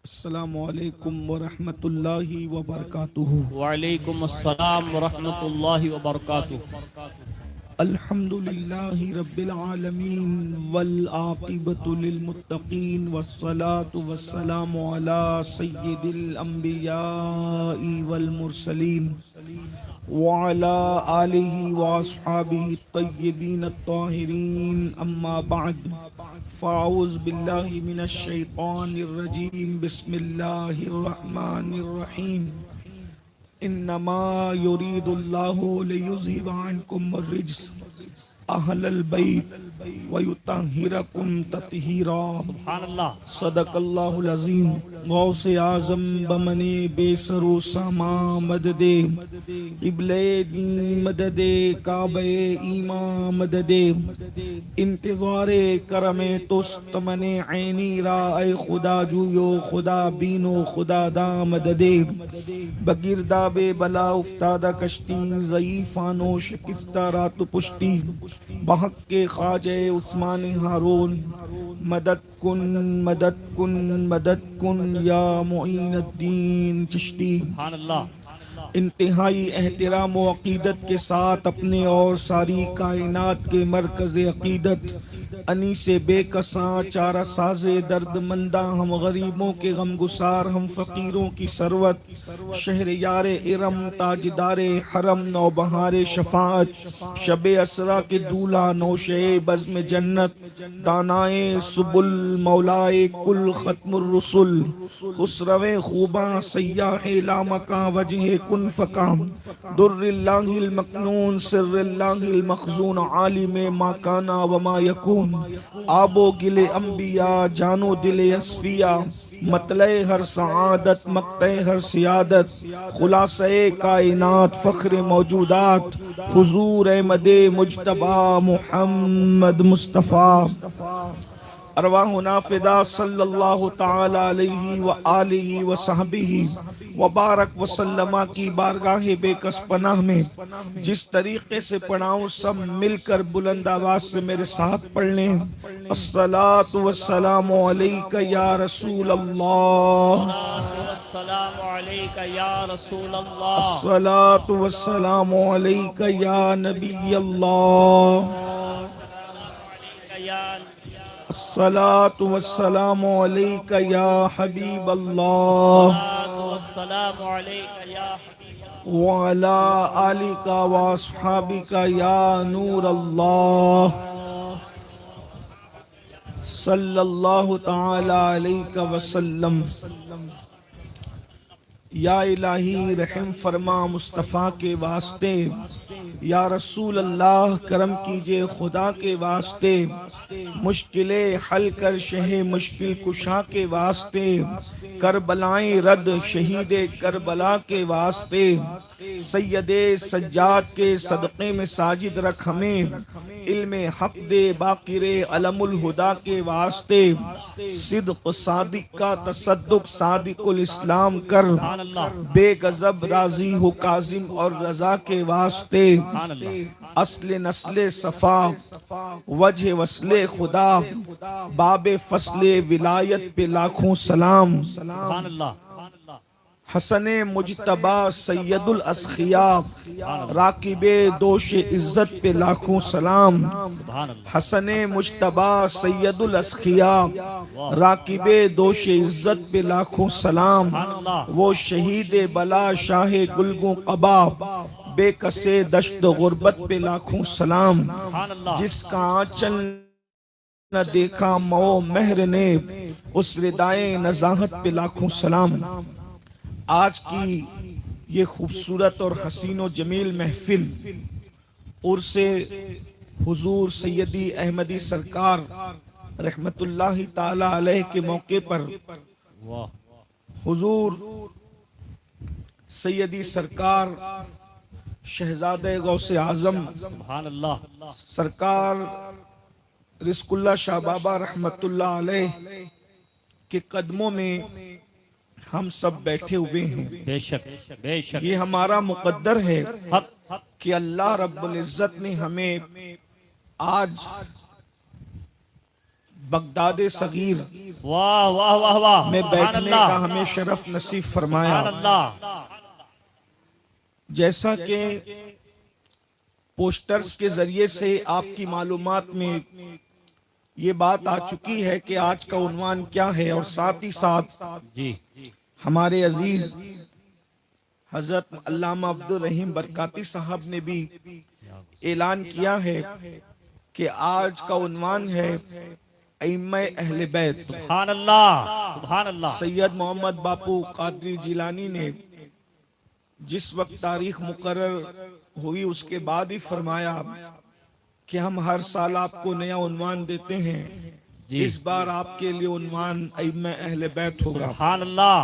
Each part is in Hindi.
अस्सलामुअलैकुम वरहमतुल्लाहि वबरकातुहू। वालेकुम अस्सलाम वरहमतुल्लाहि वबरकातुह। अल्हम्दुलिल्लाहि रब्बिल आलमीन वल आक़िबतु लिल मुत्तक़ीन वस्सलातु वस्सलामु अला सय्यिदिल अंबियाइ वल मुरसलीन व अला आलिहि व अस्हाबिहि तय्यबीन अत्ताहिरीन अम्मा बअद फ़अऊज़ु बिल्लाहि मिनश शैतानिर रजीम बिस्मिल्लाहिर रहमानिर रहीम इन्नमा युरीदुल्लाहु लियुज़हिबा अन्कुम अर्रिज्स अहलल बैत व युतहिरकुम तत्हीरा। सुभान अल्लाह। सदकल्लाहुल अज़ीम। गौसे आज़म बमने बेसरो सामा मददे इब्ले दी मददे काबे ईमा मददे इंतज़ारे करमे तुस्त मने ऐनी राए खुदा जुयो खुदा बीनो खुदा दा मददे बगिरदाबे बला उफ्तादा कश्ती ज़ईफ़ानो शिकस्ता रात पुष्टि बहक के ख्वाजे उस्मान हारून मदद कुन मदद कुन मदद कुन या मुईनुद्दीन चिश्ती। सुभान अल्लाह। इंतहाई एहतराम व अकीदत के साथ अपने और सारी कायनात के मरकज़ अकीदत अनीसे बेकसां चारा साजे दर्दमंदा हम गरीबों के गमगुसार हम फ़कीरों की सरवत शहर यार इरम ताजदारे हरम नौबहार शफाअत शबे असरा के दूल्हा नौशे बज़्म जन्नत दानाए सुबुल मौलाए कुल खत्मुर रसुल खुसरवे खूबा सय्याह लामका वजह कुन फ़काम दुर्रिल्लाहिल मकनून सिर्रिल्लाहिल मखज़ून आलिम मा काना व मा यकून आबो गिले अंबिया जानो दिले असफिया मतले हर सआदत मक्ते हर सियादत खुलासे कायनात फ़ख्र मौजूदात हुजूर अहमदे मुज्तबा मुहम्मद मुस्तफ़ा अरवाहुना फ़िदा सल्लल्लाहु ताला अलैहि व आलिहि व सहबिही व बारक व सल्लमा की बारगाह बेकस पनाह में जिस तरीके से पढ़ाऊं सब मिलकर बुलंद आवाज से मेरे साथ पढ़ लें। अस्सलातु वस्सलामु अलैका या रसूल अल्लाह, अस्सलामु अलैका या रसूल अल्लाह, अस्सलातु वस्सलामु अलैका या नबी अल्लाह, अस्सलातु वस्सलामु अलैका या हबीब अल्लाह अस्सलामु अलैका या व अला आलिका व अस्हाबिका या नूर अल्लाह सल्लल्लाहु ताला अलैका वसल्लम। या इलाही रहम फरमा मुस्तफ़ा के वास्ते, या रसूल अल्लाह करम कीजिए खुदा के वास्ते, मुश्किलें हल कर शहे मुश्किल कुशा के वास्ते, करबलाएं रद शहीदे करबला के वास्ते, सैयदे सज्जाद के सदक़े में साजिद रख हमें, इल्मे हक दे बाकिरे अलमुल हुदा के वास्ते, सिद्क़ सादिक का तसद्दुक सादिकुल इस्लाम कर, बेगज़ब राजी हो काजिम और रजा के वास्ते, असले नस्ले सफा वजह वस्ले खुदा, बाबे फसले विलायत पे लाखों सलाम। हसने मुजतबा सैयदुल असखिया, राकिबे दोष इज्जत पे लाखों सलाम। हसने मुजतबा सैयदुल असखिया, राकिबे दोष इज्जत पे लाखों सलाम। वो शहीद बला शाह गुलगो कबा, बेकसे दश्त गुर्बत पे लाखों सलाम। जिसका आंचल न देखा मो महर ने, उस रिदाए नजाहत पे लाखों सलाम। आज की ये खूबसूरत और हसीन व जमील महफिल उर्से हुजूर सैयदी अहमदी सरकार रहमतुल्लाहि ताला अलैह के मौके पर हुजूर सैयदी सरकार शहजादे गौसे आजम सरकार रिज़्कुल्लाह शाह बाबा रहमतुल्लाह अलैह के कदमों में हम सब बैठे हुए हैं। बेशक बेशक ये हमारा मुकद्दर है कि अल्लाह रब्बुल इज्जत ने हमें आज बगदाद सगीर वाह वाह वाह वाह में सुभान बैठने अल्लाह, का हमें शरफ नसीब फरमाया। सुभान अल्लाह। जैसा कि पोस्टर्स के जरिए से आपकी मालूमात में ये बात आ चुकी है कि आज का उन्वान क्या है, और साथ ही साथ जी हमारे अजीज हजरत अल्लामा अब्दुल रहीम बरकाती साहब ने भी ऐलान किया है कि आज का उन्वान है अइम्मा अहले बैत। सुभान अल्लाह, सुभान अल्लाह। सैयद मोहम्मद बापू कादरी जिलानी ने जिस वक्त तारीख मुकर्रर हुई उसके बाद ही फरमाया कि हम हर साल आपको नया उन्वान देते हैं, जी। इस बार आपके लिए उन्वान अइम्मा अहले बैत होगा। सुभान अल्लाह।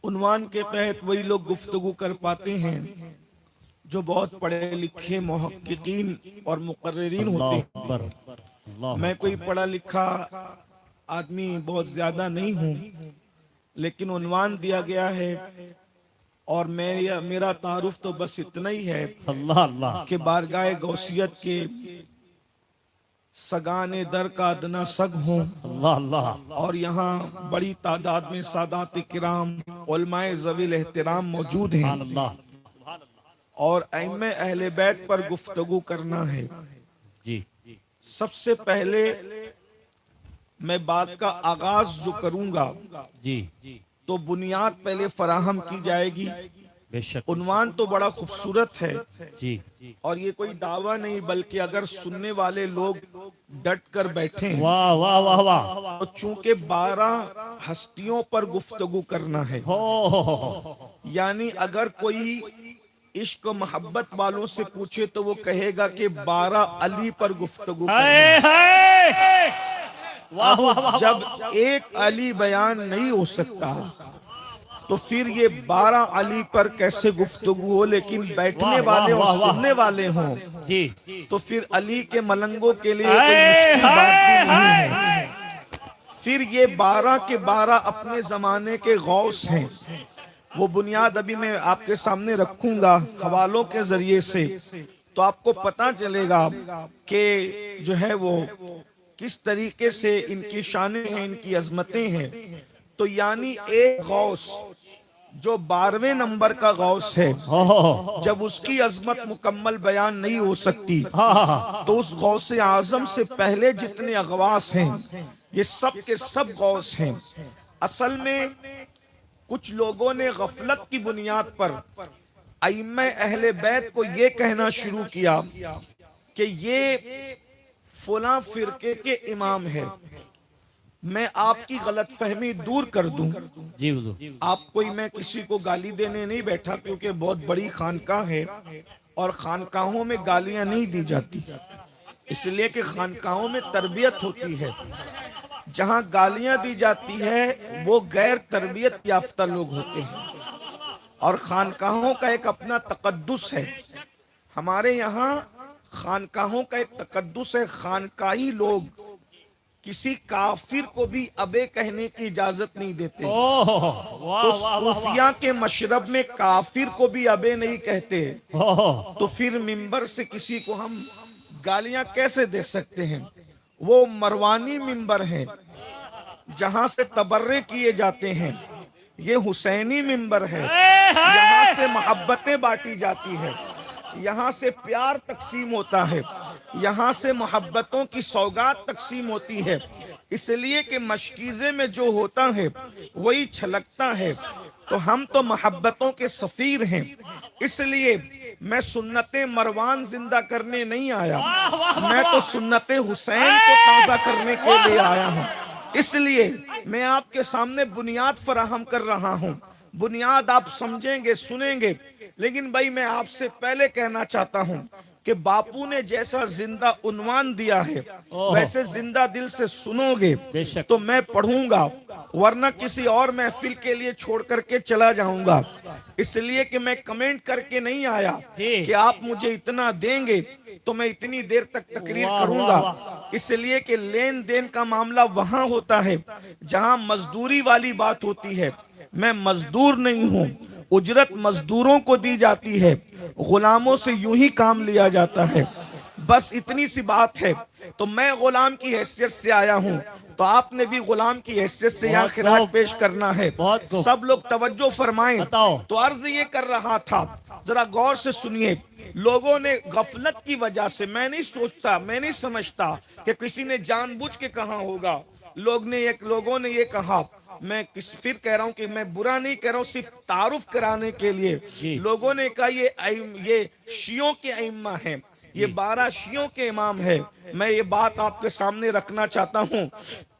उन्वान के तहत वही लोग गुफ्तगू कर पाते हैं जो बहुत पढ़े लिखे मुहक्किकीन और मुकर्रिरीन होते हैं। अल्लाह अकबर, अल्लाह मैं कोई पढ़ा लिखा आदमी बहुत ज्यादा नहीं हूँ, लेकिन उन्वान दिया गया है और मेरा तारुफ तो बस इतना ही है अल्लाह अल्लाह। कि बारगाह गौसियत के सगाने दर का अदना सग हूँ, अल्लाह अल्लाह। और यहाँ बड़ी तादाद में सादात किराम उलमाए ज़वील एहतराम मौजूद सुभान हैं, अल्लाह। और अइम्मा अहले बैत पर गुफ्तगू करना है। जी सबसे पहले मैं बात का आगाज जो करूंगा जी तो बुनियाद पहले फराहम की जाएगी। बेशक। उन्वान तो बड़ा खूबसूरत है, जी और ये कोई दावा नहीं, बल्कि अगर सुनने वाले लोग डट कर बैठे वाह वाह वाह वाह। तो चूंकि 12 हस्तियों पर गुफ्तगू करना है, हो यानी अगर कोई इश्क मोहब्बत वालों से पूछे तो वो कहेगा कि 12 अली पर गुफ्तगू करना है। हाय हाय। वाह वाह वाह। जब एक अली बयान नहीं हो सकता तो फिर ये 12 अली पर कैसे गुफ्तगू हो, लेकिन बैठने वाह, वाले वाह, और वाह, सुनने वाले हों जी तो फिर अली के मलंगों के लिए कोई मुश्किल बात भी नहीं है। फिर ये 12 के 12 अपने जमाने के गौस हैं। वो बुनियाद अभी मैं आपके सामने रखूंगा हवालों के जरिए से, तो आपको पता चलेगा कि जो है वो किस तरीके से इनकी शानें हैं, इनकी अजमतें हैं। तो यानी एक गौस जो 12वें नंबर का गौस है, जब उसकी अजमत मुकम्मल बयान नहीं हो सकती तो उस गौस आजम से पहले जितने अगवास हैं ये सब के सब गौस हैं। असल में कुछ लोगों ने गफलत की बुनियाद पर अइम्मा अहले बैत को ये कहना शुरू किया कि ये फला फिरके के इमाम है। मैं आपकी गलत फहमी दूर कर दूं, जी हुजूर। आप कोई, मैं किसी को गाली देने नहीं बैठा, क्योंकि बहुत बड़ी खानकाह है और खानकाहों में गालियां नहीं दी जाती, इसलिए कि खानकाहों में तरबियत होती है। जहां गालियां दी जाती है वो गैर तरबियत याफ्ता लोग होते हैं, और खानकाहों का एक अपना तकद्दुस है। हमारे यहाँ खानकाहों का एक तकद्दुस है। खानकाही लोग किसी काफिर को भी अबे कहने की इजाजत नहीं देते। तो सूफिया के मशरब में काफिर को भी अबे नहीं कहते, तो फिर मिंबर से किसी को हम गालियां कैसे दे सकते हैं? वो मरवानी मिंबर है जहां से तबर्रे किए जाते हैं, ये हुसैनी मिंबर है, यहाँ से मोहब्बतें बांटी जाती है, यहाँ से प्यार तकसीम होता है, यहाँ से मोहब्बतों की सौगात तकसीम होती है। इसलिए कि मशकीज़े में जो होता है वही छलकता है। तो हम तो मोहब्बतों के सफीर हैं, इसलिए मैं सुन्नते मरवान जिंदा करने नहीं आया, मैं तो सुन्नते हुसैन को ताज़ा करने के लिए आया हूँ। इसलिए मैं आपके सामने बुनियाद फराहम कर रहा हूँ। बुनियाद आप समझेंगे, सुनेंगे, लेकिन भाई मैं आपसे पहले कहना चाहता हूँ कि बापू ने जैसा जिंदा उन्वान दिया है वैसे जिंदा दिल से सुनोगे तो मैं पढ़ूंगा, वरना किसी और महफिल के लिए छोड़ करके चला जाऊंगा। इसलिए कि मैं कमेंट करके नहीं आया कि आप मुझे इतना देंगे तो मैं इतनी देर तक तकरीर करूंगा। इसलिए कि लेन देन का मामला वहां होता है जहां मजदूरी वाली बात होती है। मैं मजदूर नहीं हूं, उजरत मजदूरों को दी जाती है, गुलामों से यूं ही काम लिया जाता है। बस इतनी सी बात है। तो मैं गुलाम की हैसियत से आया हूँ, तो आपने भी गुलाम की हैसियत से यहाँ बहुत खिरात खूब। पेश करना है। बहुत खूब। सब लोग तवज्जो फरमाएं। बताओ। तो अर्ज ये कर रहा था, जरा गौर से सुनिए। लोगों ने गफलत की वजह से, मैं नहीं समझता कि किसी ने जानबूझ के कहा होगा। लोगों ने ये कहा, फिर कह रहा हूं कि मैं बुरा नहीं कह रहा हूं, सिर्फ तारुफ कराने के लिए जी। लोगों ने कहा ये शियों के इमाम हैं, ये 12 शियों के इमाम है। मैं ये बात आपके सामने रखना चाहता हूं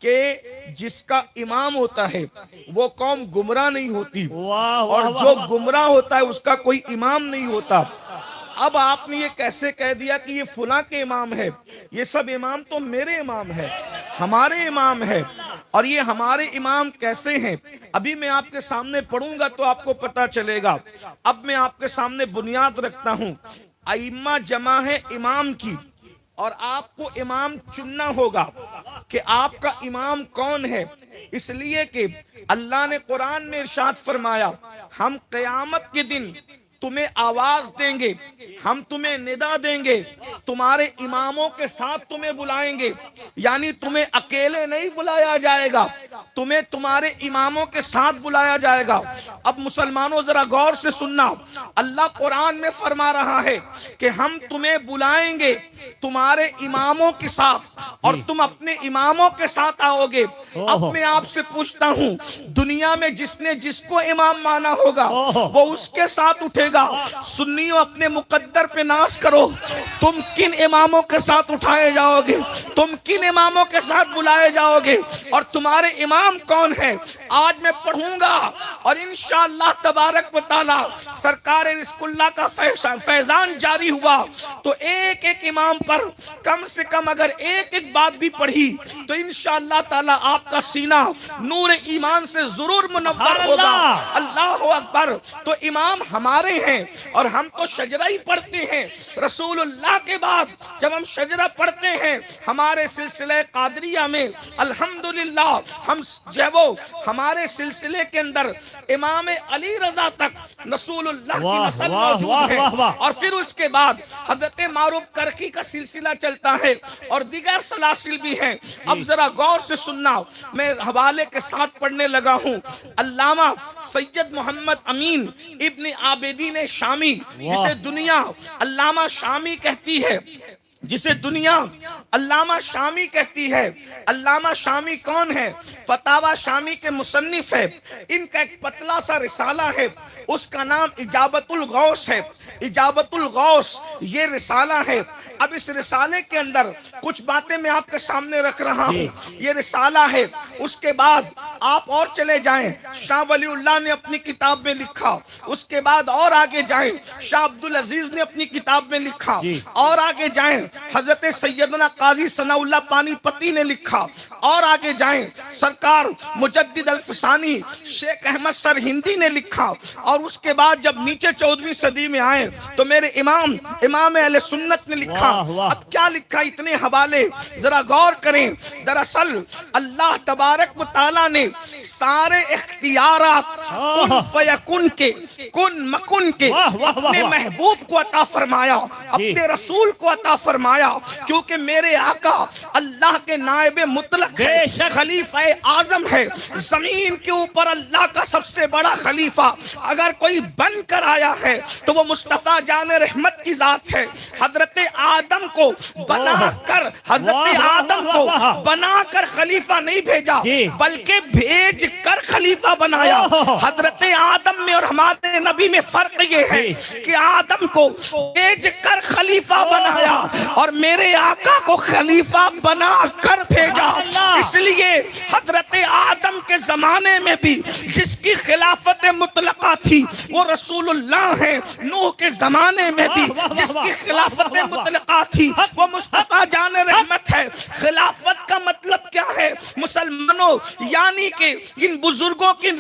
कि जिसका इमाम होता है वो कौम गुमराह नहीं होती, वाह वाह और वाह जो वाह। गुमराह होता है उसका कोई इमाम नहीं होता। अब आपने ये कैसे कह दिया कि ये फुला के इमाम है? ये सब इमाम तो मेरे इमाम है, हमारे इमाम है। और ये हमारे इमाम कैसे हैं, अभी मैं आपके सामने पढ़ूंगा तो आपको पता चलेगा। अब मैं आपके सामने बुनियाद रखता हूं। अइम्मा जमा है इमाम की, और आपको इमाम चुनना होगा कि आपका इमाम कौन है। इसलिए कि अल्लाह ने कुरान में इरशाद फरमाया, हम क़यामत के दिन तुम्हें आवाज देंगे, हम तुम्हें निदा देंगे, तुम्हारे इमामों के साथ तुम्हें बुलाएंगे। यानी तुम्हें अकेले नहीं बुलाया जाएगा, तुम्हें तुम्हारे इमामों के साथ बुलाया जाएगा। अब मुसलमानों जरा गौर से सुनना, अल्लाह कुरान में फरमा रहा है कि हम तुम्हें बुलाएंगे तुम्हारे इमामों के साथ, और तुम अपने इमामों के साथ आओगे। अब मैं आपसे पूछता हूं, दुनिया में जिसने जिसको इमाम माना होगा वो उसके साथ उठेगा। सुन्नियों, अपने मुकद्दर पे नाश करो, तुम किन इमामों के साथ उठाए जाओगे, तुम किन इमामों के साथ बुलाए जाओगे, और तुम्हारे इमाम कौन है आज मैं पढ़ूंगा। और इंशाअल्लाह तबारक व तआला सरकार रिज़्क़ुल्लाह का फैजान जारी हुआ तो एक एक इमाम पर कम से कम अगर एक एक बात भी पढ़ी तो इंशाअल्लाह ताला आपका सीना नूर ईमान से जरूर मुनव्वर होगा। अल्लाह अकबर। तो इमाम हमारे हैं, और हम तो शजरा ही पढ़ते हैं। रसूलुल्लाह के बाद जब हम शजरा पढ़ते हैं हमारे सिलसिले कादरिया में, अल्हम्दुलिल्लाह हम जो वो हमारे सिलसिले के अंदर इमाम अली रजा तक रसूलुल्लाह की नस्ल मौजूद है। और फिर उसके बाद हजरत मारूफ करकी का सिलसिला चलता है, और दीगर सलासिल भी हैं। अब जरा गौर से सुनना, मैं हवाले के साथ पढ़ने लगा हूँ। अल्लामा सैयद मोहम्मद अमीन इब्न आबिदीन शामी, जिसे दुनिया अल्लामा शामी कहती है, जिसे दुनिया अल्लामा शामी कहती है। अल्लामा शामी कौन है? फतावा शामी के मुसन्निफ है। इनका एक पतला सा रिसाला है, उसका नाम इजाबतुल गौस है। इजाबतुल गौस ये रिसाला है। अब इस रिसाले के अंदर कुछ बातें मैं आपके सामने रख रहा हूँ। ये रिसाला है। उसके बाद आप और चले जाएं, शाह वलीउल्लाह ने अपनी किताब में लिखा। उसके बाद और आगे जाएं, शाह अब्दुल अजीज ने अपनी किताब में लिखा। और आगे जाएं, हजरत सैयदना काजी सनाउल्लाह पानीपती ने लिखा। और आगे जाएं, सरकार मुजद्दिद अल-फसानी शेख अहमद सरहिंदी ने लिखा। और उसके बाद जब नीचे 14वीं सदी में आए तो मेरे इमाम अहले सुन्नत ने लिखा। अब क्या लिखा, इतने हवाले जरा गौर करें। दरअसल अल्लाह तबारक व तआला ने सारे इख्तियारात कुन फयकुन के, कुन मकुन के अपने महबूब को अता फरमाया, अपने रसूल को अता फरमाया। क्योंकि मेरे आका अल्लाह के नायब मुतलक है, खलीफा आजम है। जमीन के ऊपर अल्लाह का सबसे बड़ा खलीफा अगर कोई बन कर आया है तो वो मुस्तफा जान रहमत की जात है। हजरत आदम को बनाकर, हजरत आदम को बनाकर खलीफा नहीं भेजा, बल्कि भेज कर खलीफा बनाया। हजरत आदम में और हमारे नबी में फर्क ये है कि आदम को भेज कर खलीफा बनाया और मेरे आका को खलीफा बना कर भेजा। इसलिए हजरत आदम के जमाने में भी जिसकी खिलाफत मुतलका थी वो रसूलुल्लाह है। नूह के जमाने में भी जिसकी खिलाफत मुतलका थी वो मुस्तफा जान रहमत है। खिलाफत का मतलब क्या है मुसलमानों? यानी कि इन बुजुर्गों की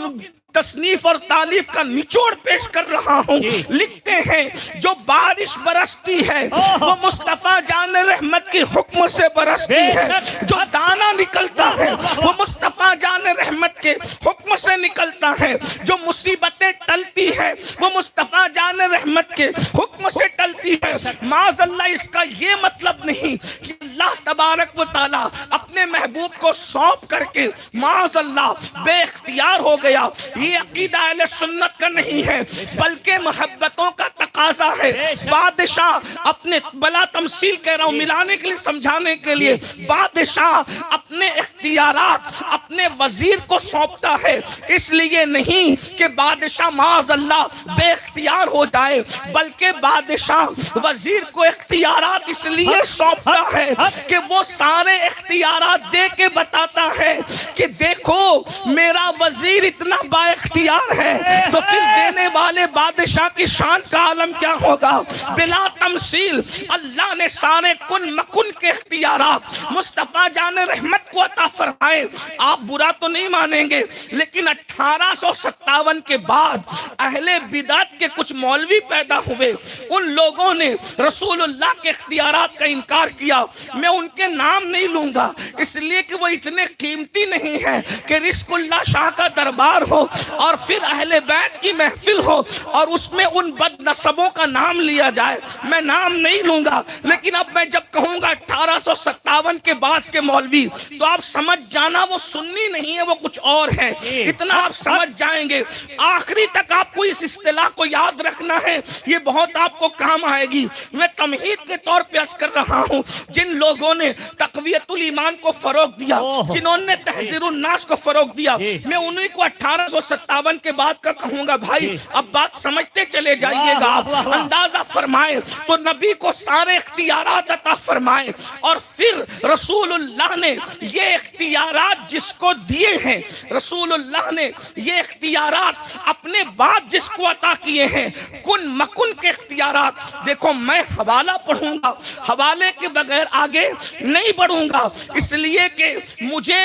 तसनीफ और तालीफ का निचोड़ पेश कर रहा हूँ। लिखते हैं जो बारिश बरसती है वो मुस्तफा जान रहमत के हुक्म से बरसती है। जो दाना निकलता है वो मुस्तफा जान रहमत के हुक्म से निकलता है। जो मुसीबतें टलती है वो मुस्तफा जान रहमत के हुक्म से टलती है। माज़अल्लाह इसका ये मतलब नहीं कि अल्लाह तबारक व तआला अपने महबूब को सौंप करके माअज़ल्लाह बेइख्तियार हो गया। ये अकीदा अहले सुन्नत का नहीं है, बल्कि मोहब्बतों का तकाजा है। बादशाह अपने बला तमसील कह रहा हूँ, मिलाने के लिए, समझाने के लिए, बादशाह अपने इख्तियारात अपने वजीर को सौंपता है। इसलिए नहीं कि बादशाह माअज़ल्लाह बेइख्तियार हो जाए, बल्कि बादशाह वजीर को इख्तियारात इसलिए सौंपता है कि वो सारे इख्तियारात दे के बताता है कि देखो मेरा वजीर इतना बाइख्तियार है, तो फिर देने वाले बादशाह की शान का आलम क्या होगा। बिला तमसील अल्लाह ने सारे कुन मकुन के इख्तियारात मुस्तफा जान रहमत को अता फरमाए। आप बुरा तो नहीं मानेंगे, लेकिन 1857 के बाद अहले बिदात के कुछ मौलवी पैदा हुए। उन लोगों ने रसूलुल्लाह के इख्तियारात का इनकार किया। मैं उनके नाम नहीं लूंगा, इसलिए कि वो इतने कीमती नहीं है कि रिज़्क़ुल्लाह शाह का दरबार हो और फिर अहले बैत की महफिल हो और उसमें उन बदनसबों का नाम लिया जाए। मैं नाम नहीं लूंगा, लेकिन अब मैं जब कहूंगा 1857 के बाद के मौलवी, तो आप समझ जाना वो सुन्नी नहीं है, वो कुछ और है। इतना आप समझ जाएंगे। आखिरी तक आपको इस इस्तिलाह को याद रखना है, ये बहुत आपको काम आएगी। मैं तमहीद के तौर पे अर्ज कर रहा हूँ, जिन लोगों ने तक़वियतुल ईमान को फरोग दिया, जिन्होंने तहज़ीरुन नास को फरोग दिया, मैं उन्हीं को 1857 के बाद का कहूंगा। भाई अब बात समझते चले जाइएगा, अंदाजा फरमाए तो नबी को सारे इख्तियारात अता फरमाए और फिर रसूलुल्लाह ने ये इख्तियारात जिसको दिए हैं, रसूलुल्लाह ने ये इख्तियारात अपने बाद जिसको अता किए हैं, कुन मकुन के इख्तियारात। देखो मैं हवाला पढ़ूंगा, हवाले के बगैर आगे नहीं बढ़ूंगा, इसलिए कि मुझे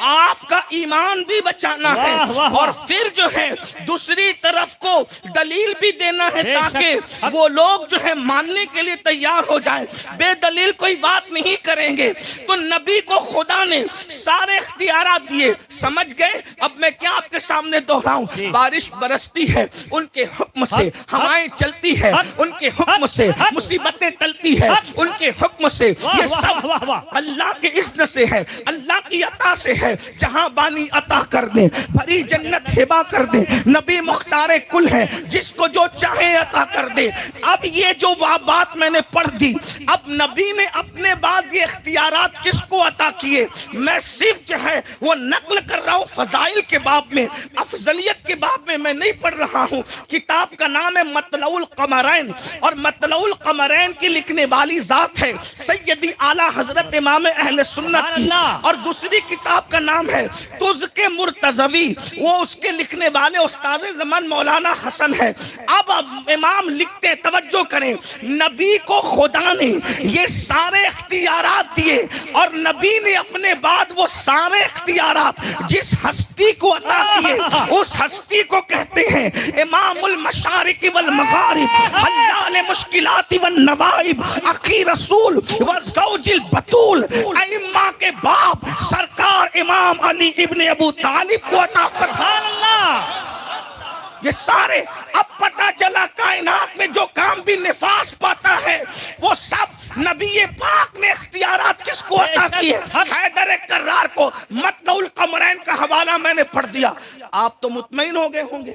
आपका ईमान भी बचाना है और फिर जो है दूसरी तरफ को दलील भी देना है, ताकि वो लोग जो है मानने के लिए तैयार हो जाएं। बेदलील कोई बात नहीं करेंगे। तो नबी को खुदा ने सारे इख्तियारात दिए, समझ गए। अब मैं क्या आपके सामने दोहराऊं, बारिश बरसती है उनके हुक्म से, हवाएं चलती है उनके हुक्म से, मुसीबतें टलती है उनके हुक्म से। ये सब अल्लाह के इज़्न से है, अल्लाह की अता से है। जहां बानी अता कर दे, भरी जन्नत हिबा कर दे, नबी मुख्तारे कुल है, जिसको जो चाहे अता कर दे। अब ये जो बात मैंने पढ़ दी, अब नबी ने अपने बाद ये इख्तियारात किसको अता किए, मैं सिर्फ जो है वो नकल कर रहा हूँ फजाइल के बाब में, अफजलियत के बाब में मैं नहीं पढ़ रहा हूँ। किताब का नाम है मतलउल कमरैन और मतलउल कमरैन की लिखने वाली जात है सैयदी आला हजरत इमाम अहले सुन्नत की, और दूसरी किताब का नाम है तुज़्के मुर्तज़वी, वो उसके लिखने वाले उस्ताद ज़मान मौलाना हसन है। अब इमाम लिखते, तवज्जो करें, नबी को खुदा ने ये सारे इख्तियारात दिए और नबी ने अपने बाद वो सारे इख्तियारात जिस हस्ती को अता किए, उस हस्ती को कहते हैं इमामुल मशारिक वल मगारिब, हल्लाल मुश्किलात वन नवाइब, अखी रसूल व ज़ौजिल बतूल, अइम्मा के बाप सरकार इमाम अली इब्ने अबू तालिब को अता फरमाया। ये सारे, अब पता चला कायनात में जो काम भी निफास पाता है वो सब नबी पाक ने इख्तियारात किसको अता किए, हैदर कर्रार को। मतलउल कमरैन का हवाला मैंने पढ़ दिया, आप तो मुतमईन हो गए होंगे,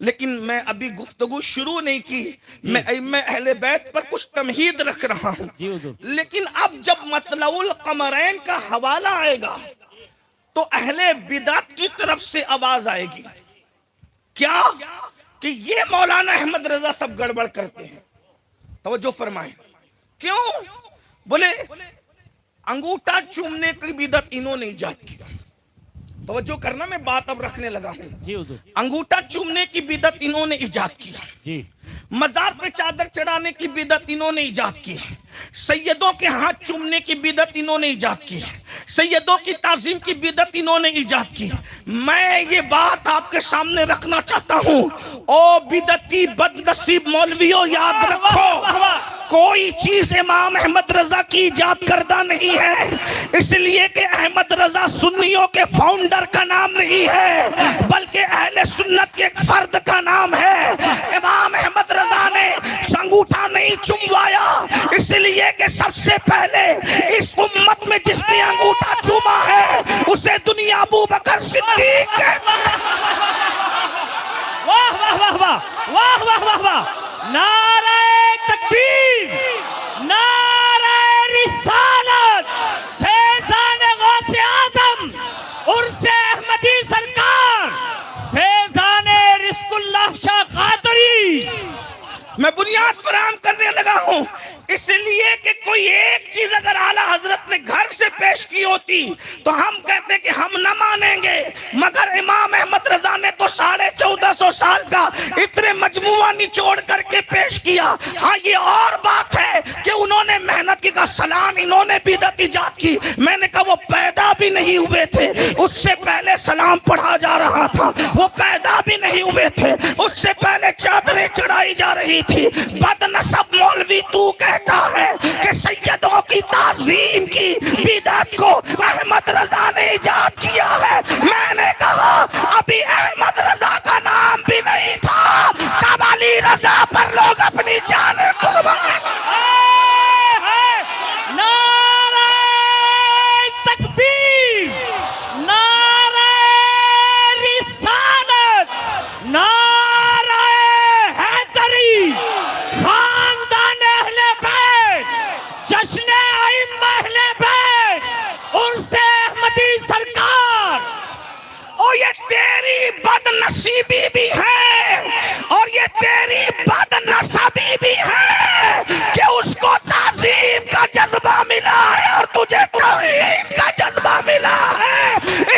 लेकिन मैं अभी गुफ्तगू शुरू नहीं की, मैं अहले बैत पर कुछ तमहीद रख रहा हूँ। लेकिन अब जब मतलउल कमरैन का हवाला आएगा तो अहले बिदअत की तरफ से आवाज आएगी, क्या कि ये मौलाना अहमद रजा सब गड़बड़ करते हैं। तवज्जो फरमाएं, क्यों? बोले अंगूठा चूमने की बिदअत इन्होंने इजाद किया। तवज्जो करना, मैं बात अब रखने लगा हूँ। अंगूठा चूमने की बिदअत इन्होंने इजाद किया, मजार पे चादर चढ़ाने की बिदअत इन्होंने इजाद की, सैयदों के हाथ चूमने की बिदअत इन्होंने इजाद की, सैयदों की ताजीम की बिदअत इन्होंने इजाद की। मैं ये बात आपके सामने रखना चाहता हूँ, ओ बिदअती बदनसीब मौलवियों, याद रखो कोई चीज इमाम अहमद रजा की इजाद करदा नहीं है, इसलिए कि अहमद रजा सुन्नियों के फाउंडर का नाम नहीं है, बल्कि अहले सुन्नत के एक फर्द का नाम है। इमाम अहमद रजा ने अंगूठा नहीं चुमवाया, इसलिए कि सबसे पहले इस उम्मत में जिसने अंगूठा चूमा है उसे दुनिया अबू बकर सिद्दीक कहता है। वाह वाह वाह वाह वाह वाह वाह वाह। नारे तकबीर, नारे रिसालत, फैजान गौसे आजम उर्से अहमदी सरकार, फैजान रिस्कुल्लाह शाह कादरी। मैं बुनियाद फराहम करने लगा हूं इसलिए कि कोई एक चीज अगर आला हजरत ने घर से पेश की होती तो हम कहते कि हम न मानेंगे, मगर इमाम अहमद रजा ने तो 1450 साल का इतने मजमुआ निचोड़ करके पेश किया। हाँ, ये और बात है कि उन्होंने मेहनत की, का सलाम इन्होंने बिदअत इजाद की। मैंने कहा वो पैदा भी नहीं हुए थे, उससे पहले सलाम पढ़ा जा रहा था, वो पैदा भी नहीं हुए थे, उससे पहले चादरें चढ़ाई जा रही थी। बदनसब मौलवी तू कहता है कि सैयदों की ताज़ीम की बिदअत को अहमद रजा ने इजाद किया है। मैंने कहा अभी अहमद रजा का नाम भी नहीं था, तब अली रजा पर लोग अपनी जान कुर्बान। नारे तकबीर, नारे रिसालत, नारे हैदरी, खानदान अहले बैत, जश्न अइम्मा अहले बैत, उनसे अहमदी सरकार। और ये तेरी बदनसीबी भी है और ये तेरी बदनसबी भी है कि उसको ताज़ीम का जज्बा मिला है और तुझे तौहीन का जज्बा मिला है।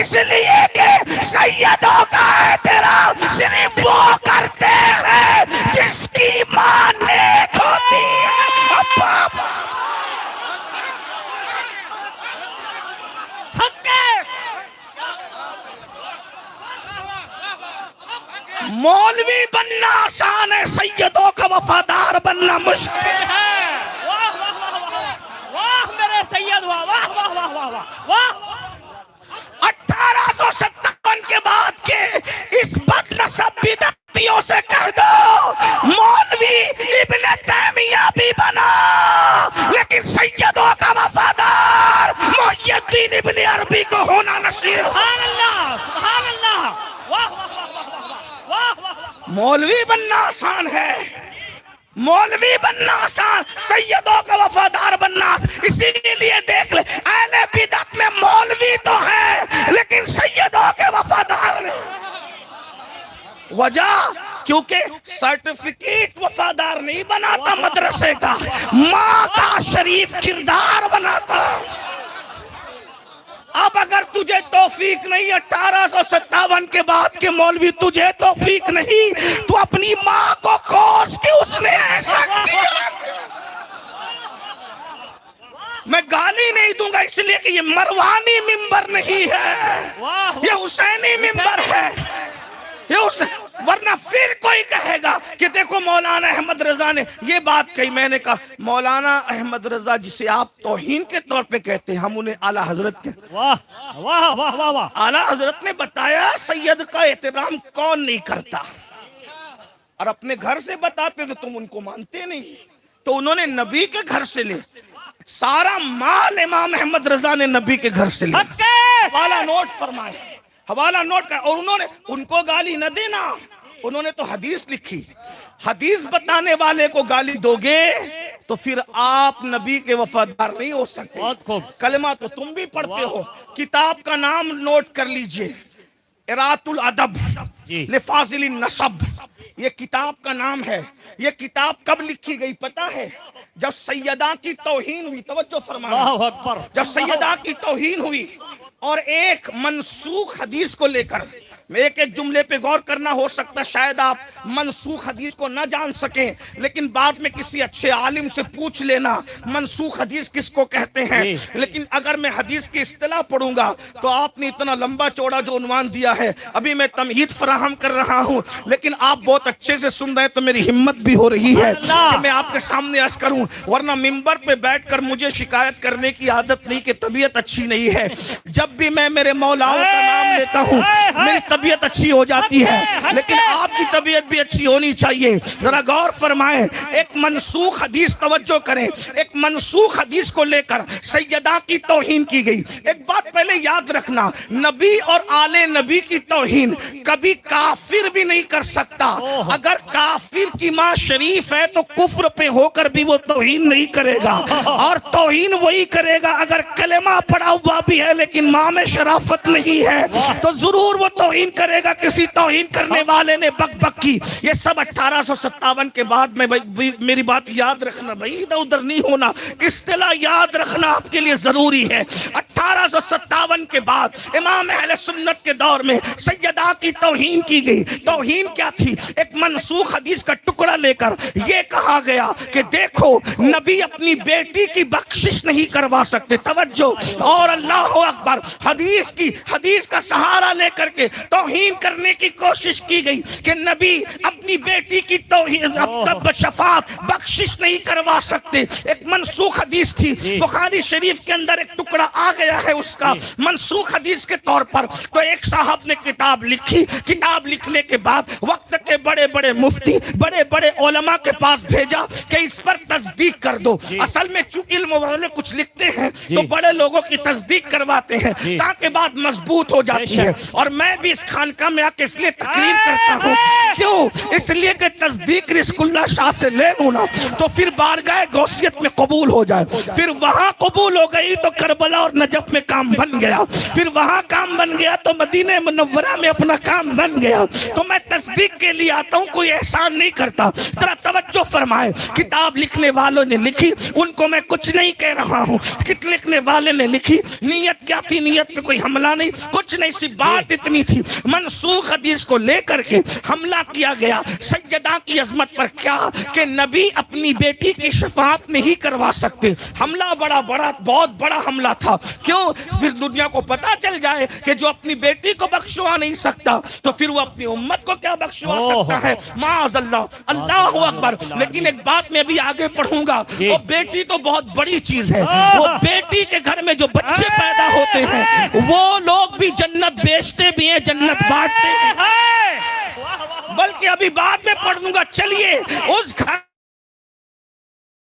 इसलिए कि सैयदों का एहतराम सिर्फ वो करते हैं जिसकी मां नेक होती है। अब्बा मौलवी बनना आसान है, सैयदों का वफादार बनना मुश्किल है। वाह वाह वाह वाह वाह मेरे सैयद, वाह वाह वाह वाह वाह वाह वाह। 1857 के बाद के इस बदनसब बिदअतियों से कह दो मौलवी इब्ने तैमिया भी बना, लेकिन सैयदों का वफादार मुहिय्यद्दीन इब्ने अरबी को होना नसीब। सुभान अल्लाह, सुभान अल्लाह, वाह वाह वाह वाह वाह वाह वाह। मौलवी बनना आसान है, मौलवी बनना आसान, सैयदों का वफादार बनना। इसीलिए देख ले अहले बिदअत में मौलवी तो है लेकिन सैयदों के वफादार नहीं। वजह क्योंकि सर्टिफिकेट वफादार नहीं बनाता मदरसे का, माँ का शरीफ किरदार बनाता। अब अगर तुझे तौफीक नहीं, 1857 के बाद के मौलवी तुझे तौफीक नहीं, तू अपनी माँ को कोस के उसने ऐसा किया। मैं गाली नहीं दूंगा इसलिए कि ये मरवानी मिंबर नहीं है, ये हुसैनी मिंबर है, वरना फिर कोई कहेगा कि देखो मौलाना अहमद रजा ने ये बात कही। मैंने कहा मौलाना अहमद रजा जिसे आप तौहीन के तौर पे कहते हैं, हम उन्हें आला हजरत कहते। वाह वाह वाह वाह वाह। आला हजरत ने बताया सैयद का एहतराम कौन नहीं करता, और अपने घर से बताते तो तुम उनको मानते नहीं। तो उन्होंने नबी के घर से ले, सारा माल इमाम अहमद रजा ने नबी के घर से ले। हवाला नोट फरमाए, हवाला नोट कर। और उन्होंने उनको गाली न देना, उन्होंने तो हदीस लिखी। हदीस बताने वाले को गाली दोगे तो फिर आप नबी के वफादार नहीं हो सकते। बहुत खूब। कलमा तो तुम भी पढ़ते हो। किताब का नाम नोट कर लीजिए, इरातुल अदब लिफाजिल नसब, ये किताब का नाम है। ये किताब कब लिखी गई पता है? जब सैयदा की तौहीन हुई। तवज्जो फरमाना, जब सैयदा की तौहीन हुई और एक मनसूख हदीस को लेकर, एक एक जुमले पे गौर करना, हो सकता शायद आप मनसूख हदीस को न जान सकें, लेकिन बाद में किसी अच्छे आलिम से पूछ लेना मनसूख हदीस किसको कहते हैं। लेकिन अगर मैं हदीस की इस्तिलाह पढ़ूंगा तो आपने इतना लंबा चौड़ा जो उन्वान दिया है, अभी मैं तमहीद फराहम कर रहा हूं, लेकिन आप बहुत अच्छे से सुन रहे हैं तो मेरी हिम्मत भी हो रही है कि मैं आपके सामने अर्ज करूं। वरना मिंबर पे बैठकर मुझे शिकायत करने की आदत नहीं कि तबीयत अच्छी नहीं है। जब भी मैं मेरे मौलाओं का नाम लेता हूं, मेरी तबीयत अच्छी हो जाती है, लेकिन आपकी तबीयत भी अच्छी होनी चाहिए। जरा गौर फरमाएं, एक मनसूख हदीस, तवज्जो करें, एक मनसूख हदीस को लेकर सैयदा की तौहीन की गई। एक बात पहले याद रखना, नबी और आले नबी की तौहीन कभी काफिर भी नहीं कर सकता। अगर काफिर की माँ शरीफ है तो कुफ्र पे होकर भी वो तौहीन नहीं करेगा, और तौहीन वही करेगा अगर कलेमा पढ़ा हुआ भी है लेकिन माँ में शराफत नहीं है तो जरूर वो तौहीन करेगा। किसी तौहीन करने वाले ने बक बक की। ये सब 1857 के बाद में मेरी बात याद रखना भाई, इधर उधर नहीं होना, इस्तिलाह याद रखना आपके लिए जरूरी है। 1857 के बाद इमाम अहले सुन्नत के दौर में सैयदा की तौहीन की गई। तौहीन क्या थी? एक मनसूख हदीस का टुकड़ा लेकर यह कहा गया कि देखो, नबी अपनी बेटी की बख्शिश नहीं करवा सकते। तवज्जो, और अल्लाह अकबर, हदीस का सहारा लेकर के तौहीन करने की कोशिश की गई कि नबी अपनी बेटी की तौहीन, शफात, बख्शिश नहीं करवा सकते। एक मनसूख हदीस थी, बुखारी शरीफ के अंदर एक टुकड़ा आ गया है उसका मनसूख हदीस के तौर पर। तो एक साहब ने किताब लिखी। किताब लिखने के बाद वक्त के बड़े बड़े मुफ्ती, बड़े बड़े उलमा के पास भेजा कि इस पर तस्दीक कर दो। असल में चूंकि इल्म वाले कुछ लिखते हैं तो बड़े लोगों की तस्दीक करवाते हैं ताकि बात मजबूत हो जाती है। और मैं भी इस खानका में आके इसलिए तकरीर करता हूँ, क्यों? इसलिए कि तस्दीक रिस्कुल्लाह शाह से ले लूं ना तो फिर बारगाह गौसियत में कबूल हो जाए। फिर वहां कबूल हो गई तो करबला और नजफ में काम बन गया, फिर वहां काम बन गया तो मदीने मुनव्वरा में अपना काम बन गया। तो मैं तस्दीक के लिए आता हूं, कोई एहसान नहीं करता। जरा तवज्जो फरमाए, किताब लिखने वालों ने लिखी, उनको मैं कुछ नहीं कह रहा हूं। लिखने वाले ने लिखी, नीयत क्या थी? नीयत पे कोई हमला नहीं, कुछ नहीं, सिर्फ बात इतनी थी, मनसूख हदीस को लेकर के हमला किया गया सैयदा की अजमत पर। क्या कि नबी अपनी बेटी की शफाअत नहीं करवा सकते। हमला बहुत बड़ा हमला था। क्यों? फिर दुनिया को पता चल जाए कि जो अपनी बेटी को बख्शवा नहीं सकता तो फिर वो अपनी उम्मत को क्या बख्शवा सकता है? माअज़ल्लाह, अल्लाहु अकबर। लेकिन एक बात मैं भी आगे पढ़ूंगा, वो बेटी तो बहुत बड़ी चीज है। वो बेटी के घर में जो बच्चे पैदा होते हैं वो लोग भी जन्नत बेचते भी हैं, जन्नत बांटते हैं। बल्कि अभी बाद में पढ़ दूंगा। चलिए, उस घर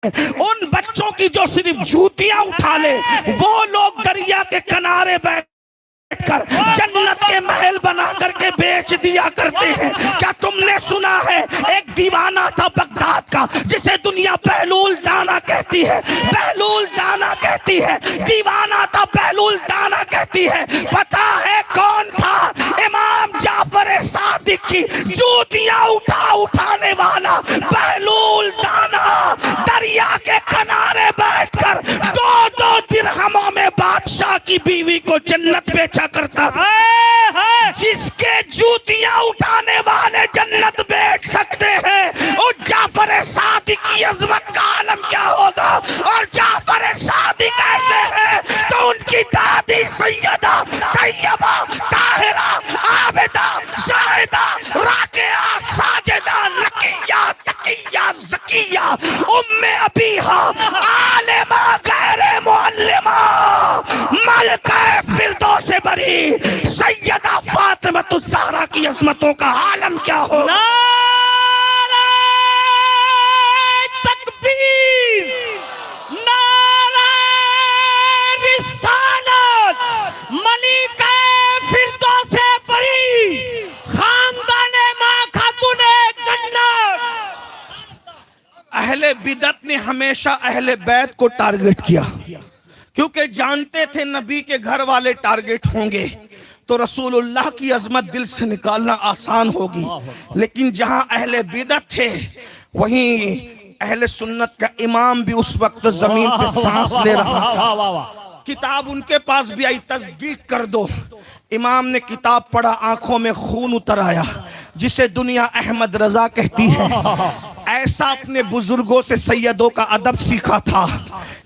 उन बच्चों की जो सिर्फ जूतियां उठा ले, वो लोग दरिया के किनारे बैठकर जन्नत के महल बना करके बेच दिया करते हैं। क्या तुमने सुना है? एक दीवाना था बगदाद का जिसे दुनिया बहलूल दाना कहती है, बहलूल दाना कहती है। दीवाना था, बहलूल दाना कहती है। पता है कौन था? इमाम जाफर सादिक की जूतियां उठाने वाला बहलूल दाना दरिया के किनारे बैठकर 2-2 दिरहमों में बादशाह की बीवी को जन्नत बेचा करता था। जिसके जूतियां उठाने वाले जन्नत बेच सकते हैं, उस जाफर सादिक की अजमत का आलम क्या होगा? और जाफर सादिक ऐसे है तो उनकी दादी सैयदा तैयबा ताहिरा आबिदा शाहिदा राकिया साजिदा लकिया तकिया ज़किया उम्मे अबीहा आलिमा गैरे मुअल्लिमा मलका फिरदौस बरी सैयदा फातिमा ज़हरा की अज़मतों का आलम क्या होगा? तकबीर, नारा रिसालत, मलिका फिरदौस बरी, खानदाने मां खातूने जन्नत। अहले बिदत ने हमेशा अहले बैत को टारगेट किया, क्योंकि जानते थे नबी के घर वाले टारगेट होंगे तो रसूलुल्लाह की अजमत दिल से निकालना आसान होगी। लेकिन जहां अहले बिदत थे वहीं अहले सुन्नत का इमाम भी उस वक्त जमीन पे सांस ले रहा था। किताब उनके पास भी आई, तस्दीक कर दो। इमाम ने किताब पढ़ा, आंखों में खून उतर आया, जिसे दुनिया अहमद रजा कहती है। ऐसा अपने बुजुर्गों से सैयदों का अदब सीखा था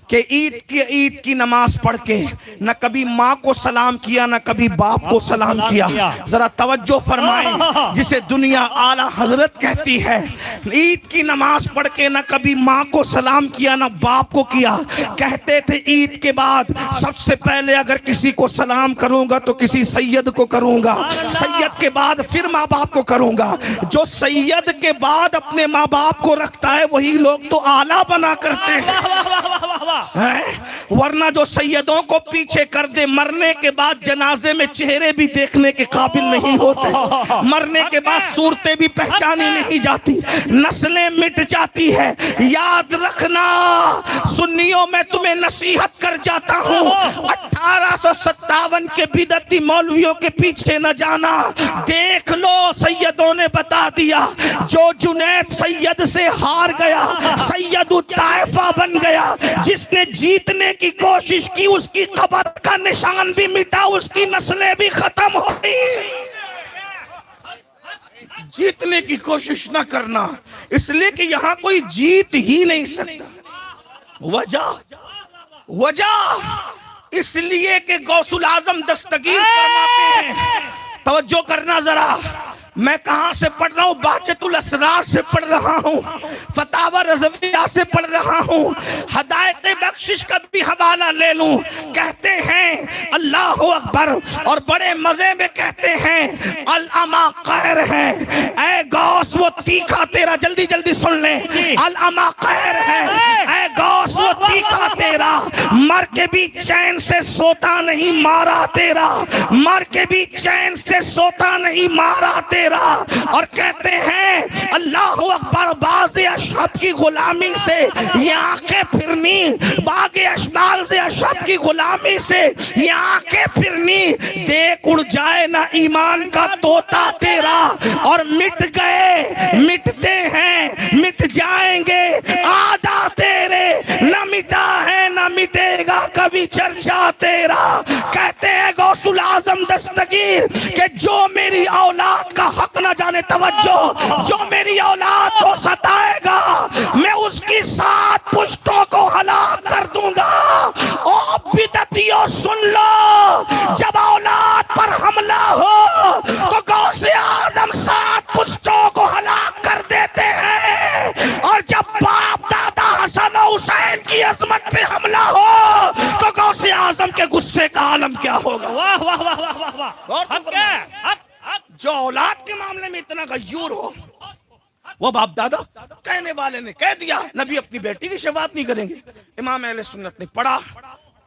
कि ईद की नमाज पढ़ के न कभी माँ को सलाम किया न कभी बाप को सलाम किया। जरा तवज्जो फरमाएं, जिसे दुनिया आला हजरत कहती है। ईद की नमाज पढ़ के न कभी माँ को सलाम किया न बाप को किया। कहते थे ईद के बाद सबसे पहले अगर किसी को सलाम करूंगा तो किसी सैयद को करूंगा, सैयद के बाद फिर माँ बाप को करूंगा। जो सैयद के बाद अपने माँ बाप को रखता है वही लोग तो आला बना करते हैं। वरना जो सैयदों को पीछे कर दे, मरने के बाद जनाजे में चेहरे भी देखने के काबिल नहीं होते, मरने के बाद सूरतें भी पहचानी नहीं जाती, नस्लें मिट जाती है। याद रखना सुन्नियों, मैं तुम्हें नसीहत कर जाता हूँ, 1857 के बिदती मौलवियों के पीछे न जाना। देख लो सैयदों ने बता दिया, जो जुनैद सैयद से हार गया सैयद ताइफा बन गया। जिसने जीतने की कोशिश की उसकी कब्र का निशान भी मिटा, उसकी नस्लें भी खत्म हो गई। जीतने की कोशिश ना करना, इसलिए कि यहां कोई जीत ही नहीं सकता। वजह इसलिए कि गौसुल आजम दस्तगीर फरमाते हैं, तवज्जो करना जरा, मैं कहां से पढ़ रहा हूं, बाचतुल असरार से पढ़ रहा हूं, फतावा रज़विया से पढ़ रहा हूं, हदायत बख्शिश का भी हवाला ले लूं। कहते हैं अल्लाह अकबर, और बड़े मजे में कहते हैं अल अमा कहर है। ऐ गौस वो तीखा तेरा, जल्दी जल्दी सुन ले, अल अमा कहर है। ऐ गौस वो तीखा तेरा, मर के भी चैन से सोता नहीं मारा तेरा, मर के भी चैन से सोता नहीं मारा तेरा। और कहते हैं अल्लाह अकबर, बाज़े अशहब की गुलामी से ये आंखें फिरनी, बागे अशबाल से अशहब की गुलामी से ये आंखें फिरनी। देख उड़ जाए ना ईमान का तोता तेरा, और मिट गए मिटते हैं मिट जाएंगे आदा तेरे, न मिटा है न मिटेगा कभी चर्चा तेरा। कहते हैं गौसुल आजम दस्तगीर कि जो मेरी औलाद का हक न जाने, तवज्जो, जो मेरी औलाद को सताएगा मैं उसकी 7 पुश्तों को हलाक कर दूंगा। ओ बिदतियों सुन लो, जब औलाद पर हमला हो तो गौसे आजम 7 पुश्तों को हलाक कर देते हैं, और जब बाप दादा हसन और हुसैन की अजमत पे हमला हो तो गौसे आजम के गुस्से का आलम क्या होगा। वाह वाह वाह वाह वाह वाह, हक है, हक। जो औलाद के मामले में इतना गयूर हो, वो बाप दादा कहने वाले ने कह दिया नबी अपनी बेटी की शफाअत नहीं करेंगे। इमाम अहले सुन्नत ने पढ़ा,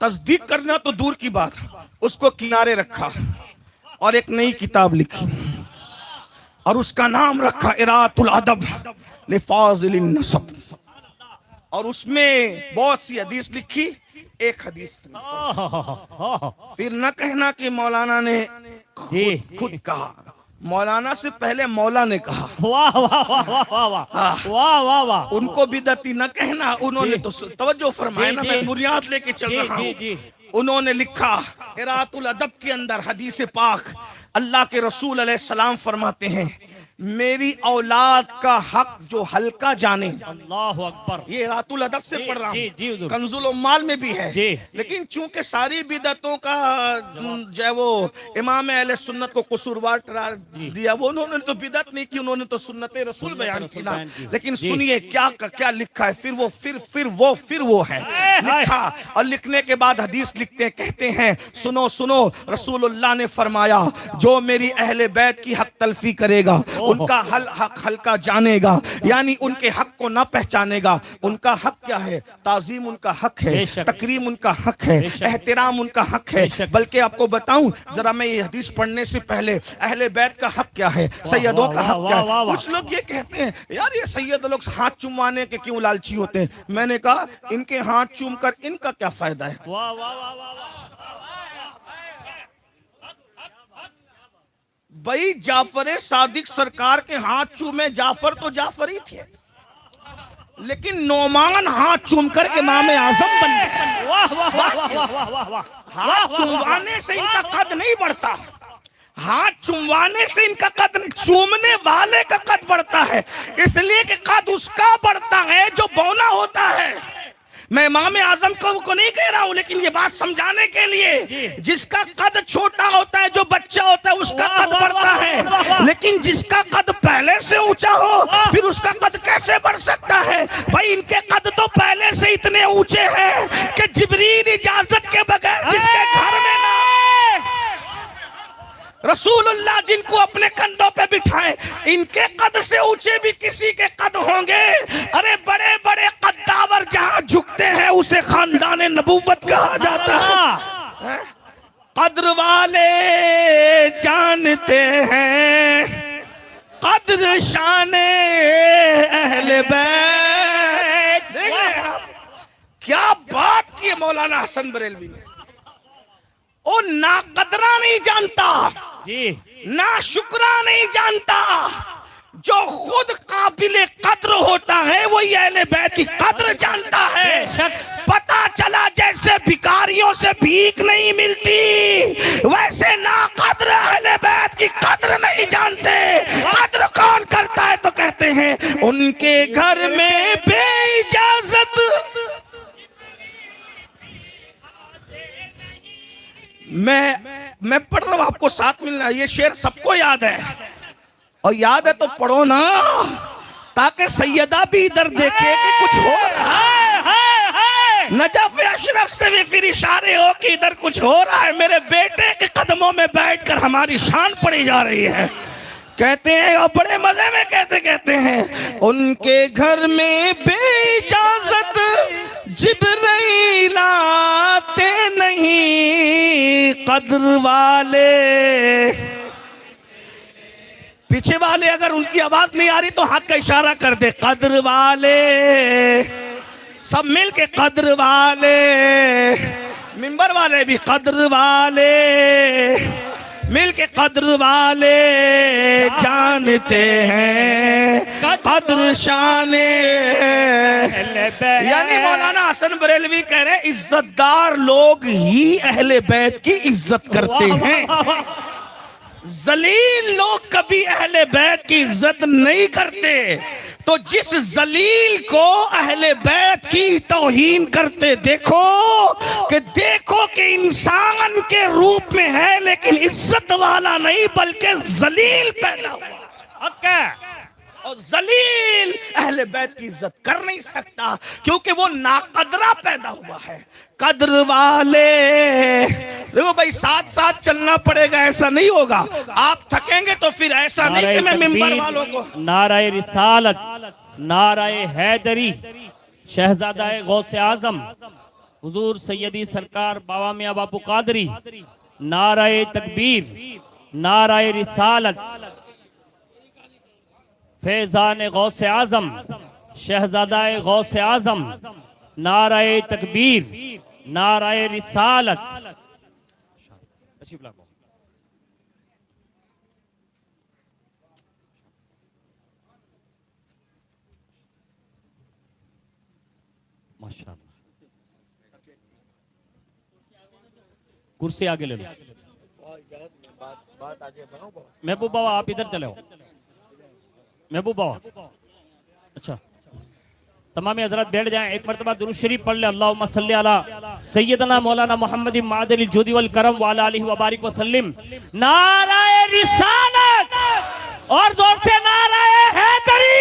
तस्दीक करना तो दूर की बात, उसको किनारे रखा और एक नई किताब लिखी और उसका नाम रखा इरातुल अदब लिफाज़िलिन नसब, और उसमें बहुत सी हदीस लिखी। एक हदीस फिर न कहना कि मौलाना ने खुद कहा, मौलाना से पहले मौला ने कहा। वाह वाह वाह वाह वाह वाह वाह वाह, उनको बिदअती न कहना, उन्होंने तो तवज्जो फरमाया ना, मैं बुनियाद लेके चल रहा हूँ। उन्होंने लिखा इरातुल अदब के अंदर हदीस पाक, अल्लाह के रसूल अलैहिस्सलाम फरमाते हैं मेरी औलाद का हक जो हल्का जाने। अल्लाह अकबर, ये रातुल अदब से पढ़ रहा हूँ, कंजुल उम्माल में भी है। लेकिन चूंकि सारी बिदतों का जो है वो इमाम अहले सुन्नत को कसूरवार करार दिया, वो उन्होंने तो बिदत नहीं की, उन्होंने तो सुन्नत रसूल बयान की ना। लेकिन सुनिए क्या लिखा है, फिर वो है लिखा, और लिखने के बाद हदीस लिखते हैं, कहते हैं सुनो सुनो, रसूलुल्लाह ने फरमाया जो मेरी अहले बैत की हक तलफी करेगा उनका हक हल्का जानेगा, यानी उनके हक को ना पहचानेगा। उनका हक क्या है? ताजीम उनका हक है, तकरीम उनका हक है, एहतराम उनका हक है। बल्कि आपको बताऊं जरा, मैं ये हदीस पढ़ने से पहले अहले बैत का हक क्या है, सैयदों का हक क्या है। कुछ लोग ये कहते हैं यार ये सैयद लोग हाथ चुमवाने के क्यों लालची होते हैं। मैंने कहा इनके हाथ चूम कर इनका क्या फायदा है। वाह वाह वाह वाह, भाई जाफर सादिक सरकार के हाथ चूमे, जाफर तो जाफर ही थे, लेकिन नौमान हाथ चूम कर इमाम आजम बन गए। वाह वाह वाह वाह वाह वाह वाह, हाथ चूमवाने से इनका कद नहीं बढ़ता, हाथ चूमवाने से इनका कद, चूमने वाले का कद बढ़ता है। इसलिए कि कद उसका बढ़ता है जो बौना होता है। मैं इमाम आजम को नहीं कह रहा हूं, लेकिन ये बात समझाने के लिए, जिसका कद छोटा होता है, जो बच्चा होता है, उसका कद बढ़ता है, लेकिन जिसका कद पहले से ऊंचा हो फिर उसका कद कैसे बढ़ सकता है? भाई इनके कद तो पहले से इतने ऊंचे हैं कि जिब्रील इजाजत के बगैर जिसके घर में ना रसूलुल्लाह जिनको अपने कंधों पे बिठाए, इनके कद से ऊंचे भी किसी के कद होंगे। अरे बड़े बड़े कद्दावर जहां झुकते हैं उसे खानदान नबूवत कहा जाता है। कद्र वाले जानते हैं कद्र शाने अहले बैत। देख रहे हैं आप क्या बात की मौलाना हसन बरेलवी ने। ओ ना कदरा नहीं जानता जी, ना शुक्रा नहीं जानता, जो खुद काबिले कद्र होता है वही अहले बैत की कद्र जानता है। पता चला जैसे भिखारियों से भीख नहीं मिलती, वैसे ना कद्र अहले बैत की कद्र नहीं जानते। कद्र कौन करता है? तो कहते हैं उनके घर में बेइजाजत मैं पढ़ रहा हूं, आपको साथ मिलना। ये शेर सबको याद है, और याद है तो पढ़ो ना, ताकि सैयदा भी इधर देखे कि कुछ हो रहा है। नजफ अशरफ से भी फिर इशारे हो कि इधर कुछ हो रहा है। मेरे बेटे के कदमों में बैठकर हमारी शान पड़ी जा रही है। कहते हैं, और बड़े मजे में कहते हैं, उनके घर में बेइजाजत जिब्रील आते नहीं कद्र वाले। पीछे वाले अगर उनकी आवाज नहीं आ रही तो हाथ का इशारा कर दे। कद्र वाले सब मिल के, कद्र वाले, मिंबर वाले भी कद्र वाले मिल के, कद्र वाले जानते हैं कद्र शाने। यानी मौलाना हसन बरेलवी कह रहे हैं इज्जतदार लोग ही अहले बैत की इज्जत करते हैं, जलील लोग कभी अहले बैत की इज्जत नहीं करते। तो जिस जलील को अहले बैत की तौहीन करते देखो कि इंसान के रूप में है, लेकिन इज्जत वाला नहीं बल्कि जलील पैदा हुआ। और जलील अहले बैत की इज्जत कर नहीं सकता, क्योंकि वो नाकदरा पैदा हुआ है। कद्र वाले, देखो भाई साथ साथ चलना पड़ेगा, ऐसा नहीं होगा। आप थकेंगे तो फिर ऐसा नहीं कि मैं मिंबर वालों को। नाराए रिसालत, नाराए हैदरी, शहजादा गौसे आजम हुजूर सैयदी सरकार बाबा मियां बापू कादरी, नाराए तकबीर, नाराए रिसालत, फैजान गौसे आजम, शहजादा गौसे आजम, नाराए तकबीर, नाराए रिसालत। माशाअल्लाह, कुर्सी आगे ले लो। महबूब बाबा आप इधर चले हो। महबूब बाबा, अच्छा तमाम हजरत बैठ जाएं, एक मरतबा दुरूद शरीफ पढ़ ले। अल्लाहुम्मा सल्ली अला सय्यदना मौलाना मोहम्मद मादिल जुदी वल करम व अला आलिहि व बारिक व सल्लिम। नाराए रिसालत और जोर से नाराए हैदरी।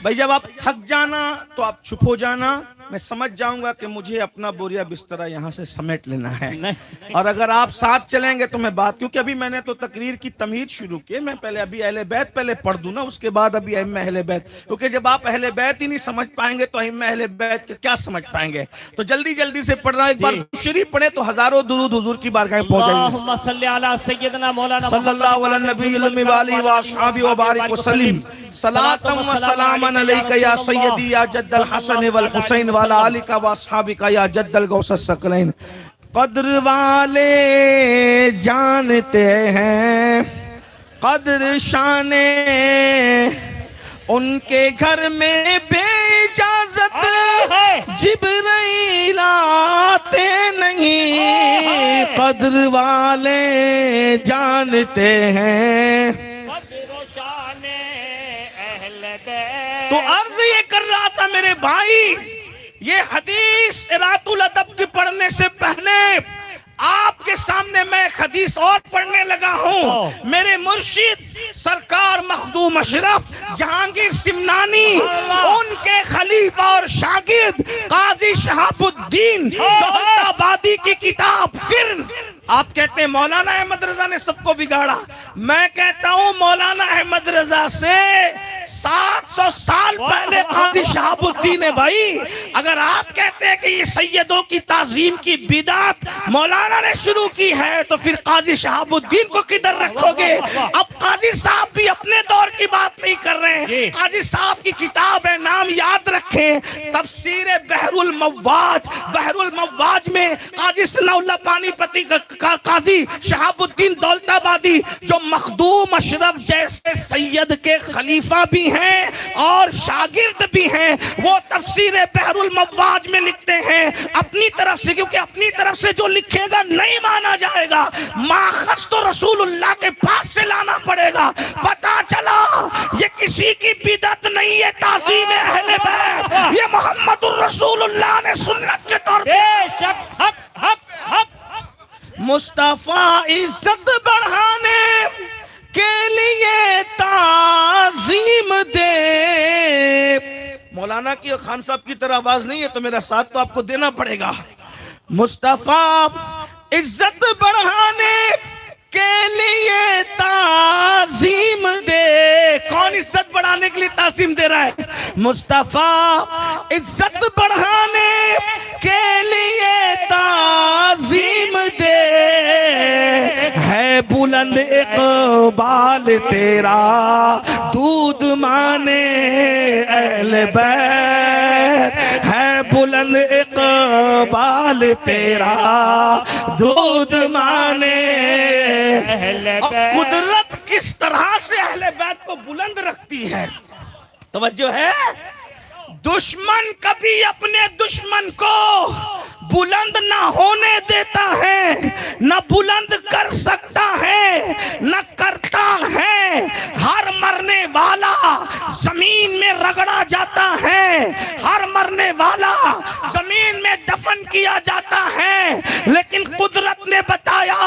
भाई जब आप थक जाना तो आप चुप हो जाना, मैं समझ जाऊंगा कि मुझे अपना बोरिया बिस्तरा यहाँ से समेट लेना है। और अगर आप साथ चलेंगे तो मैं बात, क्योंकि अभी मैंने तो तकरीर की तमीज शुरू की, मैं पहले अभी अहले बैत पहले पढ़ दूं ना, उसके बाद अभी अइम्मा अहले बैत, क्योंकि जब आप अहले बैत ही नहीं समझ पाएंगे तो अइम्मा अहले बैत के क्या समझ पाएंगे। तो जल्दी जल्दी से पढ़ना, एक बार शरीफ पढ़े तो हजारों दुरूद हुजूर की बारगाह में पहुंच जाएंगे। अल्लाहुम्मा सल्ली अला सय्यदना मौलाना सल्लल्लाहु अलैहि नबी व आलिहि व अस्हाबी व बारिक व सल्लिम। सलातम व सलामन अलैका या सय्यदी या जद्दल हसन वल हुसैन व अला आलिका व अस्हाबिका या जद्दल गौसस सकलैन। कद्र वाले जानते हैं कद्र शाने, उनके घर में बेइजाजत जिब्रील आते नहीं। कद्र वाले जानते हैं। तो अर्ज ये कर रहा था मेरे भाई, ये हदीस इरातुल अदब की पढ़ने से पहले आपके सामने मैं एक हदीस और पढ़ने लगा हूँ। मेरे मुर्शिद सरकार मखदूम अशरफ जहांगीर सिमनानी, उनके खलीफा और शागिर्द काजी शहाबुद्दीन दौलताबादी की किताब। फिर आप कहते हैं मौलाना अहमद रजा ने सबको बिगाड़ा। मैं कहता हूं मौलाना अहमद रजा से 700 साल पहले काजी शहाबुद्दीन है भाई। अगर आप कहते हैं कि ये सैयदों की ताजीम की बिदात मौलाना ने शुरू की है तो फिर काजी शहाबुद्दीन को किधर रखोगे? अब काजी साहब भी अपने दौर की बात नहीं कर रहे हैं। काजी साहब की किताब है, नाम याद रखें, तफसीर बहरुल मव्वाज। बहरुल मव्वाज में काजी सनाउल्लाह पानीपती का काजी शहाबुद्दीन दौलताबादी, जो मखदूम अशरफ जैसे सैयद के खलीफा भी हैं और शागिर्द भी हैं, वो तफसीर बहरुल मव्वाज में लिखते हैं अपनी तरफ से, क्योंकि अपनी तरफ से जो लिखेगा नहीं माना जाएगा। माखस तो रसूलुल्लाह के पास से लाना पड़ेगा। पता चला ये किसी की बिदअत नहीं है, ताज़ीम अहले बैत, ये मोहम्मदुर रसूलुल्लाह ने सुन्नत के तौर पे मुस्तफा इज्जत बढ़ाने के लिए ताज़ीम दे। मौलाना की और खान साहब की तरह आवाज नहीं है तो मेरा साथ तो आपको देना पड़ेगा। मुस्तफा इज्जत बढ़ाने के लिए ताज़ीम दे। कौन इज्जत बढ़ाने के लिए ताज़ीम दे रहा है? मुस्तफा इज्जत बढ़ाने के लिए ताज़ीम दे। है बुलंद इक़बाल तेरा दूध माने अहले बैत, है बुलंद इक़बाल तेरा दूध माने अहले बैत। कुदरत किस तरह से अहले बैत को बुलंद रखती है, तवज्जो है। दुश्मन कभी अपने दुश्मन को बुलंद ना होने देता है, न बुलंद कर सकता है, न करता है। हर मरने वाला जमीन में रगड़ा जाता है, हर मरने वाला जमीन में दफन किया जाता है। लेकिन कुदरत ने बताया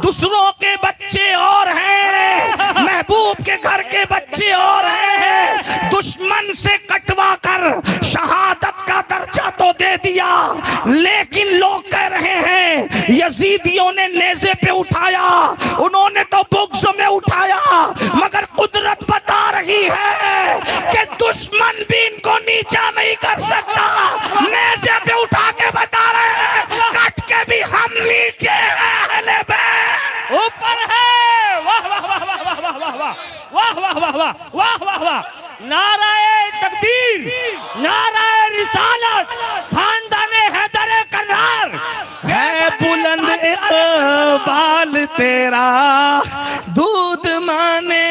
दूसरों के बच्चे और हैं, महबूब के घर के बच्चे और हैं। दुश्मन से कटवा कर शहादत का दर्जा तो दे दिया, लेकिन लोग कह रहे हैं यजीदियों ने नेज़े पे उठाया, उन्होंने तो बुग़्ज़ में उठाया। मगर कुदरत बता रही है कि दुश्मन भी इनको नीचा नहीं कर सकता। नेज़े पे उठा के बता रहे हैं कट के भी हम नीचे हैं, अहले बैत ऊपर है। वाह वाह वाह वाह वाह वाह वाह वाह वाह वाह वाह वाह वाह वाह। नाराए तकबीर, नाराए रिसालत, खानदाने हैदर कररार। है बुलंद इक़बाल तेरा दूध माने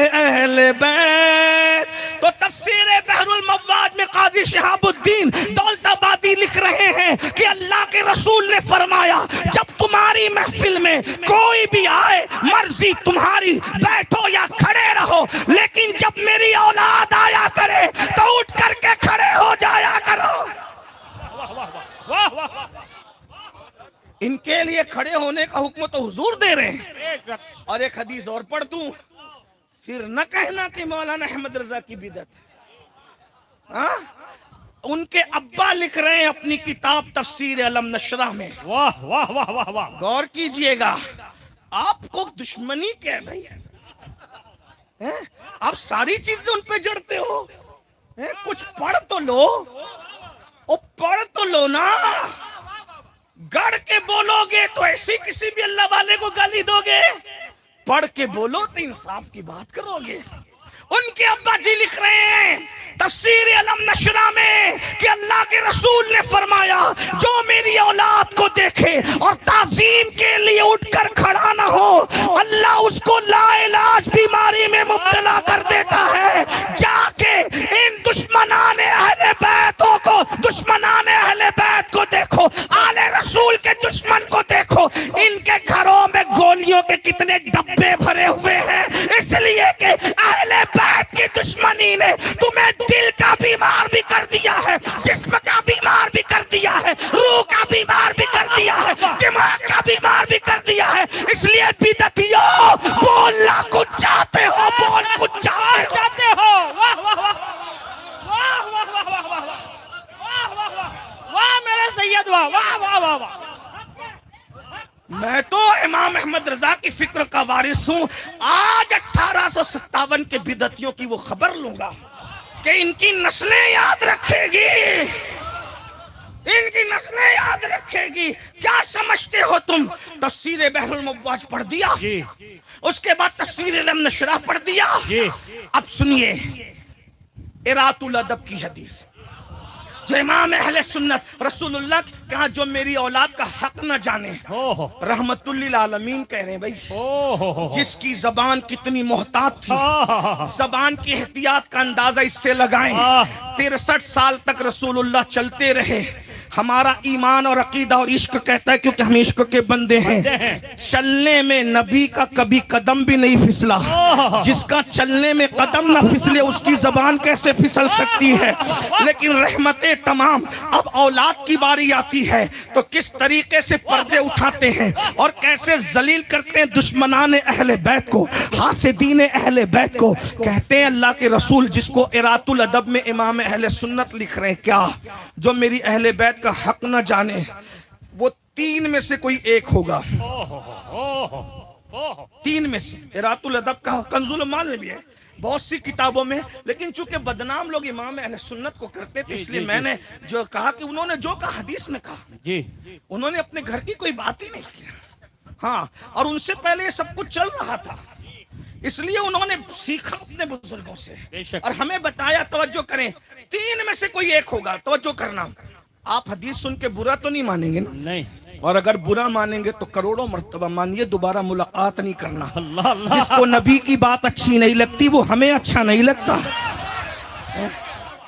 अहले बैत। तो तफसीर बहरुल मव्वाज में काजी शहाबुद्दीन दौलताबादी लिख रहे हैं कि अल्लाह के रसूल ने फरमाया, जब तुम्हारी महफिल में कोई भी आए, मर्जी तुम्हारी, बैठो या खड़े रहो, लेकिन जब मेरी औलाद आया करे तो उठ करके खड़े हो जाया करो। वाह वाह। इनके लिए खड़े होने का हुक्म तो हुजूर दे रहे हैं। और एक हदीस और पढ़ दूं, फिर न कहना कि मौलाना अहमद रजा की बिदअत है। उनके अब्बा लिख रहे हैं अपनी किताब तफसीर अलम नशरा में। वाह वाह वाह वाह वाह। गौर कीजिएगा, आपको दुश्मनी क्या है भाई? आप सारी चीजें उन पे जड़ते हो। कुछ पढ़ तो लो, ओ पढ़ तो लो ना। गढ़ के बोलोगे तो ऐसे किसी भी अल्लाह वाले को गाली दोगे, पढ़ के बोलो तो इंसाफ की बात करोगे। उनके अब्बा जी लिख रहे हैं तफसीर अलम नशरा में कि अल्लाह के रसूल ने फरमाया, जो मेरी औलाद को देखे और ताजीम के लिए उठकर खड़ा ना हो, अल्लाह उसको लाइलाज बीमारी में मुब्तला कर देता है। जाके इन दुश्मनाने अहले बैतों को, दुश्मनाने अहले बैत को देखो, आले रसूल के दुश्मन को देखो, इनके घरों में गोलियों के कितने डब्बे भरे हुए हैं, इसलिए कि अहले बैत की दुश्मनी ने तुम्हें दिल का बीमार भी कर दिया है, जिस्म बन के बिदतियों की वो खबर लूंगा कि इनकी नस्लें याद रखेगी, इनकी नस्लें याद रखेगी। क्या समझते हो तुम? तफसीर बहरुल मुवाज पढ़ दिया जी, उसके बाद तफसीर लम नशरा पढ़ दिया। जी। अब सुनिए इरातुल अदब की हदीस जो इमाम अहले सुन्नत रसूलुल्लाह कहा जो मेरी औलाद का हक न जाने, ओहो, रहमतुल्लिल आलमीन कह रहे हैं भाई। ओहो, जिसकी जबान कितनी मोहतात थी, आहा, जबान की एहतियात का अंदाजा इससे लगाएं। 63 साल तक रसूलुल्लाह चलते रहे। हमारा ईमान और अकीदा और इश्क कहता है, क्योंकि हम इश्क के बंदे हैं, चलने में नबी का कभी कदम भी नहीं फिसला। जिसका चलने में कदम ना फिसले उसकी जबान कैसे फिसल सकती है? लेकिन रहमतें तमाम। अब औलाद की बारी आती है तो किस तरीके से पर्दे उठाते हैं और कैसे जलील करते हैं दुश्मनाने अहले बैत को, हासिदीने अहले बैत को। कहते हैं अल्लाह के रसूल, जिसको इरातुल अदब में इमाम अहले सुन्नत लिख रहे हैं, क्या जो मेरी अहले बैत का हक न जाने वो 3 में से कोई एक होगा। 3 में से। इरातुल अदब का कंजुल माल में भी है, बहुत सी किताबों में, लेकिन चूंकि बदनाम लोग इमाम अहले सुन्नत को करते थे, इसलिए मैंने जो कहा कि उन्होंने जो कहा हदीस में कहा जी, उन्होंने अपने घर की कोई बात ही नहीं की। हाँ, और उनसे पहले ये सब कुछ चल रहा था, इसलिए उन्होंने सीखा अपने बुजुर्गों से और हमें बताया। तवज्जो करें, 3 में से कोई एक होगा। तवज्जो करना, आप हदीस सुन के बुरा तो नहीं मानेंगे ना? नहीं। और अगर बुरा मानेंगे तो करोड़ों मर्तबा मानिए, दोबारा मुलाकात नहीं करना। अल्लाह अल्लाह। जिसको नबी की बात अच्छी नहीं लगती वो हमें अच्छा नहीं लगता।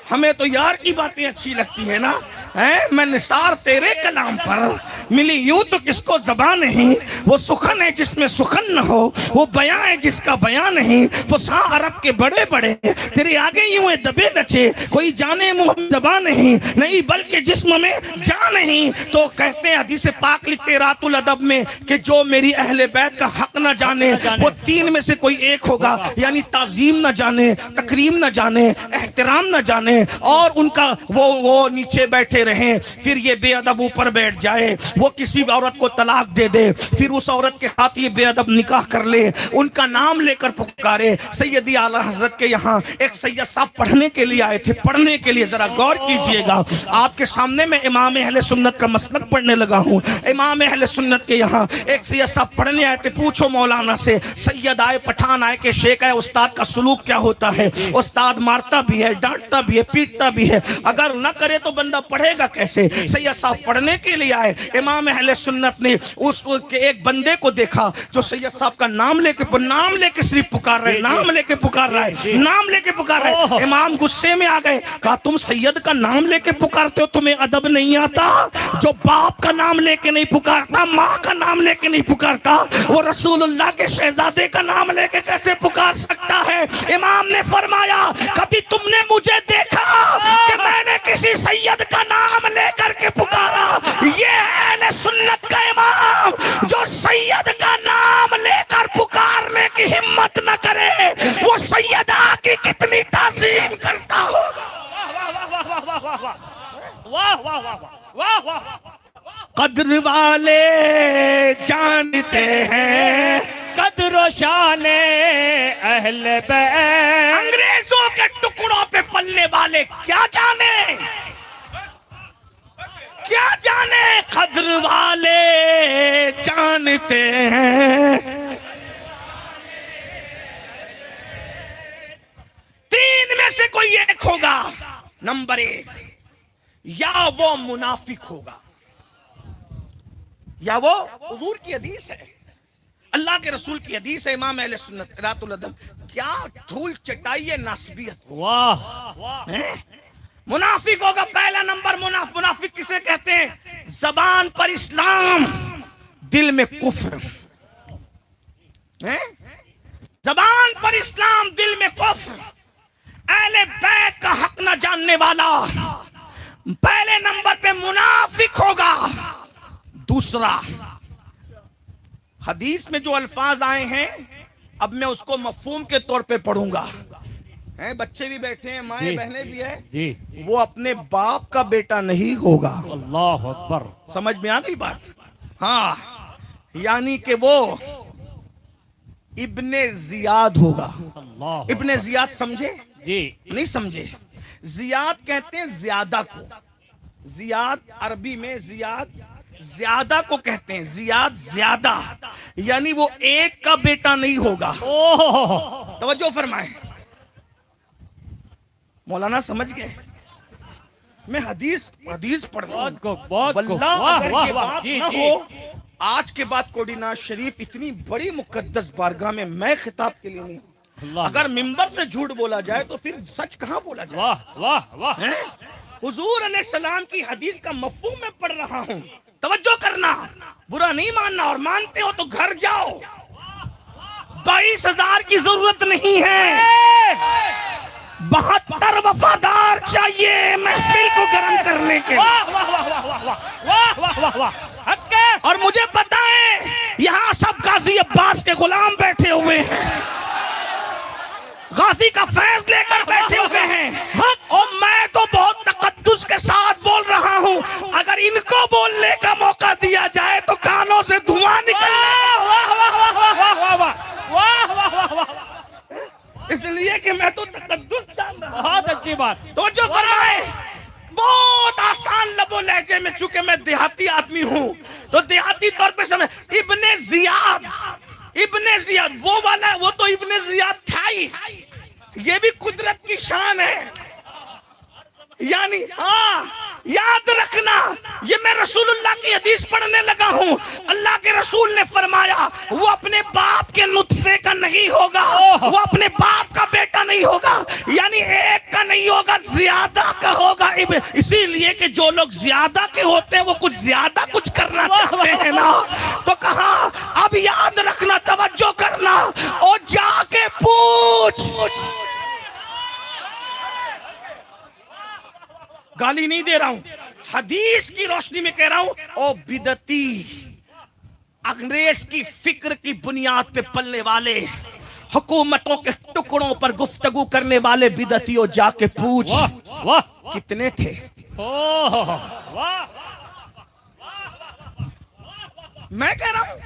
हमें तो यार की बातें अच्छी लगती है ना। है मैं निसार तेरे कलाम पर मिली यूं तो किसको ज़बान नहीं। वो सुखन है जिसमें सुखन न हो, वो बयां है जिसका बयां नहीं। फुसहा अरब के बड़े बड़े तेरे आगे यूं दबे नचे, कोई जाने मुंह ज़बान नहीं बल्कि जिस्म में जान नहीं। तो कहते हैं हदीस पाक लिखते इरातुल अदब में कि जो मेरी अहले बैत का हक न जाने वो 3 में से कोई एक होगा। यानी ताजीम न जाने, तकरीम न जाने, एहतराम न जाने और उनका वो नीचे बैठे रहे, फिर ये बेअदब ऊपर बैठ जाए, वो किसी औरत को तलाक दे दे, फिर उस औरत के साथ ये बेअदब निकाह कर ले, उनका नाम लेकर पुकारे। सैयदी आला हजरत के यहाँ एक सैयद साहब पढ़ने के लिए आए थे, पढ़ने के लिए। जरा गौर कीजिएगा, आपके सामने मैं इमाम अहले सुन्नत का मसलक पढ़ने लगा हूँ। इमाम अहले सुन्नत के यहाँ एक सैयद साहब पढ़ने आए थे। पूछो मौलाना से, सैयद आए, पठान आए कि शेख आए, उस्ताद का सलूक क्या होता है? उस्ताद मारता भी है, डांटता भी है, पीटता भी है, अगर न करे तो बंदा पढ़ेगा कैसे? सैयद साहब पढ़ने के लिए आए। इमाम अहले सुन्नत ने उस एक बंदे को देखा जो सैयद साहब का नाम लेके सिर्फ पुकार रहे, नाम लेके पुकार रहा है, नाम लेके पुकार रहा है। इमाम गुस्से में आ गए, कहा तुम सैयद का नाम लेके पुकारते हो, तुम्हें अदब नहीं आता? जो बाप का नाम लेके नहीं पुकारता, माँ का नाम लेके नहीं पुकारता, वो रसूलुल्लाह के शहजादे का नाम लेके कैसे पुकार सकता है? इमाम ने फरमाया, कभी तुमने मुझे देखा कि मैंने किसी सैयद का नाम लेकर के पुकारा? ये अहले सुन्नत का इमाम जो सैयद का नाम लेकर पुकारने की हिम्मत न करे, वो सैयदा की कितनी ताज़ीम करता होगा। वाह वाह वाह वाह वाह। कद्र वाले जानते हैं कद्र शाने अहले बैत, अंग्रेजों के टुकड़ों पे पलने वाले क्या जाने, क्या जाने। कद्र वाले जानते हैं। 3 में से कोई एक होगा। नंबर 1, या वो मुनाफिक होगा, या वो हुजूर की हदीस है, अल्लाह के रसूल की हदीस है, इमाम अहले सुन्नत इरातुल अदब। क्या धूल चटाई है नासबियत। वाह। मुनाफिक होगा। पहला नंबर मुनाफिक किसे कहते हैं? जबान पर इस्लाम, दिल में कुफ्र। जबान पर इस्लाम, दिल में कुफ्र। अहले बैत का हक न जानने वाला पहले नंबर पे मुनाफिक होगा। दूसरा, हदीस में जो अल्फाज आए हैं, अब मैं उसको मफहूम के तौर पे पढ़ूंगा। हैं, बच्चे भी बैठे हैं, माएं बहनें भी है जी। वो अपने बाप का बेटा नहीं होगा। अल्लाह अकबर। समझ में आ गई बात? हाँ, यानी कि वो इब्ने जियाद होगा। अल्लाह इब्ने जियाद समझे? जी नहीं समझे? जियाद कहते हैं ज्यादा को। जियाद अरबी में जियाद ज्यादा को कहते हैं। जियाद ज्यादा, यानी वो एक का बेटा नहीं होगा। ओह तवज्जो फरमाए, मौलाना समझ गए? मैं हदीस हदीस पढ़ रहा हूं। वल्लाह वाह अगर वाह ये वाह बात जी ना जी हो, आज के बाद कोडिना शरीफ इतनी बड़ी मुकद्दस बारगाह में मैं खिताब के लिए नहीं हूं। अल्लाह अगर मिंबर से झूठ बोला जाए तो फिर सच कहां बोला जाए? वाह वाह वाह हैं? हुजूर अलैहिस्सलाम की हदीस का मफहूम मैं पढ़ रहा हूं। तवज्जो करना, बुरा नहीं मानना, और मानते हो तो घर जाओ। 22,000 की जरूरत नहीं है, 72 वफादार चाहिए महफिल को गर्म करने के। वाह वाह वाह वाह वाह वाह वाह वाह वाह हक है। और मुझे पता है यहाँ सब गाजी अब्बास के गुलाम बैठे हुए हैं, गाजी का फैज लेकर बैठे हुए हैं, और मैं तो बहुत तकद्दुस के साथ बोल रहा हूँ। अगर इनको बोलने का मौका दिया जाए तो कानों से धुआं निकले। वाह वाह वाह वाह वाह वाह वाह वाह वाह वाह, इसलिए कि मैं तो तकद्दुस जान रहा हूँ। बहुत अच्छी बात। तो जो फरमाए बहुत आसान लबो लहजे में, चूंकि मैं देहाती आदमी हूँ तो देहाती तौर पे समझ। इब्ने जियाद, इब्ने जियाद वो वाला, वो तो इब्ने जियाद था ही, ये भी कुदरत की शान है। यानी हाँ याद रखना, ये मैं रसूलुल्लाह की हदीस पढ़ने लगा हूँ। अल्लाह के रसूल ने फरमाया वो अपने बाप के नुत्फे का नहीं होगा, वो अपने बाप का बेटा नहीं होगा, यानी एक का नहीं होगा, ज्यादा का होगा। इसीलिए कि जो लोग ज्यादा के होते हैं वो कुछ ज्यादा कुछ करना चाहते हैं ना, तो कहा अब याद रखना, तवज्जो करना, और जाके पूछ। गाली नहीं दे रहा हूं, हदीस की रोशनी में कह रहा हूं। ओ बिदती, अंग्रेज की फिक्र की बुनियाद पे पलने वाले, हुकूमतों के टुकड़ों पर गुफ्तगू करने वाले बिदतियों, जाके पूछ वाह कितने थे। ओह वाह, मैं कह रहा हूं,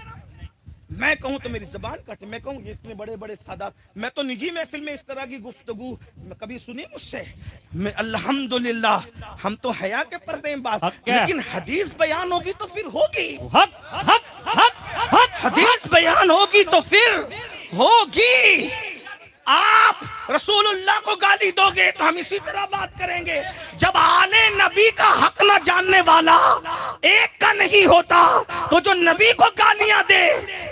मैं कहूं तो मेरी जबान कटे, मैं कहूं ये इतने बड़े बड़े सादात, मैं तो निजी महफिल में इस तरह की गुफ्तगू कभी सुनी मुझसे? मैं अल्हम्दुलिल्लाह, हम तो हया के पर्दे में बात, लेकिन हदीस बयान होगी तो फिर होगी, हक हक हक हक, हदीस बयान होगी तो फिर होगी। आप रसूलुल्लाह को गाली दोगे तो हम इसी तरह बात करेंगे। जब आले नबी का हक न जानने वाला एक का नहीं होता, तो जो नबी को गालियां दे,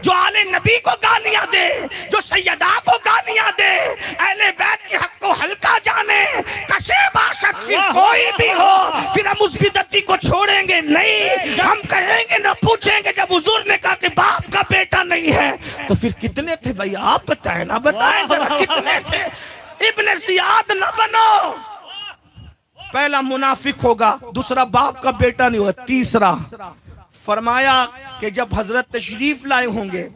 जो आले नबी को गालियां दे, जो सैयदा को गालियां दे, अहले बैत के हक को हल्का जाने, कशे बाशत फिर कोई भी हो, फिर हम उस बिदती को छोड़ेंगे नहीं। हम कहेंगे न पूछेंगे, जब हुजूर ने कहा कि बाप का बेटा नहीं है तो फिर कितने थे भाई? आप बताए ना, बताए जरा कितने थे? इब्ने जियाद न बनो। पहला मुनाफिक होगा, दूसरा बाप का बेटा नहीं होगा, तीसरा फरमाया कि जब हजरत तशरीफ लाए होंगे,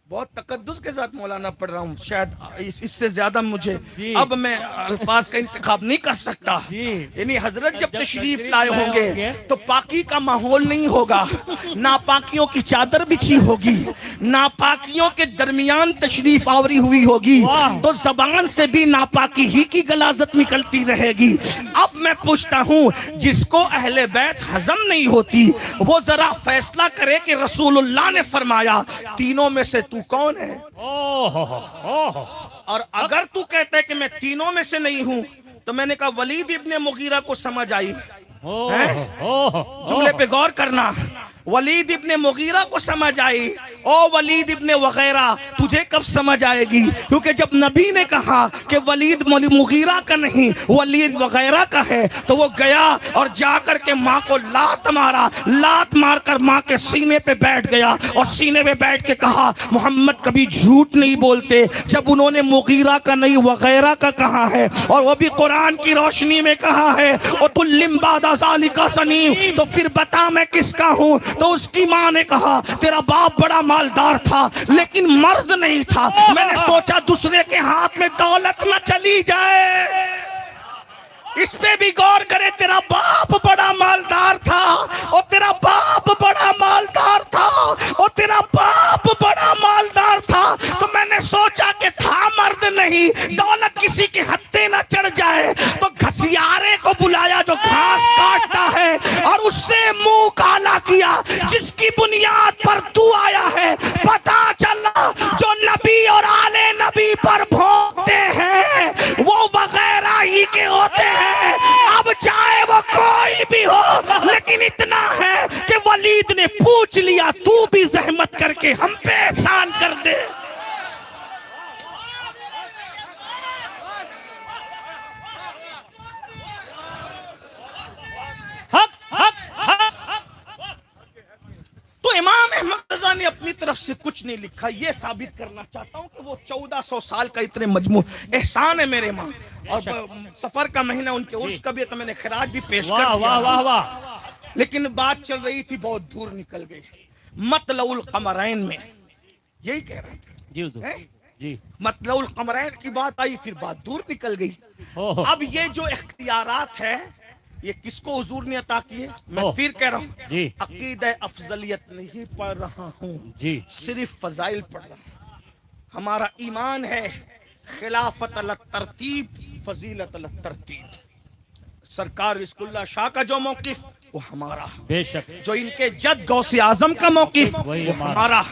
बहुत तकद्दुस के साथ मौलाना पढ़ रहा हूँ, शायद इससे ज्यादा मुझे अब मैं अल्फाज का इंतखाब नहीं कर सकता। यानी हजरत जब तशरीफ लाए होंगे तो पाकी का माहौल नहीं होगा, नापाकियों की चादर बिछी होगी, नापाकियों के दरमियान तशरीफ आवरी हुई होगी, तो जबान से भी नापाकी ही की गलाजत निकलती रहेगी। अब मैं पूछता हूँ, जिसको अहले बैत हजम नहीं होती, वो जरा फैसला करे कि रसूलुल्लाह ने फरमाया तीनों में से तू कौन है? और अगर तू कहता है कि मैं तीनों में से नहीं हूं, तो मैंने कहा वलीद इब्ने मुगीरा को समझ आई। जुमले पे गौर करना, वलीद इब्ने मुगीरा को समझ आई। ओ वलीद इब्ने वगैरह, तुझे कब समझ आएगी? क्योंकि जब नबी ने कहा कि वलीद मुगीरा का नहीं वलीद वगैरह का है, तो वो गया और जाकर के माँ को लात मारा, लात मारकर माँ के सीने पे बैठ गया और सीने पे बैठ के कहा मोहम्मद कभी झूठ नहीं बोलते, जब उन्होंने मुगीरा का नहीं वगैरह का कहा है, और वो भी कुरान की रोशनी में कहा है, और कुल्लिम बादा ज़ालिका सनी, तो फिर बता मैं किसका हूँ? तो उसकी माँ ने कहा तेरा बाप बड़ा मालदार था लेकिन मर्द नहीं था, मैंने सोचा दूसरे के हाथ में दौलत न चली जाए। इस पे भी गौर करे, तेरा बाप बड़ा मालदार था, और तेरा बाप बड़ा मालदार था, और तेरा बाप बड़ा मालदार था, नहीं, दौलत किसी के हत्थे न चढ़ जाए तो घसियारे को बुलाया जो घास काटता है और उससे मुंह काला किया जिसकी बुनियाद पर तू आया है। पता चला जो नबी और आले नबी पर भोंकते हैं वो वगैरह ही के होते हैं। अब चाहे वो कोई भी हो, लेकिन इतना है कि वलीद ने पूछ लिया, तू भी जहमत करके हम पे एहसान कर दे। तो इमाम अहमद रजा ने अपनी तरफ से कुछ नहीं लिखा। ये साबित करना चाहता हूं कि वो 1400 साल का इतने मजमू एहसान है मेरे माँ। और सफर का महीना उनके उर्स का भी, तो मैंने खिराज भी पेश कर दिया। वाह वाह वाह। लेकिन बात चल रही थी, बहुत दूर निकल गई। मतलउल कमरैन में यही कह रहे थे जी, मतलउल कमरैन की बात आई, फिर बात दूर निकल गई। अब ये जो इख्तियारात है ये किसको हुजूर ने अता किए? मैं फिर कह रहा हूँ, अकीदा अफजलियत नहीं पढ़ रहा हूँ जी, सिर्फ फजाइल पढ़ रहा हूँ। हमारा ईमान है खिलाफत अल तरतीब, फजीलत अल तरतीब। सरकार रिज़्कुल्लाह शाह का जो मौक़िफ़ वो हमारा, बेशक। जो इनके जद गौसे आजम का मौक़िफ़ वो हमारा,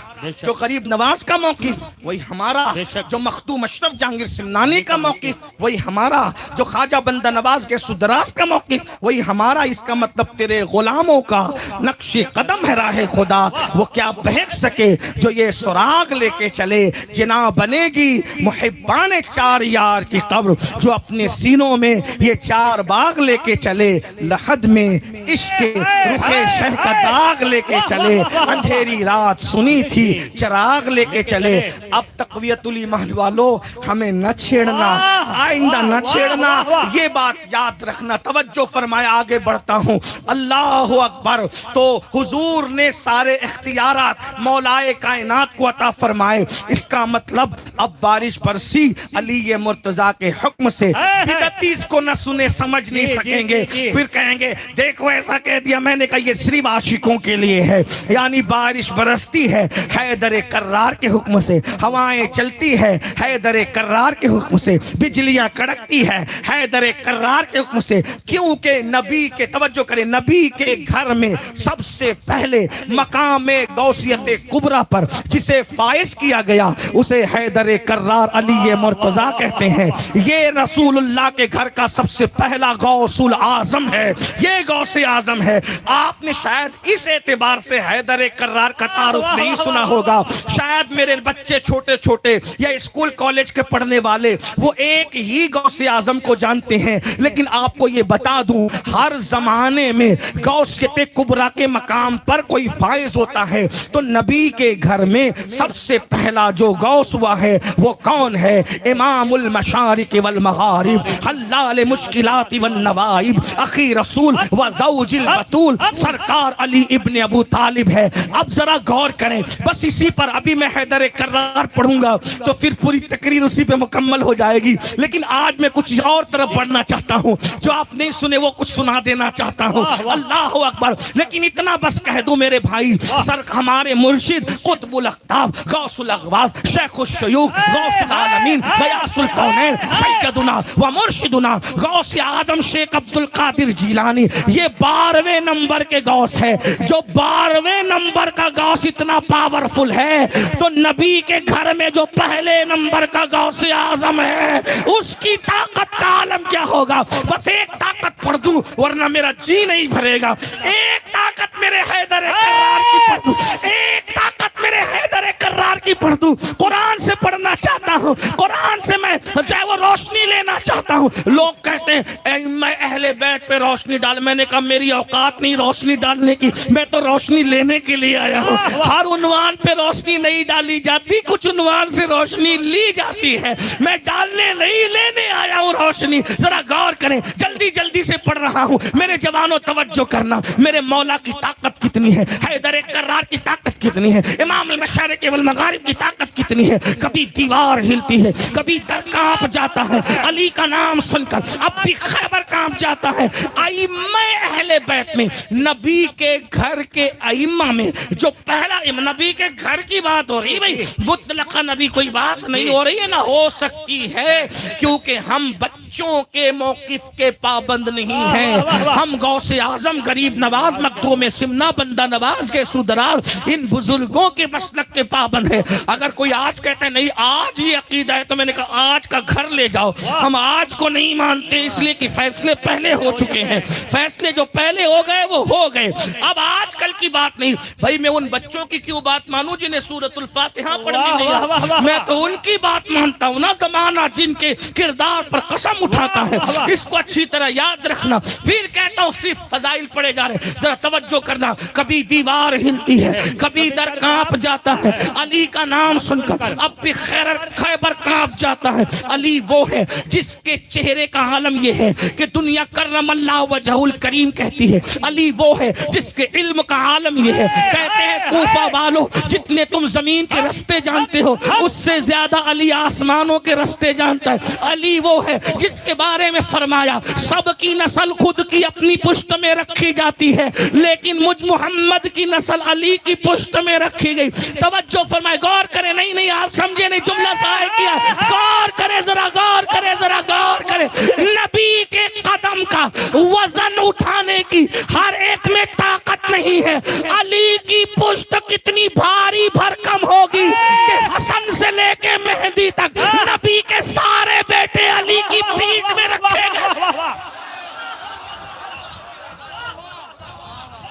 जो गरीब नवाज का मौक़िफ़ वही हमारा, जो मखदूम अशरफ जहांगीर सिमनानी का मौक़िफ़ वही हमारा, जो ख्वाजा बंदा नवाज के सुदराज का मौक़िफ़ वही हमारा। इसका मतलब तेरे गुलामों का नक्शे कदम है राह खुदा, वो क्या बहक सके जो ये सुराग लेके चले। जिना बनेगी मुहिब्बान चार यार की कब्र, जो अपने सीनों में ये चार बाग लेके चले। लहद में इश्क के रुखे शह का दाग लेके चले, अंधेरी रात सुनी थी चिराग लेके चले। अब तक़वियतुल ईमान वालों हमें न छेड़ना, आइंदा न छेड़ना, ये बात याद रखना। तवज्जो फरमाया, आगे बढ़ता हूँ। अल्लाह अकबर। तो हुजूर ने सारे इख्तियारात मौलाए कायनात को अता फरमाए। इसका मतलब अब बारिश बरसी अली मुर्तजा के हुक्म से। बिदअती इसको न सुने समझ नहीं सकेंगे, फिर कहेंगे देखो ऐसा कह दिया। मैंने कहा ये सिर्फ आशिकों के लिए है। यानी बारिश बरसती है हैदर कर्रार के हुक्म से, हवाएं चलती है हैदर कर्रार के हुक्म से, बिजलियां कड़कती है हैदर कर्रार के हुक्म से। क्योंकि नबी के, तवज्जो करें, नबी के घर में सबसे पहले मकाम गौसियत कुबरा पर जिसे फाइज किया गया उसे हैदर कर्रार अली मुर्तजा कहते हैं। ये रसूलुल्लाह के घर का सबसे पहला गौसुल आजम है, ये गौसे आजम है। आपने शायद इस एतबार से हैदर कर्रार का तारुफ नहीं सुना होगा। शायद मेरे बच्चे छोटे छोटे या स्कूल कॉलेज के पढ़ने वाले वो एक ही गौसे आजम को जानते हैं। लेकिन आपको ये बता दूं, हर जमाने में गौसियत कुबरा के मकाम पर कोई फाइज होता है तो नबी के घर में सबसे पहला जो गौस हुआ है वो कौन है? इमामुल मशारिक वल मगारिब, हल्लाल मुश्किलात वन नवाइब, अखी रसूल व ज़ौजिल बतूल, सरकार अली इब्ने अबू तालिब है। अब जरा गौर करें, बस इसी पर अभी मैं हैदर कर्रार पढ़ूंगा तो फिर पूरी तकरीर उसी पे मुकम्मल हो जाएगी। लेकिन आज मैं कुछ और तरफ बढ़ना चाहता हूँ, जो आप नहीं सुने वो कुछ सुना देना चाहता हूँ। अल्लाह अकबर। लेकिन इतना बस कह दूं मेरे भाई, सर हमारे मुर्शिद कुतुबुल अख्ताब गौसुल अगवास शेखुल शयूख गौसुल आलमीन गयासुल कौनैन सैयदुना व मुर्शिदुना गौस आदम शेख अब्दुल कादिर जिलानी, ये 12वें नंबर के गौस है। जो 12वें नंबर का गौस इतना पावरफुल है तो नबी के घर में जो पहले नंबर का गौस आजम है उसकी ताकत का आलम क्या होगा। बस एक ताकत पढ़ दूं वरना मेरा जी नहीं भरेगा। एक ताकत मेरे हैदर कर्रार की पढ़ दूं, एक ताकत मेरे हैदर कर्रार की पढ़ दूं। कुरान से पढ़ना चाहता हूँ, कुरान से मैं चाहे वो रोशनी लेना चाहता हूँ। लोग कहते हैं मैं अहले बैत पे रोशनी डाल, मैंने कहा मेरी औकात नहीं रोशनी डालने की, मैं तो रोशनी लेने के लिए आया हूँ। हर उन्वान पे रोशनी नहीं डाली जाती, कुछ उन्वान से रोशनी ली जाती है। मैं डालने नहीं लेने आया हूँ रोशनी। जरा गौर करें, जल्दी जल्दी से पढ़ रहा हूँ। मेरे जवानों तवज्जो करना, मेरे मौला की ताकत कितनी है, हैदर कर्रार की ताकत कितनी है। इमाम अल-मशारिक वल मगारिब की ताकत कितनी है। कभी दीवार हिलती है, कभी दर कांप जाता है, अली का नाम सुनकर अब भी खैबर कांप जाता है। आइम्मा अहले बैत में, नबी के घर के आइम्मा में जो पहला नबी के घर की बात हो रही, भाई मुतलका नबी कोई बात नहीं हो रही है, ना हो सकती है, क्योंकि हम बच्चों के मौकिफ के पाबंद नहीं हैं। हम गौसे आजम, गरीब नवाज, मखदूम सिमना, बंदा नवाज के सुदराज, इन बुजुर्गों के मसलक के पाबंद है। अगर कोई आज कहता है नहीं आज ही अकीदा है, तो मैंने कहा आज का घर ले जाओ। हम आज को नहीं मानते, इसलिए कि फैसले पहले हो चुके हैं। फैसले जो पहले हो गए वो हो गए, अब आजकल की बात नहीं। भाई मैं उन बच्चों की क्यों बात मानूं जिन्हें सूरतुल फातिहा पढ़नी नहीं आती? मैं तो उनकी बात मानता हूं ना, जमाना जिनके किरदार पर कसम उठाता है। इसको अच्छी तरह याद रखना। फिर कहता हूं सिर्फ फजाइल पढ़े जा रहे, जरा तवज्जो करना। कभी दीवार हिलती है, कभी दर कांप जाता है, अली का नाम सुनकर अब भी खैबर कांप जाता है। अली वो है जिसके चेहरे का आलम ये है कि दुनिया करमल्लाहु वजहुल करीम कहती है। अली वो है जिसके इल्म का आलम ये है। कहते हैं कूफा वालों, जितने तुम जमीन के रास्ते जानते हो उससे ज्यादा अली आसमानों के रास्ते जानता है। अली वो है जिसके बारे में फरमाया सबकी नस्ल खुद की अपनी पुश्त में रखी जाती है, लेकिन मुझ मोहम्मद की नस्ल अली की पुश्त में रखी गई। तवज्जो फरमाए, गौर करें। नहीं आप समझे नहीं, जुमला ज़ाहिर किया। गौर करें, जरा गौर करें, जरा गौर करें। नबी के कदम का वजन उठाने की हर एक में ताकत नहीं है। अली की पुश्त कितनी भारी भरकम होगी कि हसन से लेके मेहदी तक नबी के सारे बेटे अली की पीठ में रखे गए।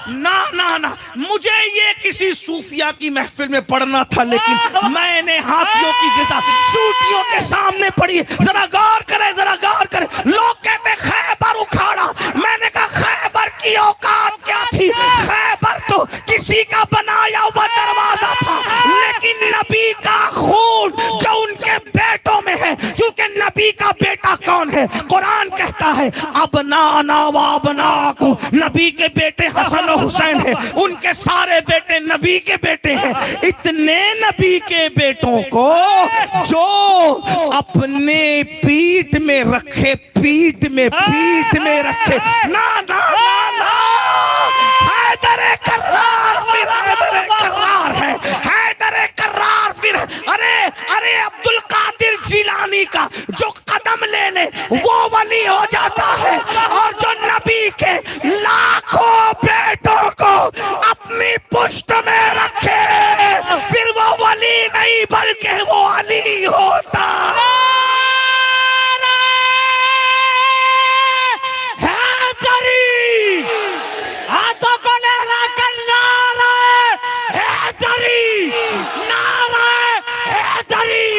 ना मुझे ये किसी सूफिया की महफिल में पढ़ना था, लेकिन मैंने हाथियों की गिजा चूटियों के सामने पढ़ी। जरा गौर करें, जरा गौर करें। लोग कहते खैबर उखाड़ा, मैंने कहा खैबर की औकात क्या थी? खैबर तो किसी का बनाया हुआ दरवाजा था, लेकिन नबी का खून जो उनके बेटों में है, क्योंकि नबी का बेटा कौन है? कुरान कहता है अबनाना व अबनाकुम, नबी के बेटे हसन और हुसैन है, उनके सारे बेटे नबी के बेटे हैं। इतने नबी के बेटों को जो अपने पीठ में रखे, पीठ में रखे। ना हैदर कर्रार, फिर हैदर कर्रार है, हैदर कर्रार फिर। अरे अब्दुल कादिर जिलानी का जो कदम ले ले वो वली हो जाता है, और जो नबी के लाखों बेटों को अपनी पुश्त में रखे फिर वो वली नहीं बल्कि वो अली होता। हाथों को लहरा कर नारे हैदरी, नारे हैदरी।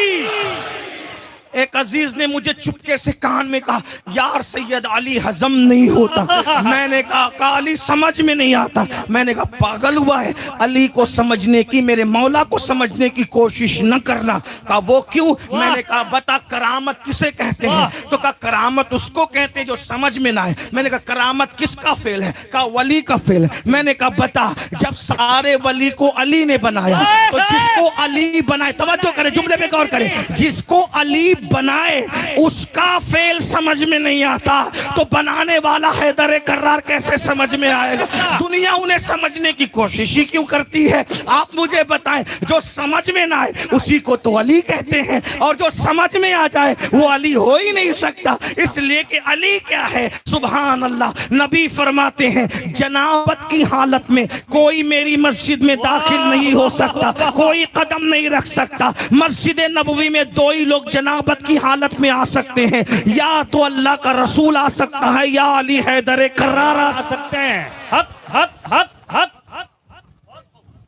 एक अजीज ने मुझे चुपके से कान में कहा यार सैयद अली हजम नहीं होता। मैंने कहा अली समझ में नहीं आता। मैंने कहा पागल हुआ है? अली को समझने की, मेरे मौला को समझने की कोशिश न करना। कहा वो क्यों? मैंने कहा बता करामत किसे कहते हैं? तो कहा करामत उसको कहते हैं जो समझ में ना आए। मैंने कहा करामत किसका फेल है? कहा वली का फेल है। मैंने कहा बता, जब सारे वली को अली ने बनाया तो जिसको अली बनाए, तवज्जो करें, जुमले पे गौर करें, जिसको अली बनाए उसका फेल समझ में नहीं आता, तो बनाने वाला हैदर कर्रार कैसे समझ में आएगा? दुनिया उन्हें समझने की कोशिश ही क्यों करती है? आप मुझे बताएं। जो समझ में ना आए उसी को तो अली कहते हैं, और जो समझ में आ जाए वो अली हो ही नहीं सकता। इसलिए कि अली क्या है? सुभान अल्लाह। नबी फरमाते हैं जनाबत की हालत में कोई मेरी मस्जिद में दाखिल नहीं हो सकता, कोई कदम नहीं रख सकता। मस्जिद नबवी में दो ही लोग जनाबत की हालत में आ सकते हैं, या तो अल्लाह का रसूल आ सकता है या अली हैदर कर्रार आ सकते हैं।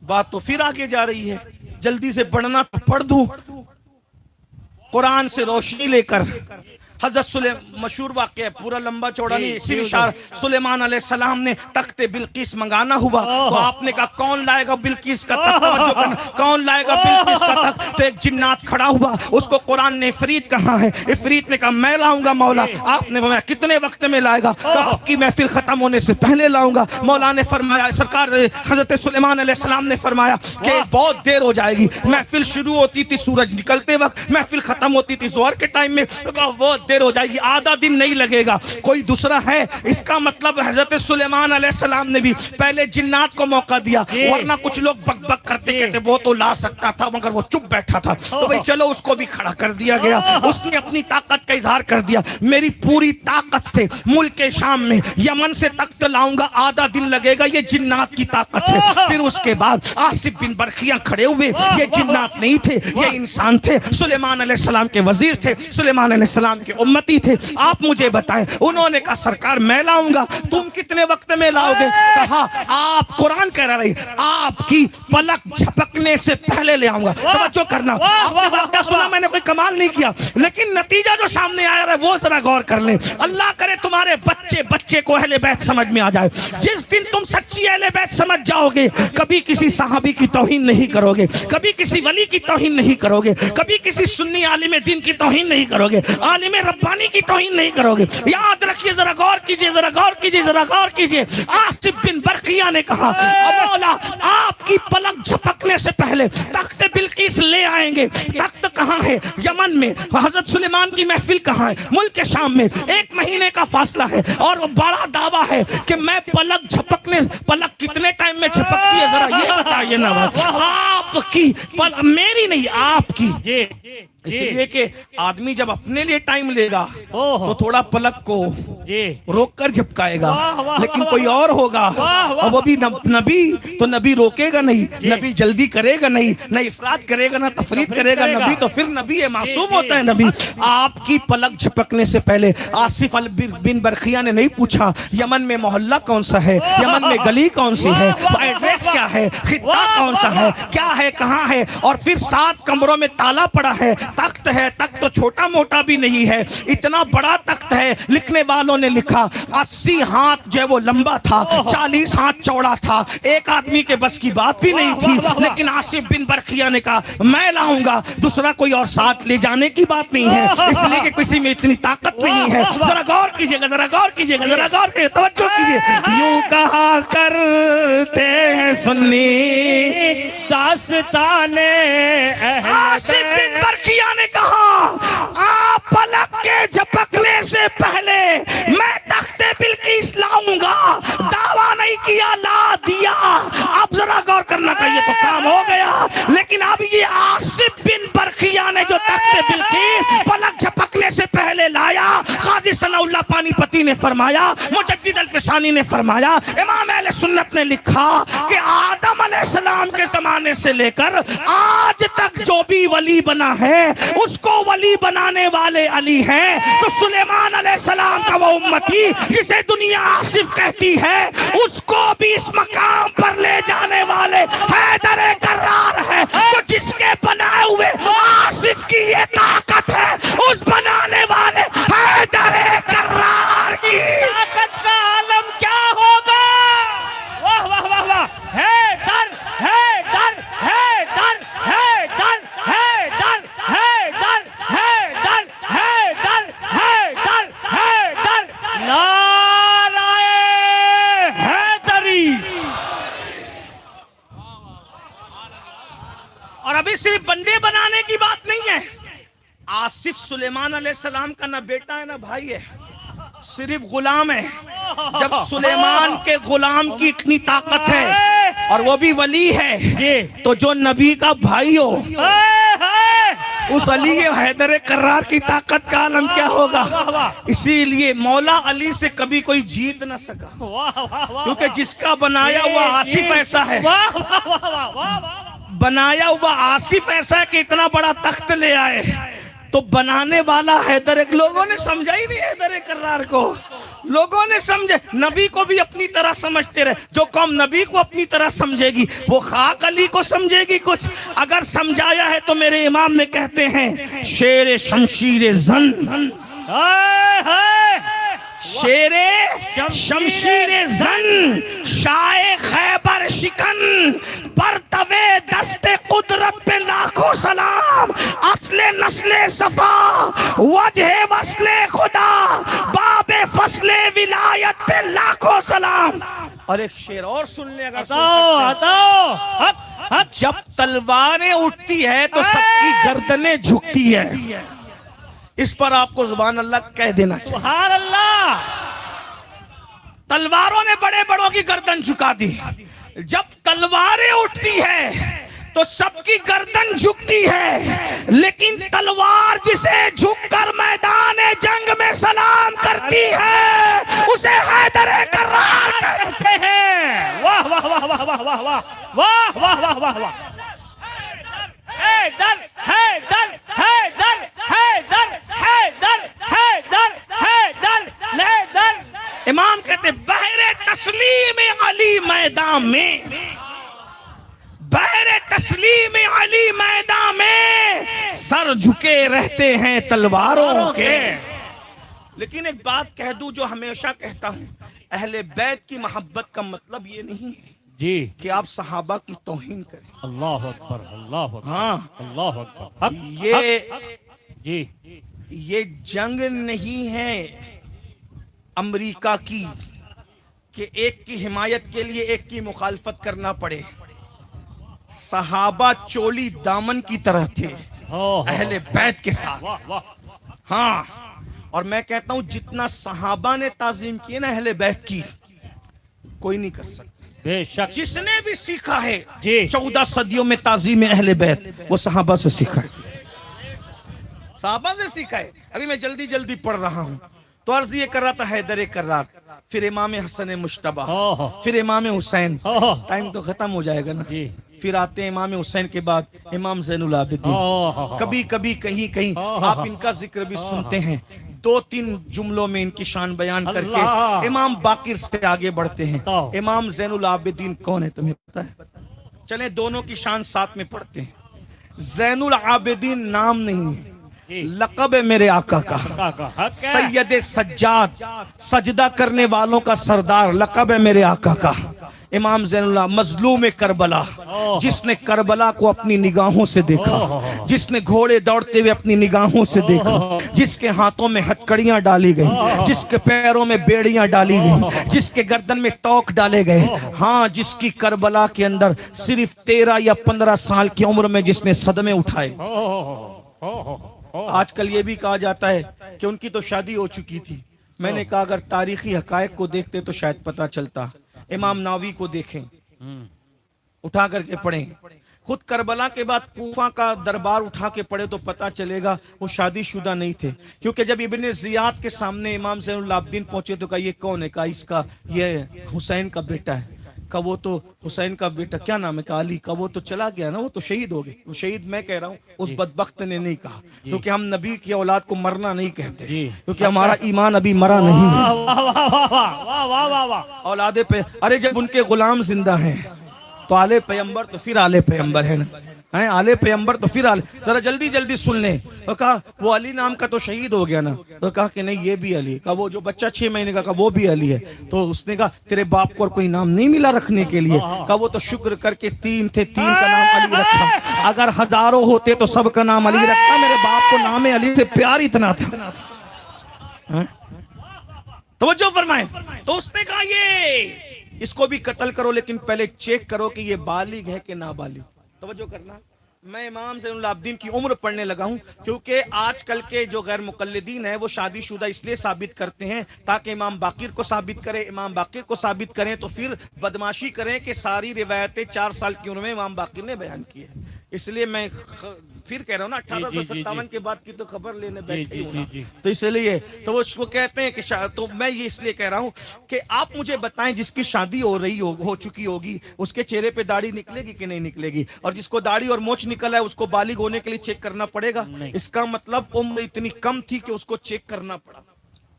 बात तो फिर आगे जा रही है, जल्दी से पढ़ना तो पढ़ दूं। कुरान से रोशनी लेकर मशहूर वाक़या है, पूरा लंबा चौड़ा नहीं, इसी विशाल सुलेमान अलैहिस्सलाम ने तख्ते बिल्किस मंगाना हुआ तो आपने कहा कौन लाएगा बिल्किस का तख्त, कौन लाएगा बिल्किस का तख्त? तो एक जिन्नात खड़ा हुआ, उसको कुरान ने इफरीत कहा है, इफरीत ने कहा मैं लाऊंगा मौला। आपने बोला कितने वक्त में लाएगा? तो आपकी महफिल खत्म होने से पहले लाऊंगा। मौला ने फरमाया, सरकार हजरत सुलेमान अलैहिस्सलाम ने फरमाया कि बहुत देर हो जाएगी। महफिल शुरू होती थी सूरज निकलते वक्त, महफिल खत्म होती थी जोहर के टाइम में, बहुत देर हो जाएगी, आधा दिन नहीं लगेगा। कोई दूसरा है? इसका मतलब हजरत सुलेमान अलैहिस्सलाम ने भी पहले जिन्नात को मौका दिया, वरना कुछ लोग बक बक करते कहते वो तो ला सकता था मगर वो चुप बैठा था, तो भाई चलो उसको भी खड़ा कर दिया गया। उसने अपनी ताकत का इजहार कर दिया, मेरी पूरी ताकत से मुल्क के शाम में यमन से तख्त लाऊंगा, आधा दिन लगेगा, ये जिन्नात की ताकत है। फिर उसके बाद आसिफ बिन बरखिया खड़े हुए, ये जिन्नात नहीं थे, ये इंसान थे, सुलेमान अलैहिस्सलाम के वजीर थे, सुलेमान अलैहिस्सलाम के उम्मती थे। आप मुझे बताएं, उन्होंने कहा सरकार मैं लाऊंगा, तुम कितने वक्त में लाओगे? कहा आप, कुरान कह रहा है आपकी पलक झपकने से पहले ले आऊंगा। तवज्जो करना, आपने वाक़या सुना, मैंने कोई कमाल नहीं किया, लेकिन नतीजा जो सामने आया है वो जरा गौर कर लें। अल्लाह करे तुम्हारे बच्चे बच्चे को अहले बैत समझ में आ जाए। जिस दिन तुम सच्ची अहले बैत समझ जाओगे, कभी किसी सहाबी की तौहीन नहीं करोगे, कभी किसी वली की तौहीन नहीं करोगे, कभी किसी सुन्नी आलिम दीन की तौहीन नहीं करोगे, आलिम रब्बानी की तौहीन नहीं करोगे। याद रखिए, जरा गौर कीजिए, जरा गौर कीजिए, जरा गौर कीजिए। आसिफ बिन बरखिया ने कहा मौला आपकी पलक झपकने से पहले तख्त बिल्किस ले आएंगे। तख्त कहाँ है? यमन में। हजरत सुलेमान की महफिल कहाँ है? मुल्क के शाम में। 1 महीने का फासला है और बड़ा दावा है कि मैं पलक झपकने, पलक कितने टाइम में झपकती है जरा ये बताइए ना। आपकी मेरी नहीं, आपकी। इसलिए कि आदमी जब अपने लिए टाइम लेगा तो थोड़ा पलक को रोक कर झपकाएगा, लेकिन कोई और होगा और वो भी नबी, तो नबी रोकेगा नहीं, नबी जल्दी करेगा नहीं, न इफरात करेगा ना तफरीद करेगा। नबी तो फिर नबी है, मासूम होता है नबी। आपकी पलक झपकने से पहले आसिफ बिन बरखिया ने नहीं पूछा यमन में मोहल्ला कौन सा है, यमन में गली कौन सी है, एड्रेस क्या है, खित्ता कौन सा है, क्या है, कहाँ है। और फिर 7 कमरों में ताला पड़ा है, तख्त है, तख्त तो छोटा मोटा भी नहीं है, इतना बड़ा तख्त है। लिखने वालों ने लिखा 80 हाथ जो है वो लंबा था, 40 हाथ चौड़ा था। एक आदमी के बस की बात भी नहीं थी, लेकिन आसिफ बिन बरखिया ने कहा मैं लाऊंगा, दूसरा कोई और साथ ले जाने की बात नहीं है, इसलिए कि किसी में इतनी ताकत नहीं है। जरा गौर कीजिएगा, जरा गौर कीजिएगा, जरा गौर कीजिए, तवज्जो कीजिए। यूं कहा करते हैं सुन्नी दास्ताने आसिफ बिन बरखिया ने कहा आप पलक के झपकने से पहले मैं तख्ते बिल्किस लाऊंगा, दावा नहीं किया, ला दिया। अब जरा गौर करना चाहिए, तो काम हो गया। लेकिन अब ये आसिफ बिन बरखिया ने जो तख्ते बिल्किस पलक झपकने से पहले लाया, काजी सनाउल्लाह पानीपती ने फरमाया, मुजद्दिद अल-फिसानी ने फरमाया, इमाम अहले सुन्नत ने लिखा कि आदम अलैहिस्सलाम के जमाने से लेकर आज तक जो भी वली बना है उसको वली बनाने वाले अली हैं। तो सुलेमान अलैहिस्सलाम का वो उम्मती जिसे दुनिया आसिफ कहती है, उसको भी इस मकाम पर ले जाने वाले हैदर कर्रार है। तो जिसके बनाए हुए आसिफ की ये ताकत है, उस बनाने वाले हैदर कर्रार की ताकत का आलम क्या होगा? वाह वाह वाह वाह। हैदर हैदर हैदर हैदर हैदर हैदर हैदर हैदर हैदर हैदर नाराए हैदरी। और अभी सिर्फ बंदे बनाने की बात नहीं है, आसिफ सुलेमान अलैहिस्सलाम का ना बेटा है ना भाई है, सिर्फ गुलाम है। जब सुलेमान के गुलाम की इतनी ताकत है और वो भी वली है, तो जो नबी का भाई हो उस अली के हैदर कर्रार की ताकत का आलम क्या होगा। इसीलिए मौला अली से कभी कोई जीत ना सका, क्योंकि जिसका बनाया हुआ आसिफ ऐसा है, बनाया हुआ आसिफ ऐसा है कि इतना बड़ा तख्त ले आए। तो बनाने वाला हैदर, लोगों ने समझा ही नहीं हैदर कर्रार को, लोगों ने समझे, नबी को भी अपनी तरह समझते रहे। जो कौम नबी को अपनी तरह समझेगी वो खाक अली को समझेगी कुछ। अगर समझाया है तो मेरे इमाम ने कहते हैं शेर शमशीर जन हाय हाय शेरे शमशीरे जन शाए खैबर शिकन पर तवे दस्ते कुदरत पे लाखों सलाम असले नस्ले सफा वजह वस्ले खुदा बाबे फसले विलायत पे लाखों सलाम। और एक शेर और सुन ले अगर हटाओ हक जब तलवारें उठती है तो सबकी गर्दनें झुकती है। इस पर आपको जुबान अल्लाह कह देना चाहिए। सुभान अल्लाह। तलवारों ने बड़े बड़ों की गर्दन झुका दी। जब तलवारें उठती है तो सबकी गर्दन झुकती है, लेकिन तलवार जिसे झुककर मैदान जंग में सलाम करती है उसे हैदर कर्रार कहते हैं। वाह वाह वाह वाह वाह वाह वाह वाह वाह वाह वाह वाह। हैदर हैदर हैदर हैदर हैदर हैदर हैदर हैदर। इमाम कहते बहरे तस्लीम अली मैदान में, बहरे तस्लीम अली मैदान में सर झुके रहते हैं तलवारों के। लेकिन एक बात कह दूं जो हमेशा कहता हूं, अहले बैत की मोहब्बत का मतलब ये नहीं है जी कि आप सहाबा की तौहीन करें। अल्लाह अकबर अल्लाह अकबर। हाँ, अल्लाह अकबर। हक ये ये जंग नहीं है अमेरिका की कि एक की हिमायत के लिए एक की मुखालफत करना पड़े। सहाबा चोली दामन की तरह थे अहले बैत के साथ। वाह वाह। हाँ, और मैं कहता हूं जितना सहाबा ने ताजीम की ना अहले बैत की, कोई नहीं कर सकता। बेशक जिसने भी सीखा है जी 14 सदियों में ताजीम अहले बैत, वो सहाबा से सीखा है, सहाबा से सीखा है। अभी मैं जल्दी जल्दी पढ़ रहा हूं तो अर्ज ये कर रहा था हैदर कर्रार, फिर इमाम हसन मुश्तबा, फिर इमाम हुसैन। टाइम तो खत्म हो जाएगा ना। फिर आते हैं इमाम हुसैन के बाद इमाम ज़ैनुल आबिदीन। कभी कभी कहीं कहीं आप इनका जिक्र भी सुनते हैं। 2-3 जुमलों में इनकी शान बयान करके इमाम बाकिर से आगे बढ़ते हैं। इमाम ज़ैनुल आबिदीन कौन है तुम्हें पता है? चले दोनों की शान साथ में पढ़ते हैं। ज़ैनुल आबिदीन नाम नहीं है, लक़ब है मेरे आका का। सैयद सज्जाद, सजदा करने वालों का सरदार, लक़ब है मेरे आका का। इमाम ज़ैनुल्लाह मजलूम करबला, जिसने करबला को अपनी निगाहों से देखा, जिसने घोड़े दौड़ते हुए अपनी निगाहों से देखा, जिसके हाथों में हथकड़ियां डाली गई, जिसके पैरों में बेड़ियां डाली गई, जिसके गर्दन में तोक डाले गए। हाँ, जिसकी करबला के अंदर सिर्फ 13 या 15 साल की उम्र में जिसने सदमे उठाए। आजकल ये भी कहा जाता है कि उनकी तो शादी हो चुकी थी। मैंने कहा अगर तारीखी हकायक को देखते तो शायद पता चलता। इमाम नावी को देखें, उठा करके पढ़ें। खुद करबला के बाद कूफा का दरबार उठा के पढ़े तो पता चलेगा वो शादीशुदा नहीं थे। क्योंकि जब इब्ने जियाद के सामने इमाम ज़ैनुल आबिदीन पहुंचे तो कहा ये कौन है? कहा इसका ये हुसैन का बेटा है। का वो तो हुसैन का बेटा क्या नाम है? का अली। का वो तो चला गया ना, वो तो शहीद हो गए। वो शहीद मैं कह रहा हूँ, उस बदबख्त ने नहीं कहा, क्योंकि हम नबी की औलाद को मरना नहीं कहते, क्योंकि हमारा ईमान अभी मरा नहीं है। औलादे पे, अरे जब उनके गुलाम जिंदा हैं तो आले पैगंबर तो फिर आले पैगंबर है ना, हैं आले पैगंबर तो फिर आले। जरा जल्दी जल्दी सुन ले। तो कहा वो अली नाम का तो शहीद हो गया ना, तो कहा कि नहीं ये भी अली। कहा वो जो बच्चा 6 महीने का वो भी अली है। तो उसने कहा तेरे बाप को और कोई नाम नहीं मिला रखने के लिए? कहा वो तो शुक्र करके 3 थे, 3 का नाम अली रखा। अगर हजारों होते तो सबका नाम अली रखा। मेरे बाप को नाम अली से प्यार इतना था। तवज्जो फरमाए। तो उसने कहा ये इसको भी कत्ल करो, लेकिन पहले चेक करो कि ये बालिग है कि नाबालिग। तवज्जो करना। मैं इमाम ज़ैनुल आबिदीन की उम्र पढ़ने लगा हूं, क्योंकि आजकल के जो गैर मुकल्लिदीन है वो शादीशुदा इसलिए साबित करते हैं ताकि इमाम बाकिर को साबित करें। इमाम बाकिर को साबित करें तो फिर बदमाशी करें कि सारी रिवायतें 4 साल की उम्र में इमाम बाकिर ने बयान की है। इसलिए मैं फिर कह रहा हूँ ना 1857 के बाद की तो खबर लेने बैठे हूँ ना, तो इसलिए तो वो उसको कहते हैं कि तो मैं ये इसलिए कह रहा हूँ कि आप मुझे बताएं जिसकी शादी हो रही हो चुकी होगी उसके चेहरे पे दाढ़ी निकलेगी कि नहीं निकलेगी? और जिसको दाढ़ी और मोछ निकला है उसको बालिग होने के लिए चेक करना पड़ेगा? इसका मतलब उम्र इतनी कम थी कि उसको चेक करना पड़ा।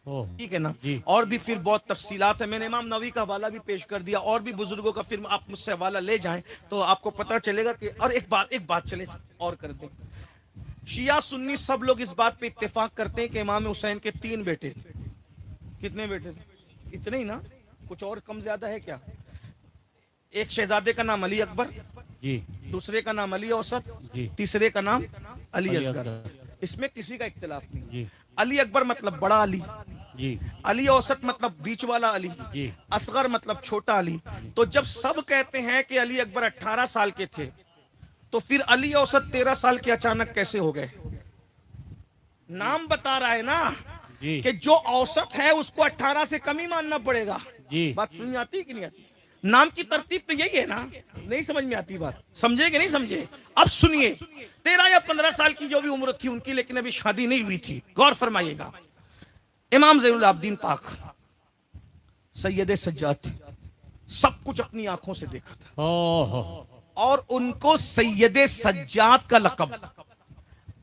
ठीक है ना। और भी फिर बहुत तफसीलात है। मैंने इमाम नवी का हवाला भी पेश कर दिया, और भी बुजुर्गों का फिर आप मुझसे हवाला ले जाएं तो आपको पता चलेगा कि। और एक बात चले और कर दें, शिया सुन्नी सब लोग इस बात पे इत्तेफाक करते हैं कि इमाम हुसैन के 3 बेटे थे। कितने बेटे थे? इतने ही ना, कुछ और कम ज्यादा है क्या? एक शहजादे का नाम अली अकबर जी, दूसरे का नाम अली औसत जी, तीसरे का नाम अली अली असगर। असगर। इसमें किसी का इख्तिलाफ नहीं। जी, अली अकबर मतलब बड़ा अली, जी, अली औसत मतलब बीच वाला अली, जी, असगर मतलब छोटा अली। तो जब सब कहते हैं कि अली अकबर 18 साल के थे, तो फिर अली औसत 13 साल के अचानक कैसे हो गए? नाम बता रहा है ना जी, कि जो औसत है उसको 18 से कम ही मानना पड़ेगा। जी, बात समझ में आती कि नहीं आती? नाम की तरतीब तो यही है ना। नहीं समझ में आती बात? समझे कि नहीं समझे? अब सुनिए, 13 या 15 साल की जो भी उम्र थी उनकी, लेकिन अभी शादी नहीं हुई थी। गौर फरमाइएगा, इमाम ज़ैनुल आबिदीन पाक सैयद सज्जाद थे, सब कुछ अपनी आंखों से देखा था, ओहो, और उनको सैयद सज्जाद का लक़ब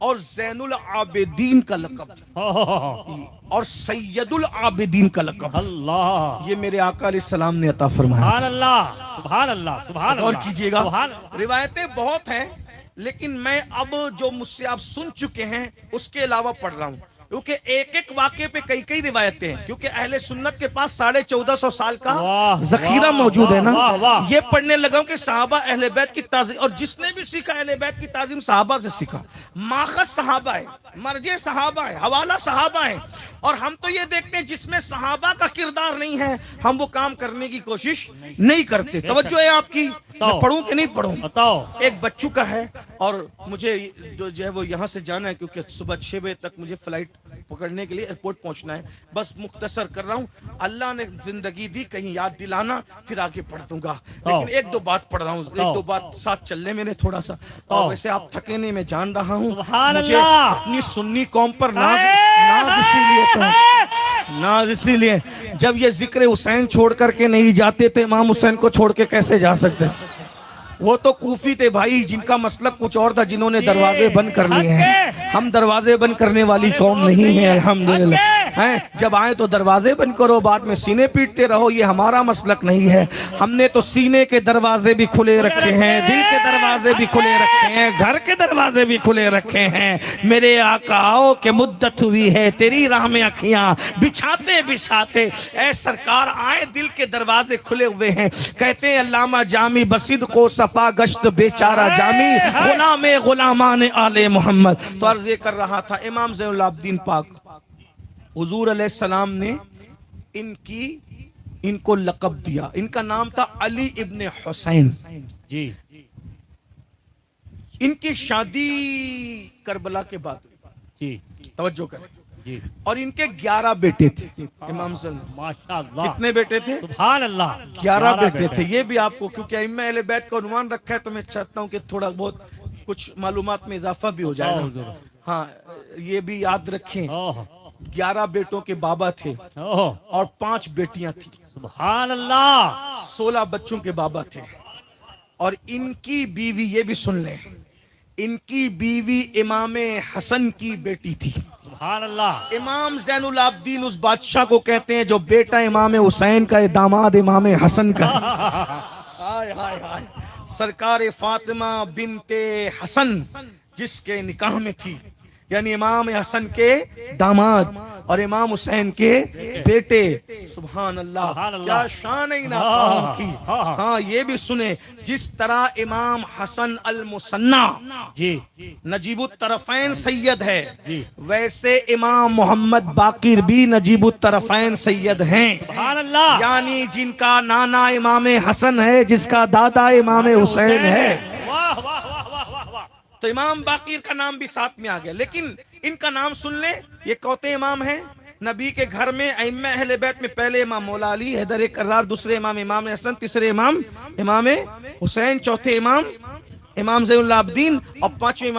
और ज़ैनुल आबिदीन का लक़ब ओहो, और सैयदुल आबिदीन का लक़ब अल्लाह, ये मेरे आका अलैहिस्सलाम ने अता फरमाया। सुभान अल्लाह, सुभान अल्लाह, सुभान और अल्लाह, कीजिएगा, सुभान, रिवायतें बहुत हैं, लेकिन मैं अब जो मुझसे आप सुन चुके हैं उसके अलावा पढ़ रहा हूं, क्योंकि एक एक वाक़े पे कई कई रिवायतें हैं, क्योंकि अहले सुन्नत के पास 1450 साल का वाह, जखीरा वाह, मौजूद है ना। वाह, वाह। ये पढ़ने लगा हूं कि सहाबा अहले बैत की ताज़ीम, और जिसने भी सीखा अहले बैत की ताज़ीम सहाबा से सीखा। माखज़ सहाबा है, मर्जे सहाबा है, हवाला सहाबा है, और हम तो ये देखते हैं जिसमें सहाबा का किरदार नहीं है हम वो काम करने की कोशिश नहीं करते। तवज्जो है आपकी? मैं पढ़ूं कि नहीं पढ़ूं? बताओ। एक बच्चू का है, और मुझे जो है वो यहाँ से जाना है, क्योंकि सुबह 6 बजे तक मुझे फ्लाइट पकड़ने के लिए एयरपोर्ट पहुंचना है। बस मुख्तसर कर रहा हूँ, अल्लाह ने जिंदगी दी, कहीं याद दिलाना, फिर आगे पढ़ दूंगा। लेकिन एक दो बात पढ़ रहा हूँ, एक दो बात साथ चलने मेरे थोड़ा सा। और वैसे आप थके नहीं, मैं जान रहा हूँ, सुभान मुझे अल्लाह। अपनी सुन्नी कौम पर नाज इसीलिए था, नाज इसीलिए, जब ये जिक्र हुसैन छोड़ करके नहीं जाते थे, इमाम हुसैन को छोड़ के कैसे जा सकते? वो तो कूफी थे भाई, जिनका मसलक कुछ और था, जिन्होंने दरवाजे बंद कर लिए हैं। हम दरवाजे बंद करने वाली कौम नहीं है, अल्हम्दुलिल्लाह। हैं, जब आए तो दरवाजे बंद करो, बाद में सीने पीटते रहो, ये हमारा मसलक नहीं है। हमने तो सीने के दरवाजे भी खुले रखे हैं, दिल के दरवाजे भी खुले रखे हैं, घर के दरवाजे भी खुले रखे हैं। मेरे आका आओ के मुद्दत हुई है, तेरी राह में अखियां बिछाते बिछाते, ऐ सरकार आए, दिल के दरवाजे खुले हुए हैं। कहते हैं अल्लामा जामी बसिद को सफा गश्त बेचारा जामी, गुलामे गुलामान आले मोहम्मद। तो अर्ज ये कर रहा था, इमाम ज़ैनुल आबिदीन पाक हुजूर अलैहिस्सलाम ने इनको लक़ब दिया। इनका नाम था अली इब्ने हुसैन। जी, इनकी शादी करबला के बाद हुई। जी, तवज्जो करें जी, और इनके 11 बेटे थे। इमाम ज़ैनुल माशाअल्लाह, कितने बेटे थे? सुभान अल्लाह, 11 बेटे थे। ये भी आपको, क्योंकि अइम्मा अहले बैत का उन्वान रखा है, तो मैं चाहता हूँ कि थोड़ा बहुत कुछ मालूमात में इजाफा भी हो जाए ना। हाँ, ये भी याद रखें, ओह, 11 बेटों के बाबा थे ओह, और 5 बेटियां थी। सुभान अल्लाह, 16 बच्चों के बाबा थे। और इनकी बीवी, ये भी सुन लें, इनकी बीवी इमाम हसन की बेटी थी। सुभान अल्लाह, इमाम ज़ैनुल आबिदीन उस बादशाह को कहते हैं जो बेटा इमाम हुसैन का है, दामाद इमाम हसन का। हाय हाय हाय, सरकार फातिमा बिनते हसन जिसके निकाह में थी, यानी इमाम हसन के दामाद और इमाम हुसैन के बेटे। सुभान अल्लाह, क्या शान है इन आकाओं की। हाँ, ये भी सुने, जिस तरह इमाम हसन अल मुसन्ना जी, नजीबुत तरफ़ैन सैयद है, जी, वैसे इमाम मोहम्मद बाकिर भी नजीबुत तरफ़ैन सैयद हैं। सुभान अल्लाह, यानी जिनका नाना इमाम हसन है, जिसका दादा इमाम हुसैन है। वाह वाह वाह वाह वाह वाह। तो इमाम बाकिर का नाम भी साथ में आ गया। लेकिन इनका नाम सुन ले, ये कौते इमाम हैं नबी के घर में। अइम्मा अहले बैत में पहले इमाम मौला अली हैदर कर्रार, दूसरे इमाम इमाम हसन, तीसरे इमाम इमाम हुसैन, चौथे इमाम ज़ैनुल आबिदीन और पांचवें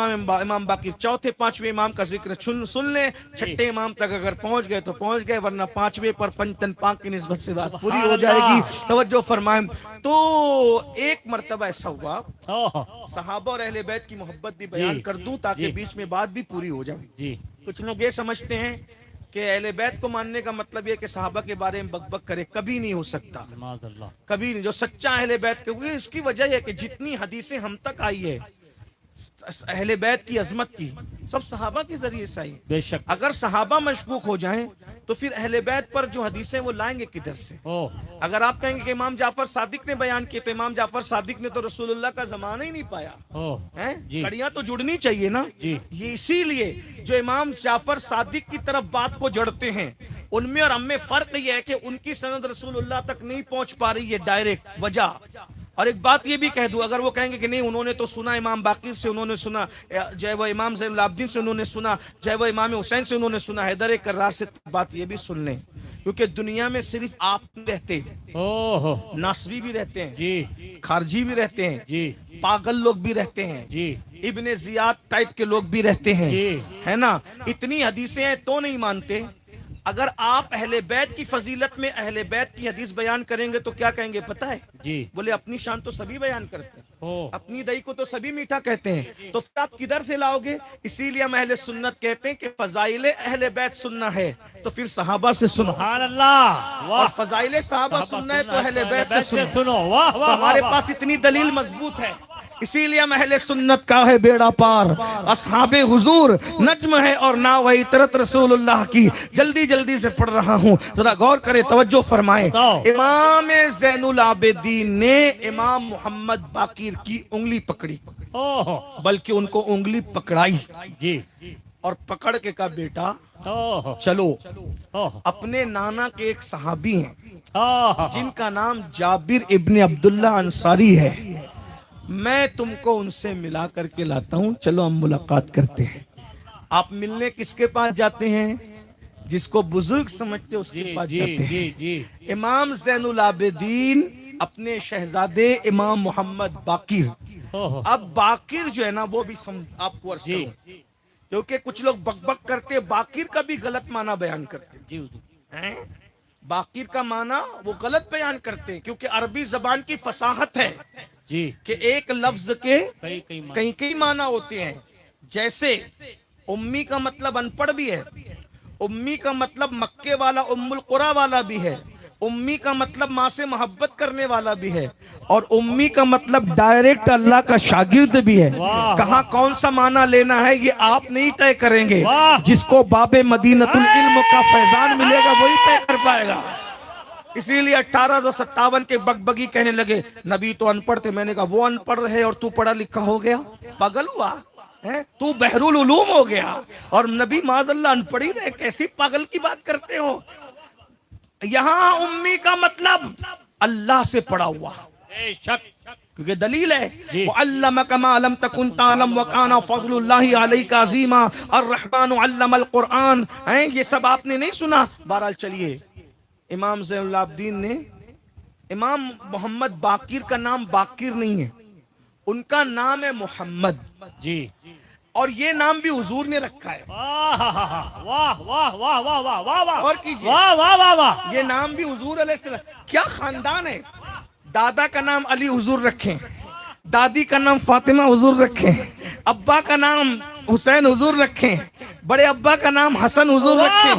इमाम बाकिर। चौथे पांचवें इमाम का जिक्र सुन ले, छठे इमाम तक अगर पहुंच गए तो पहुंच गए, वरना पांचवें पर पंचतन पाक की निस्बत से बात पूरी हो जाएगी। तवज्जो फरमाएं। तो एक मर्तबा ऐसा हुआ, सहाबा और अहले बैत की मोहब्बत भी बयान कर दूं ताकि बीच में बात भी पूरी हो जाए। जी, कुछ लोग ये समझते हैं कि अहले बैत को मानने का मतलब ये कि सहाबा के बारे में बकबक करे, कभी नहीं हो सकता, कभी नहीं। जो सच्चा अहले बैत के, इसकी वजह है कि जितनी हदीसें हम तक आई है अहले बैत की अजमत की सब सहाबा के जरिए से आई। बेशक। अगर सहाबा मशकूक हो जाएं तो फिर अहले बैत पर जो हदीसें वो लाएंगे किधर से? ओह अगर आप कहेंगे कि इमाम जाफर सादिक ने बयान किए तो इमाम जाफर सादिक ने तो रसूलुल्लाह का जमाना ही नहीं पाया ओह है। जी। कड़ियां तो जुड़नी चाहिए ना जी। ये इसीलिए जो इमाम जाफर सादिक की तरफ बात को जड़ते हैं उनमें और हमें फर्क ये है कि उनकी सनद रसूलुल्लाह तक नहीं पहुंच पा रही है डायरेक्ट वजह। और एक बात ये भी कह दूं, अगर वो कहेंगे कि नहीं उन्होंने तो सुना इमाम बाकिर से, उन्होंने सुना जय वो इमाम ज़ैनुल आबिदीन से, उन्होंने सुना जय वो इमाम हुसैन से, उन्होंने सुना हैदर कर्रार से, तो बात ये भी सुन लें क्योंकि दुनिया में सिर्फ आप रहते, ओह नासवी भी रहते हैं जी खारजी भी रहते हैं जी पागल लोग भी रहते हैं जी इब्ने जियाद टाइप के लोग भी रहते हैं, जी। है ना। इतनी हदीसें हैं तो नहीं मानते। अगर आप अहले बैत की फजीलत में अहले बैत की हदीस बयान करेंगे तो क्या कहेंगे पता है? जी। बोले अपनी शान तो सभी बयान करते हैं, ओह अपनी दही को तो सभी मीठा कहते हैं, तो फिर आप किधर से लाओगे? इसीलिए हम अहले सुन्नत कहते हैं कि फजाइले अहले बैत सुनना है तो फिर सहाबा से सुनो, सुभान अल्लाह और वाह। फजाइले सहाबा सुनना है तो अहले बैत से सुनो। सुनो वाह तो वाह हमारे वाह, पास इतनी दलील मजबूत है, इसीलिए हम अहले सुन्नत का है बेड़ा पार। असहाबे हुजूर नज्म है और ना वही तरत रसूलुल्लाह की। जल्दी जल्दी से पढ़ रहा हूँ, जरा गौर करे, तवज्जो फरमाए। इमाम ज़ैनुल आबिदीन ने इमाम मोहम्मद बाकिर की उंगली पकड़ी, ओह बल्कि उनको उंगली पकड़ाई जी और पकड़ के कहा बेटा ओह चलो। ओह अपने नाना के एक सहाबी हैं ओह जिनका नाम जाबिर इब्ने अब्दुल्ला अंसारी है, मैं तुमको उनसे मिला करके लाता हूं, चलो हम मुलाकात करते हैं। आप मिलने किसके पास जाते हैं? जिसको बुजुर्ग समझते उसके जी पास जी जाते जी हैं। जी इमाम ज़ैनुल आबिदीन अपने शहजादे इमाम मोहम्मद बाकिर, ओह अब बाकिर जो है ना वो भी आपको अर्ज जी करूं, क्योंकि कुछ लोग बकबक करते बाकिर का भी गलत माना बयान करते जी हुजूर। हैं। बाकिर का माना वो गलत बयान करते हैं क्योंकि अरबी जबान की फसाहत है जी कि एक लफ्ज के कई कई मान- कई कई माना होते हैं। जैसे उम्मी का मतलब अनपढ़ भी है, उम्मी का मतलब मक्के वाला उम्मुल कुरा वाला भी है, उम्मी का मतलब माँ से मोहब्बत करने वाला भी है, और उम्मी का मतलब डायरेक्ट अल्लाह का शागिर्द भी है। वाह, कहाँ कौन सा माना लेना है ये आप नहीं तय करेंगे, वाह। जिसको बाबे मदीनतुल इल्म का फैजान मिलेगा वही तय कर पाएगा। इसीलिए 1857 के बगबगी कहने लगे नबी तो अनपढ़ थे। मैंने कहा वो अनपढ़ है और तू पढ़ा लिखा हो गया, पागल हुआ है तू, बहरुल उलूम हो गया और नबी माज़अल्लाह अनपढ़ ही रहे, कैसी पागल की बात करते हो। यहाँ उम्मी का मतलब अल्लाह से पढ़ा हुआ, बेशक क्योंकि दलील है जी। वअल्लमका मा लम तकुन तालम व काना फज़लुल्लाहि अलैका अज़ीमा अर्रहमानु अल्लमल कुरआन, हैं ये सब आपने नहीं सुना। बहरहाल चलिए, इमाम ज़ैनुल आबिदीन ने, इमाम मोहम्मद बाकिर का नाम बाकिर नहीं है, उनका नाम है मोहम्मद, जी। और ये नाम भी हुजूर ने रखा है। वाह वाह वाह वाह वाह वाह वाह वाह और कीजिए, वाह वाह वाह वाह। ये नाम भी हुजूर अलैहिस्सलाम, क्या खानदान है। दादा का नाम अली हुजूर रखें, दादी का नाम फातिमा हुजूर रखें, अब्बा का नाम हुसैन हुजूर रखें, बड़े अब्बा का नाम हसन हुजूर रखें,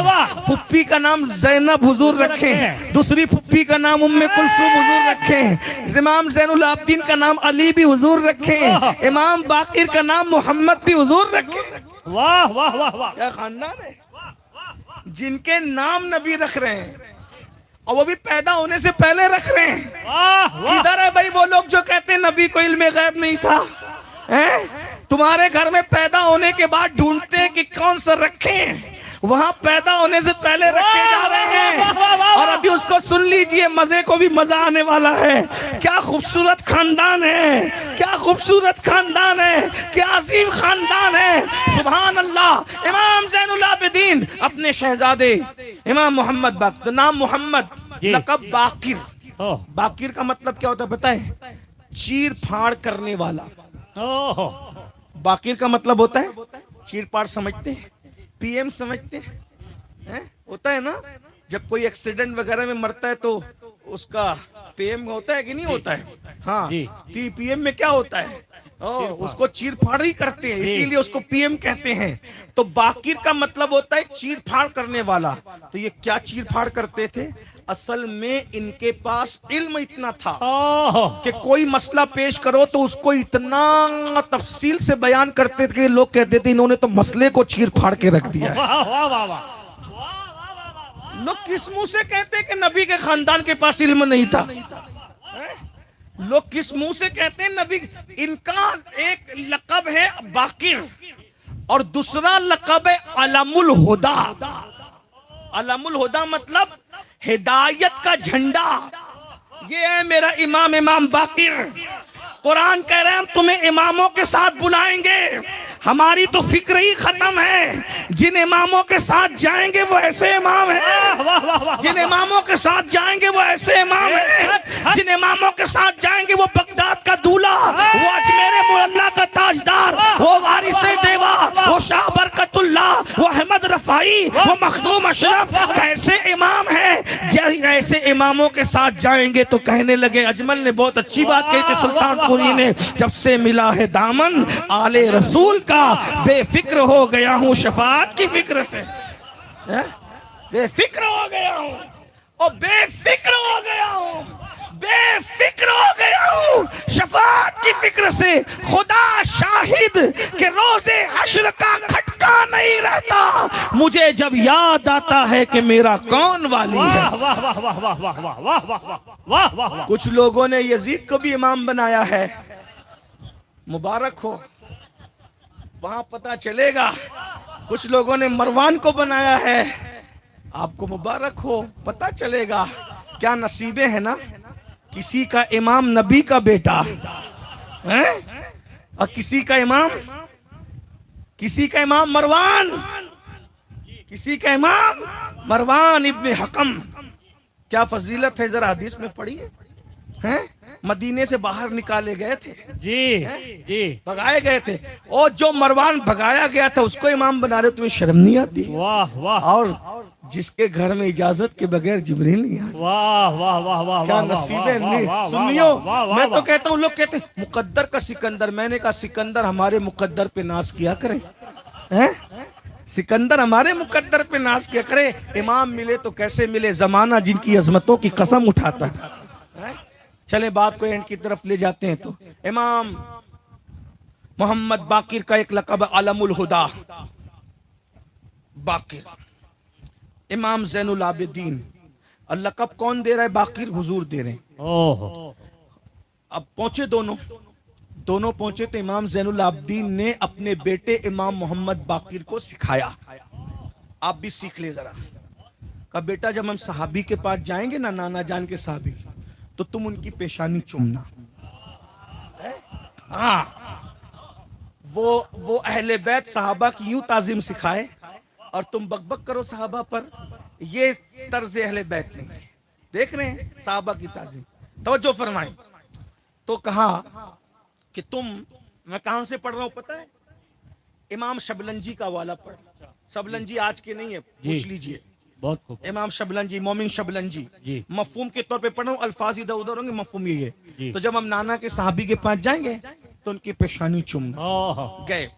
पुप्पी का नाम जैनब हुजूर रखें, दूसरी पुप्पी का नाम उम्मे कुलसूम हुजूर रखें, इमाम ज़ैनुल आबिदीन का नाम अली भी हुजूर रखें, इमाम बाकिर का नाम मोहम्मद भी हुजूर रखें। वाह वाह वाह वाह। क्या खानदान है जिनके नाम नबी रख रहे हैं और वो भी पैदा होने से पहले रख रहे हैं। वाह वाह। किधर है भाई वो लोग जो कहते हैं नबी को इल्मे गैब नहीं था, हैं? तुम्हारे घर में पैदा होने के बाद ढूंढते हैं कि कौन सा रखें, वहां पैदा होने से पहले रखे जा रहे हैं। और अभी उसको सुन लीजिए, मजे को भी मजा आने वाला है। क्या खूबसूरत खानदान है, क्या खूबसूरत खानदान है, क्या अजीम खानदान है। सुभान अल्लाह। इमाम ज़ैनुल आबिदीन अपने शहजादे इमाम मोहम्मद बाकिर, नाम मोहम्मद, जी। लक़ब बाकिर। ओह बाकिर का मतलब क्या होता है पता है? चीर फाड़ करने वाला। ओह बाकिर का मतलब होता है चीर फाड़, समझते हैं, पीएम समझते हैं? होता है ना, जब कोई एक्सीडेंट वगैरह में मरता है तो उसका पीएम होता है कि नहीं होता है? हाँ, जी। पीएम में क्या होता है? उसको चीर फाड़ ही करते हैं, इसीलिए उसको पीएम कहते हैं। तो बाकिर का मतलब होता है चीर फाड़ करने वाला। तो ये क्या चीर फाड़ करते थे? असल में इनके पास इल्म इतना था ओहो कि कोई मसला पेश करो तो उसको इतना तफसील से बयान करते थे कि लोग कहते थे इन्होंने तो मसले को चीर फाड़ के रख दिया है। वाह वाह वाह वाह लोग किस मुंह से कहते कि नबी के खानदान के पास इल्म नहीं था? लोग किस मुंह से कहते हैं नबी? इनका एक लक़ब है बाकिर और दूसरा लक़ब है अलमुल हुदा। अलमुल हुदा मतलब हिदायत का झंडा। ये है मेरा इमाम बाकिर। कुरान कह रहे हैं हम तुम्हें इमामों के साथ बुलाएंगे। हमारी तो फिक्र ही खत्म है। जिन इमामों के साथ जाएंगे वो ऐसे इमाम हैं। जिन इमामों के साथ जाएंगे वो ऐसे इमाम हैं। जिन इमामों के साथ जाएंगे वो बगदाद का दूल्हा, वो अजमेर मुअल्ला का ताजदार, वो वारिसे देवा, वो शाह बरकतुल्लाह, वो अहमद रफाई, वो मखदूम अशरफ कैसे इमाम हैं। ऐसे इमामों के साथ जाएंगे तो कहने लगे, अजमल ने बहुत अच्छी बात कही थी सुल्तानपुरी ने, जब से मिला है दामन आले रसूल का बेफिक्र हो गया हूं शफाअत की फिक्र से। बेफिक्र हो गया हूं और बेफिक्र हो गया हूं, बेफिक्र हो गया हूं शफाअत की फिक्र से। खुदा शाहिद के रोजे हश्र का खटका नहीं रहता मुझे जब याद आता है कि मेरा कौन वाली है। वाह वाह वाह वाह वाह वाह वाह वाह वाह वाह वाह वाह। कुछ लोगों ने यजीद को भी इमाम बनाया है, मुबारक हो, वहां पता चलेगा। कुछ लोगों ने मरवान को बनाया है, आपको मुबारक हो, पता चलेगा। क्या नसीबे हैं ना। किसी का इमाम नबी का बेटा है और किसी का इमाम मरवान, किसी का इमाम मरवान इब्ने हकम। क्या फजीलत है, जरा हदीस में पढ़िए। हैं मदीने से बाहर निकाले गए थे जी जी, भगाए गए थे, और जो मरवान भगाया गया था उसको इमाम बना रहे, तुम्हें शर्म नहीं आती? वाह वाह, और जिसके घर में इजाजत के बगैर जिब्रील नहीं आया। वाह वाह वाह वाह, क्या नसीबे नहीं। सुनियो, मैं तो कहता हूँ, लोग कहते हैं मुकद्दर का सिकंदर। मैंने कहा सिकंदर हमारे मुकद्दर पे नाज किया करे, हैं? सिकंदर हमारे मुकद्दर पे नाज किया करे। इमाम मिले तो कैसे मिले, जमाना जिनकी अजमतों की कसम उठाता है। चले बात को एंड की तरफ ले जाते हैं। तो इमाम मोहम्मद बाकिर का एक लक़ब अलमुल हुदा, बाकिर, इमाम ज़ैनुल आबिदीन। और लक़ब कौन दे रहा है? बाकिर हुजूर दे रहे हैं। ओहो, अब पहुंचे दोनों पहुंचे तो इमाम ज़ैनुल आबिदीन ने अपने बेटे इमाम मोहम्मद बाकिर को सिखाया, आप भी सीख ले जरा। कहा बेटा जब हम सहाबी के पास जाएंगे ना, नाना जान के सहाबी, तो तुम उनकी पेशानी चूमना। हाँ, वो अहले बैत सहाबा की यूं ताजीम सिखाए और तुम बकबक करो सहाबा पर, ये तर्ज अहले बैत नहीं है। देख रहे हैं सहाबा की ताजीम, तवज्जो फरमाएं। तो कहा कि मैं कहां से पढ़ रहा हूं पता है? इमाम शबलंजी का वाला पढ़। शबलंजी आज के नहीं है, पूछ लीजिए। बहुत खूब। इमाम शबलंजी, मोमिन शबलंजी, मफहूम के तौर पे पढ़ रहा हूं, अल्फाज इधर उधर होंगे, मफहूम ये है। तो जब हम नाना के सहाबी के पास जाएंगे तो उनकी पेशानी चूमना। गए।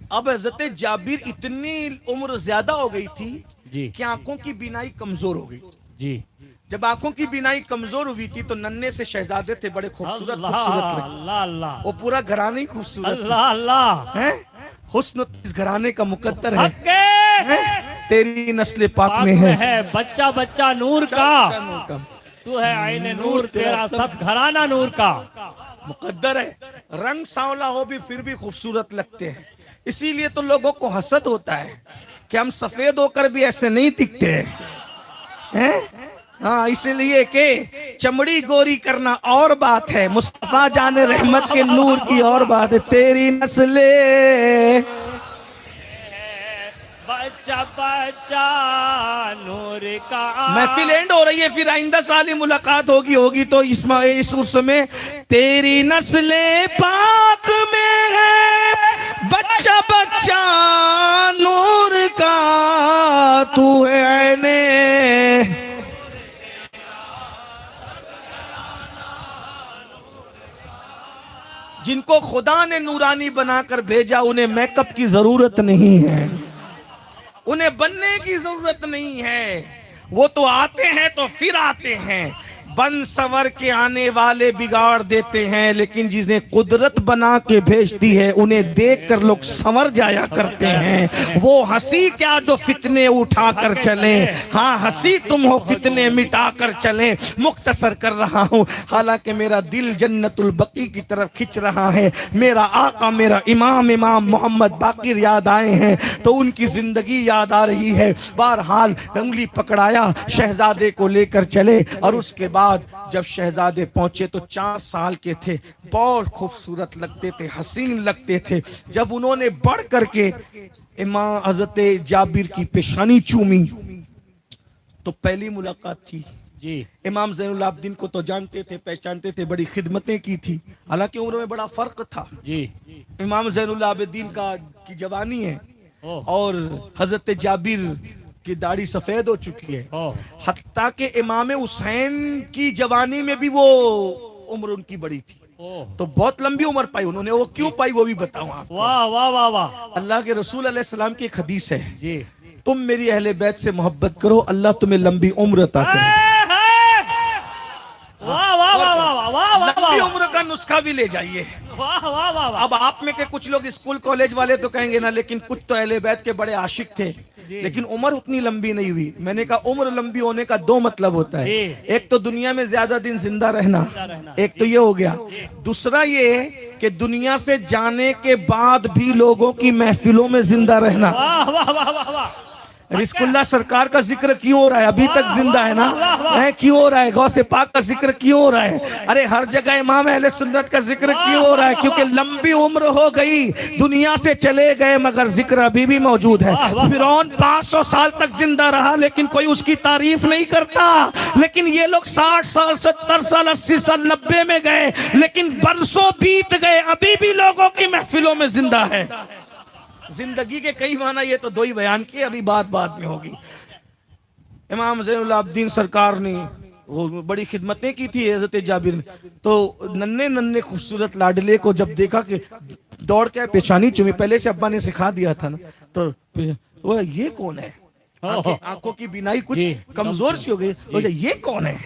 अब हज़रत जाबिर इतनी उम्र ज्यादा हो गई थी कि आंखों की बीनाई कमजोर हो गई जी। जब आंखों की बीनाई कमजोर हुई थी तो नन्हे से शहजादे थे, बड़े खूबसूरत खूबसूरत, वो पूरा घराना ही खूबसूरत है। हुस्न इस घराने का मुकद्दर है, तेरी नस्ल पाक में है। बच्चा बच्चा नूर का, तू है आईने नूर, तेरा सब घराना नूर का मुकद्दर है। रंग सांवला हो भी फिर भी खूबसूरत लगते हैं। इसीलिए तो लोगों को हसद होता है कि हम सफेद होकर भी ऐसे नहीं दिखते हैं। हाँ, इसलिए कि चमड़ी गोरी करना और बात है, मुस्तफा जाने रहमत के नूर की और बात है। तेरी नस्ले बच्चा बच्चा नूर का। महफिल एंड हो रही है, फिर आइंदा साल ही मुलाकात होगी तो इस उर्स में तेरी नस्ले पाक में है, बच्चा बच्चा नूर का, तू है ऐने जिनको खुदा ने नूरानी बनाकर भेजा, उन्हें मेकअप की जरूरत नहीं है, उन्हें बनने की जरूरत नहीं है। वो तो आते हैं तो फिर आते हैं, बन संवर के आने वाले बिगाड़ देते हैं, लेकिन जिसने कुदरत बना के भेजती है उन्हें देखकर लोग संवर जाया करते हैं। वो हंसी क्या जो फितने उठा कर चले, हाँ हंसी तुम हो फितने मिटा कर चले। मुख्तसर कर रहा हूँ, हालांकि मेरा दिल जन्नतुल बकी की तरफ खिंच रहा है। मेरा आका, मेरा इमाम मोहम्मद बाकिर याद आए हैं तो उनकी जिंदगी याद आ रही है। बहरहाल उंगली पकड़ाया, शहजादे को लेकर चले और उसके बाद जब शहजादे पहुंचे तो 4 साल के थे, बहुत खूबसूरत लगते थे, हसीन लगते थे। जब उन्होंने बढ़ करके इमाम हजरत जाबिर की पेशानी चूमी तो पहली मुलाकात थी जी। इमाम ज़ैनुल आबिदीन को तो जानते थे, पहचानते थे, बड़ी खिदमतें की थी, हालांकि उम्र में बड़ा फर्क था। जी। इमाम ज़ैनुल आबिदीन की जवानी है ओह। और हजरत जाबिर की दाढ़ी सफेद हो चुकी है। ओह। हत्ता के इमाम हुसैन की जवानी में भी वो उम्र उनकी बड़ी थी, ओह। तो बहुत लंबी उम्र पाई उन्होंने। वो क्यों पाई वो भी बताऊं आपको। वाह वाह वाह वाह। अल्लाह के रसूल अलैहि सलाम की एक हदीस है, जी। तुम मेरी अहले बैत से मोहब्बत करो, अल्लाह तुम्हें लंबी उम्र अता करे। वाह वाह वाह वाह वाह वाह लंबी उम्र का नुस्खा भी ले जाइए। वाह वाह वाह वाह। अब आप में के कुछ लोग स्कूल कॉलेज वाले तो कहेंगे ना, लेकिन कुछ तो अहले बैत के बड़े आशिक थे, लेकिन उम्र उतनी लंबी नहीं हुई। मैंने कहा उम्र लंबी होने का 2 मतलब होता है, एक तो दुनिया में ज्यादा दिन जिंदा रहना, एक तो ये हो गया, दूसरा ये कि दुनिया से जाने के बाद भी लोगों की महफिलों में जिंदा रहना। वाह वाह वाह वाह वाह। रिस्कुल्लाह सरकार का जिक्र क्यों हो रहा है, अभी तक जिंदा है ना, है क्यों हो रहा है? गौसे पाक का जिक्र क्यों हो रहा है? अरे हर जगह इमाम अहले सुन्नत का जिक्र क्यों हो रहा है? क्योंकि लंबी उम्र हो गई, दुनिया से चले गए, मगर जिक्र अभी भी मौजूद है। फिरौन 500 साल तक जिंदा रहा, लेकिन कोई उसकी तारीफ नहीं करता। लेकिन ये लोग 60 साल, 70 साल, 80 साल, 90 में गए, लेकिन बरसों बीत गए, अभी भी लोगों की महफिलों में जिंदा है। जिंदगी के कई माना, ये तो 2 ही बयान किए, अभी बात बाद में होगी। इमाम ज़ैनुल आबिदीन सरकार ने वो बड़ी खिदमतें की थी हज़रत जाबिर ने, तो नन्हे नन्हे खूबसूरत लाडले को जब देखा कि दौड़ के पेशानी चूमी, पहले से अब्बा ने सिखा दिया था ना, तो वो ये कौन है? आंखों की बिनाई कुछ कमजोर सी हो गई, ये कौन है?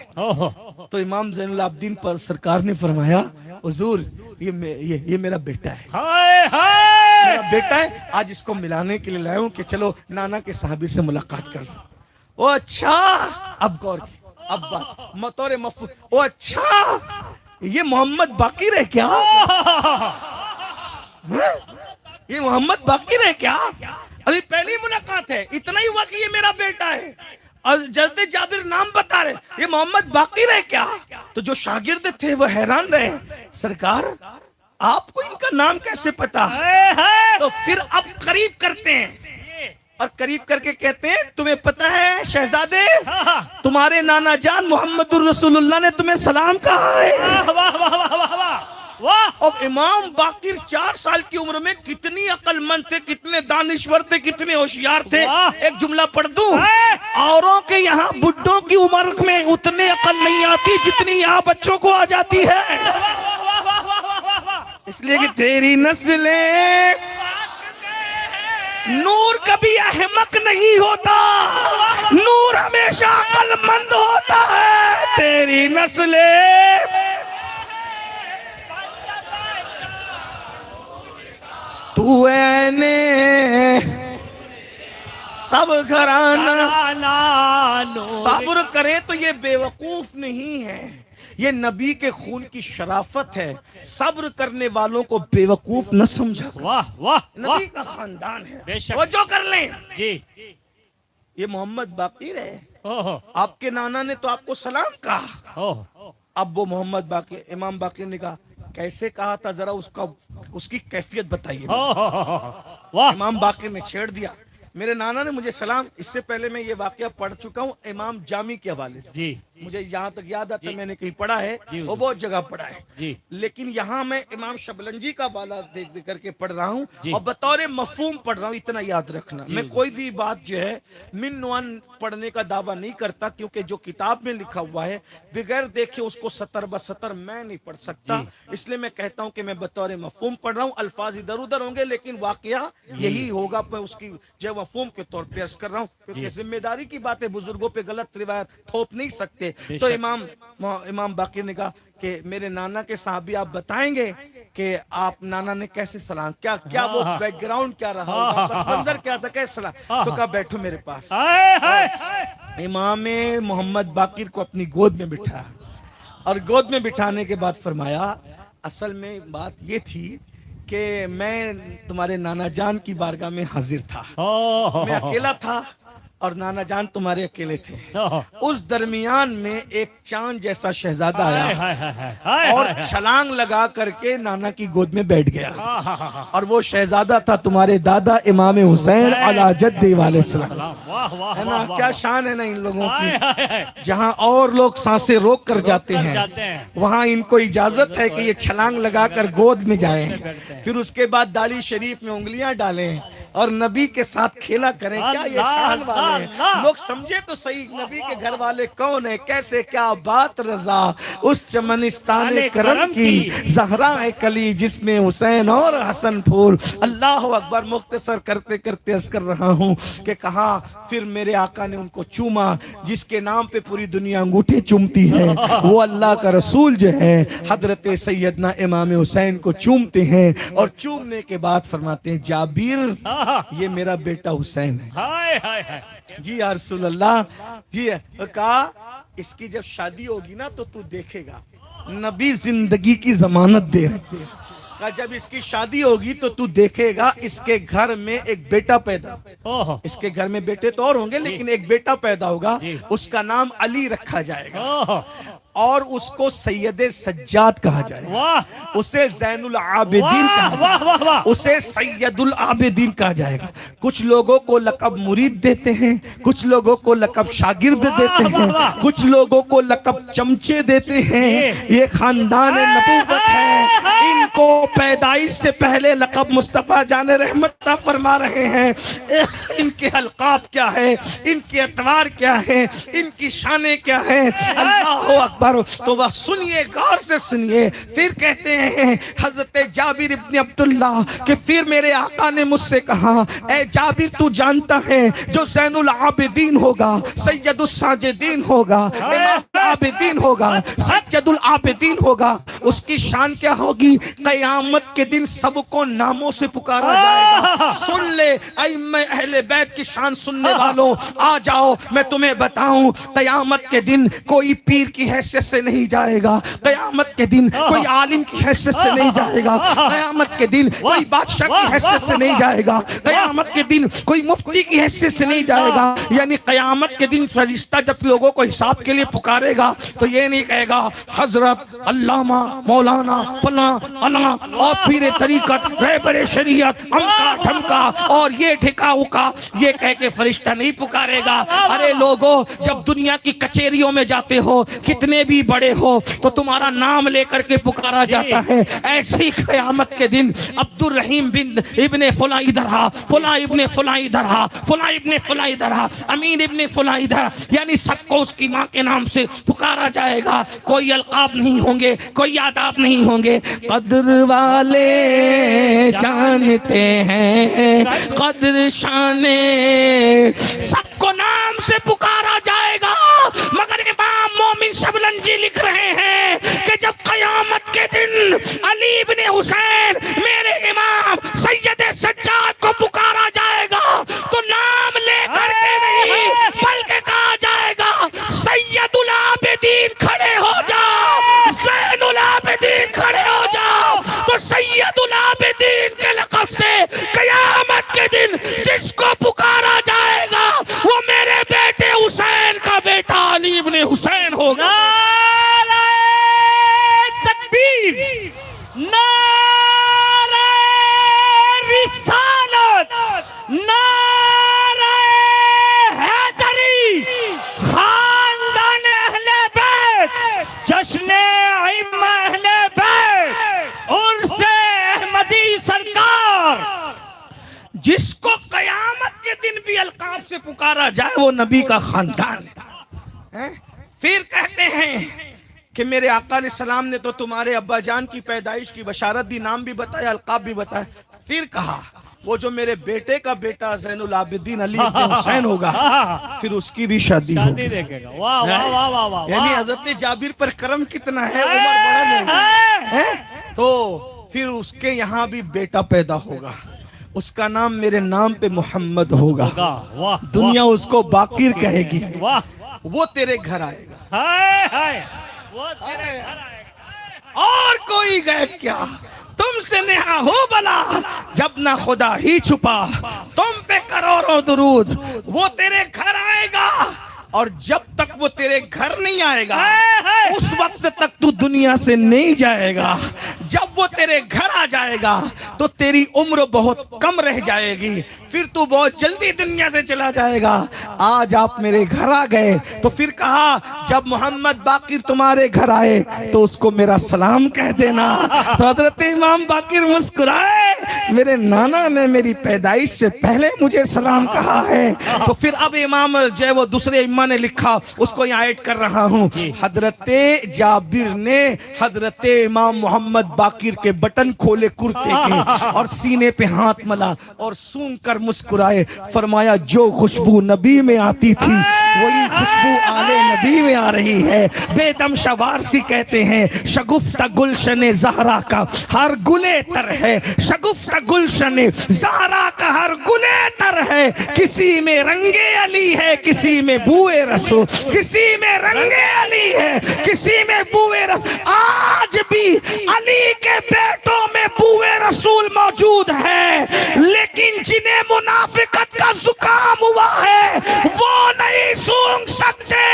तो इमाम ज़ैनुल आबिदीन पर सरकार ने फरमाया, हुजूर ये मेरा बेटा है, मेरा बेटा है, आज इसको मिलाने के लिए लाया हूं कि चलो नाना के साहबी से मुलाकात कर लो। ओ अच्छा, अब गौर, अब बात मतौरे मफूद, ओ अच्छा ये मोहम्मद बाकिर है क्या? ये मोहम्मद बाकिर है क्या? अभी पहली मुलाकात है, इतना ही हुआ कि ये मेरा बेटा है और जल्दी जाबिर नाम बता रहे, ये मोहम्मद बाकिर है क्या? तो जो शागिर्द थे वो हैरान रहे, सरकार आपको इनका नाम कैसे पता? तो फिर अब करीब करते हैं और करीब करके कहते हैं, तुम्हें पता है शहजादे, तुम्हारे नाना जान मोहम्मदुर रसूलुल्लाह ने तुम्हें सलाम कहा है। अब इमाम बाकिर 4 साल की उम्र में कितनी अक्लमंद थे, कितने दानिश्वर थे, कितने होशियार थे। एक जुमला पढ़ दूं, औरों के यहाँ बुड्ढों की उम्र में उतने अकल नहीं आती जितनी यहाँ बच्चों को आ जाती है। इसलिए कि तेरी नस्लें, नूर कभी अहमक नहीं होता, नूर हमेशा अक्लमंद होता है। तेरी नस्लें, तू ऐने सब घराना। सब्र करे तो ये बेवकूफ नहीं है, ये नबी के खून की शराफत है। सब्र करने वालों को बेवकूफ न समझा। वाह वाह, नबी का खानदान है, बेशक। वो जो कर लें जी। ये मोहम्मद बाकिर है, ओह आपके नाना ने तो आपको सलाम कहा। ओह। अब वो मोहम्मद बाकिर, इमाम बाकिर ने कहा, कैसे कहा था, जरा उसकी कैफियत बताइए। वाह। इमाम बाकिर ने छेड़ दिया, मेरे नाना ने मुझे सलाम, इससे पहले मैं ये वाकया पढ़ चुका हूँ इमाम जामी के हवाले से जी। मुझे यहाँ तक याद आता, मैंने कहीं पढ़ा है, वो बहुत जगह पढ़ा है जी। लेकिन यहाँ मैं इमाम शबलंजी का वाला देख देख करके पढ़ रहा हूँ और बतौर मफहूम पढ़ रहा हूँ। इतना याद रखना, मैं कोई भी बात जो है मिन नुआन पढ़ने का दावा नहीं करता, क्योंकि जो किताब में लिखा हुआ है बगैर देखे उसको सतर बसतर मैं नहीं पढ़ सकता। इसलिए मैं कहता हूँ कि मैं बतौर मफहूम पढ़ रहा हूँ, अल्फाज इधर उधर होंगे लेकिन वाकया यही होगा। मैं उसकी जब मफहूम के तौर पे अर्ज कर रहा हूँ, क्योंकि जी। जिम्मेदारी की बातें बुजुर्गों पे गलत रिवायत थोप नहीं सकते। बेशक। तो इमाम बाकी ने कहा कि मेरे नाना के साहबी आप बताएंगे कि आप नाना ने कैसे सलाम, क्या क्या वो हाँ। बैकग्राउंड क्या रहा हाँ, होगा, हाँ, बस हाँ। मंदिर क्या था, कैसे सलाम। हाँ, तो हाँ। कहा बैठो मेरे पास। हाय हाय इमाम मोहम्मद बाकिर को अपनी गोद में बिठाया और गोद में बिठाने के बाद फरमाया, असल में बात ये थी कि मैं तुम्हारे नाना जान की बारगाह में हाजिर था, मैं अकेला था और नाना जान तुम्हारे अकेले थे। उस दरमियान में एक चांद जैसा शहजादा आया और छलांग लगा करके नाना की गोद में बैठ गया, और वो शहजादा था तुम्हारे दादा इमाम हुसैन अला जद्दी वाले सलाम। है ना, क्या शान है ना इन लोगों की। जहां और लोग सांसें रोक कर जाते हैं, वहां इनको इजाजत है कि ये छलांग लगाकर गोद में जाएं, फिर उसके बाद दाढ़ी शरीफ में उंगलियां डालें और नबी के साथ खेला करें। क्या ये शान वाले हैं। लोग समझे तो सही, नबी के घर वाले कौन है, कैसे, क्या बात रजा उस चमनिस्तान करम की जहरा है कली जिसमें हुसैन और हसन फूल। अल्लाह अकबर। मुख्तसर करते करते अर्ज कर रहा हूँ कि कहा फिर मेरे आका ने उनको चूमा, जिसके नाम पे पूरी दुनिया अंगूठे चूमती है वो अल्लाह का रसूल जो है हजरत सैयदना इमाम हुसैन को चूमते हैं, और चूमने के बाद फरमाते हैं, जाबिर ये मेरा बेटा हुसैन है। जी या रसूल अल्लाह। जी कहा इसकी जब शादी होगी ना तो तू देखेगा, नबी जिंदगी की जमानत दे रहे हैं। कहा जब इसकी शादी होगी तो तू देखेगा इसके घर में एक बेटा पैदा, इसके घर में बेटे तो और होंगे लेकिन एक बेटा पैदा होगा, उसका नाम अली रखा जाएगा और उसको सैयदे सज्जाद कहा जाएगा, उसे जैनुल आबिदीन कहा जाएगा, उसे सैयदुल आबिदीन कहा जाएगा। कुछ लोगों को लकब मुरीद देते हैं, कुछ लोगों को लकब शागिर्द देते हैं, कुछ लोगों को लकब चमचे देते हैं। ये खानदान नबूवत है, इनको पैदाइश से पहले लकब मुस्तफा जाने रहमत फरमा रहे हैं। इनके अलकाब क्या है, इनके अतवार क्या है, इनकी शाने क्या है। अल्लाह अकबर। तो वह सुनिए, गौर से सुनिए। फिर कहते हैं हजरत जाबिर इब्न अब्दुल्ला कि फिर मेरे आका ने मुझसे कहा, ए जाबिर तू जानता है जो ज़ैनुल आबिदीन होगा, सैयदुल साजिदीन होगा, इमाम आबिदीन होगा, सज्जदुल आबिदीन होगा, उसकी शान क्या होगी? क़यामत के दिन सबको नामों से पुकारा जाएगा। सुन ले अइम्मा अहले बैत की शान सुनने वालों, आ जाओ मैं तुम्हें बताऊं। क़यामत के दिन कोई पीर की हैसियत से नहीं जाएगा, क़यामत के दिन कोई आलिम की हैसियत से नहीं जाएगा, क़यामत के दिन कोई बादशाह की हैसियत से नहीं जाएगा, क़यामत के दिन कोई मुफ्ती की हैसियत से नहीं जाएगा। यानी क़यामत के दिन फरिश्ता जब लोगों को हिसाब के लिए पुकारेगा तो ये नहीं कहेगा हजरत अल्लामा मौलाना फला अला और पीरे तरीकत रहबरे शरीयत अमका ठमका और ये ठिका उका, ये कह के फरिश्ता नहीं पुकारेगा। अरे लोगों, जब दुनिया की कचेरियों में जाते हो, कितने भी बड़े हो, तो तुम्हारा नाम लेकर के पुकारा जाता है। ऐसी क़यामत के दिन अब्दुल रहीम बिन इब्ने फुला इधर हा, फुला इब्ने फुला इधर हा, फुला इब्ने फुला इधर हा, अमीन इब्ने फुला इधर, यानी सबको उसकी माँ के नाम से पुकारा जाएगा। कोई अलकाब नहीं होंगे, कोई आदाब नहीं होंगे। कद्र वाले जानते हैं कद्र शाने, सबको नाम से पुकारा जाएगा। मगर इमाम मोमिन शबलंजी लिख रहे हैं कि जब क़यामत के दिन अली इब्ने हुसैन मेरे इमाम सैयद सज्जाद को पुकारा जाएगा तो नाम लेकर के नहीं बल्कि कहा जाएगा सैयदुल आबिदीन खड़े हो जाओ, ज़ैनुल आबिदीन खड़े हो जाओ। तो सैयदुल आबिदीन के लक़ब से क़यामत के दिन जिसको पुकारा जाएगा वो मेरे बेटे हुसैन का बेटा अली इब्ने हुसैन होगा। तकबीर, नारे रिसालत, नारे हैदरी, खानदान अहले बैत, जश्न अइम्मा अहले बैत, उर्से अहमदी सरकार। जिसको क़यामत के दिन भी अलकाब से पुकारा जाए वो नबी का खानदान है। फिर कहते हैं कि मेरे आका अलैहिस्सलाम ने तो तुम्हारे अब्बा जान की पैदाइश की बशारत दी, नाम भी बताया, अलकाब भी बताया। फिर कहा वो जो मेरे बेटे का बेटा ज़ैनुल आबिदीन अली इब्न हुसैन होगा, फिर उसकी भी शादी शादी होगी। देखेगा। वाह वाह वाह वाह वाह यानी वाह। हजरत जाबिर पर करम कितना है, उमर बड़ा नहीं है? तो फिर उसके यहाँ भी बेटा पैदा होगा, उसका नाम मेरे नाम पे मोहम्मद होगा। होगा। वाह दुनिया उसको बाकिर कहेगी। वाह। वो तेरे घर आएगा, हाय हाय, वो तेरे घर आएगा। और कोई गैब क्या, तुमसे नेहा हो भला जब ना खुदा ही छुपा, तुम पे करोड़ों दुरूद, वो तेरे घर आएगा। और जब तक वो तेरे घर नहीं आएगा, उस वक्त तक तू दुनिया से नहीं जाएगा। जब वो तेरे घर आ जाएगा तो तेरी उम्र बहुत कम रह जाएगी, फिर तू बहुत जल्दी दुनिया से चला जाएगा। आज आप मेरे घर आ गए तो फिर कहा जब मोहम्मद बाकिर तुम्हारे घर आए तो उसको मेरा सलाम कह देना। तो हजरत इमाम बाकिर मुस्कुराए, मेरे नाना ने मेरी पैदाइश से पहले मुझे सलाम कहा है। तो फिर अब इमाम जो वो दूसरे इमाम ने लिखा, उसको यहाँ ऐड कर रहा हूँ। हजरत जाबिर ने हजरत इमाम मोहम्मद बाकिर के बटन खोले कुर्ते के और सीने पे हाथ मला और सूंघ कर मुस्कुराए, फरमाया जो खुशबू नबी में आती थी वही खुशबू आले नबी में आ रही है। बेदम शवारसी कहते हैं शगुफ्ता गुलशन ज़हरा का हर गुले तर है, शगुफ्ता गुलशन ज़हरा का हर गुले तर है। किसी में रंगे अली है, किसी में बुए रसूल, किसी में रंगे अली है, किसी में बुए रसूल। आज भी अली के बेटों में बुए रसूल मौजूद है, लेकिन जिन्हें मुनाफिकत का जुकाम हुआ है वो नहीं सूंघ सकते।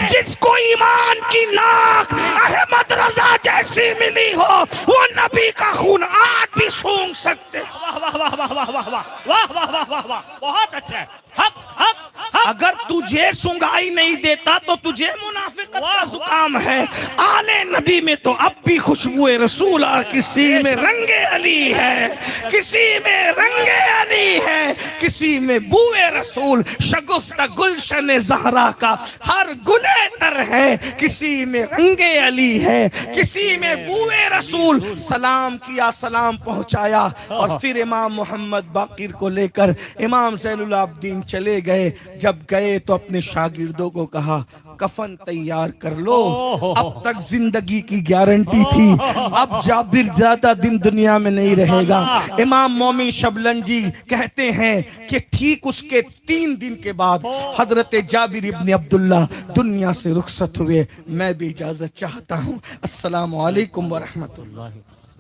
जिसको ईमान की नाक अहमद रजा जैसी मिली हो वो नबी का खून आज भी सूंघ सकते। वाह वाह वाह वाह वाह वाह वाह वाह वाह वाह वाह, बहुत अच्छा है। हक हक हक। अगर तुझे सुंगाई नहीं देता तो तुझे मुनाफिकत का जुकाम है। आले नबी में तो अब भी खुशबुए रसूल, और किसी में रंगे अली है, किसी में रंगे अली है, किसी में बुए रसूल। शगुफ्ता गुलशन ज़हरा का हर गुले तर है, किसी में रंगे अली है, किसी में बुए रसूल। सलाम किया, सलाम पहुंचाया और फिर इमाम मोहम्मद बाकिर को लेकर इमाम ज़ैनुल आबिदीन चले गए। जब गए तो अपने शागिर्दों को कहा कफन तैयार कर लो, अब तक जिंदगी की गारंटी थी, अब जाबिर ज्यादा दिन दुनिया में नहीं रहेगा। इमाम मोमिन शबलंजी कहते हैं कि ठीक उसके 3 दिन के बाद हजरत जाबिर इब्न अब्दुल्ला दुनिया से रुखसत हुए। मैं भी इजाजत चाहता हूँ। अस्सलामु अलैकुम व रहमतुल्लाह।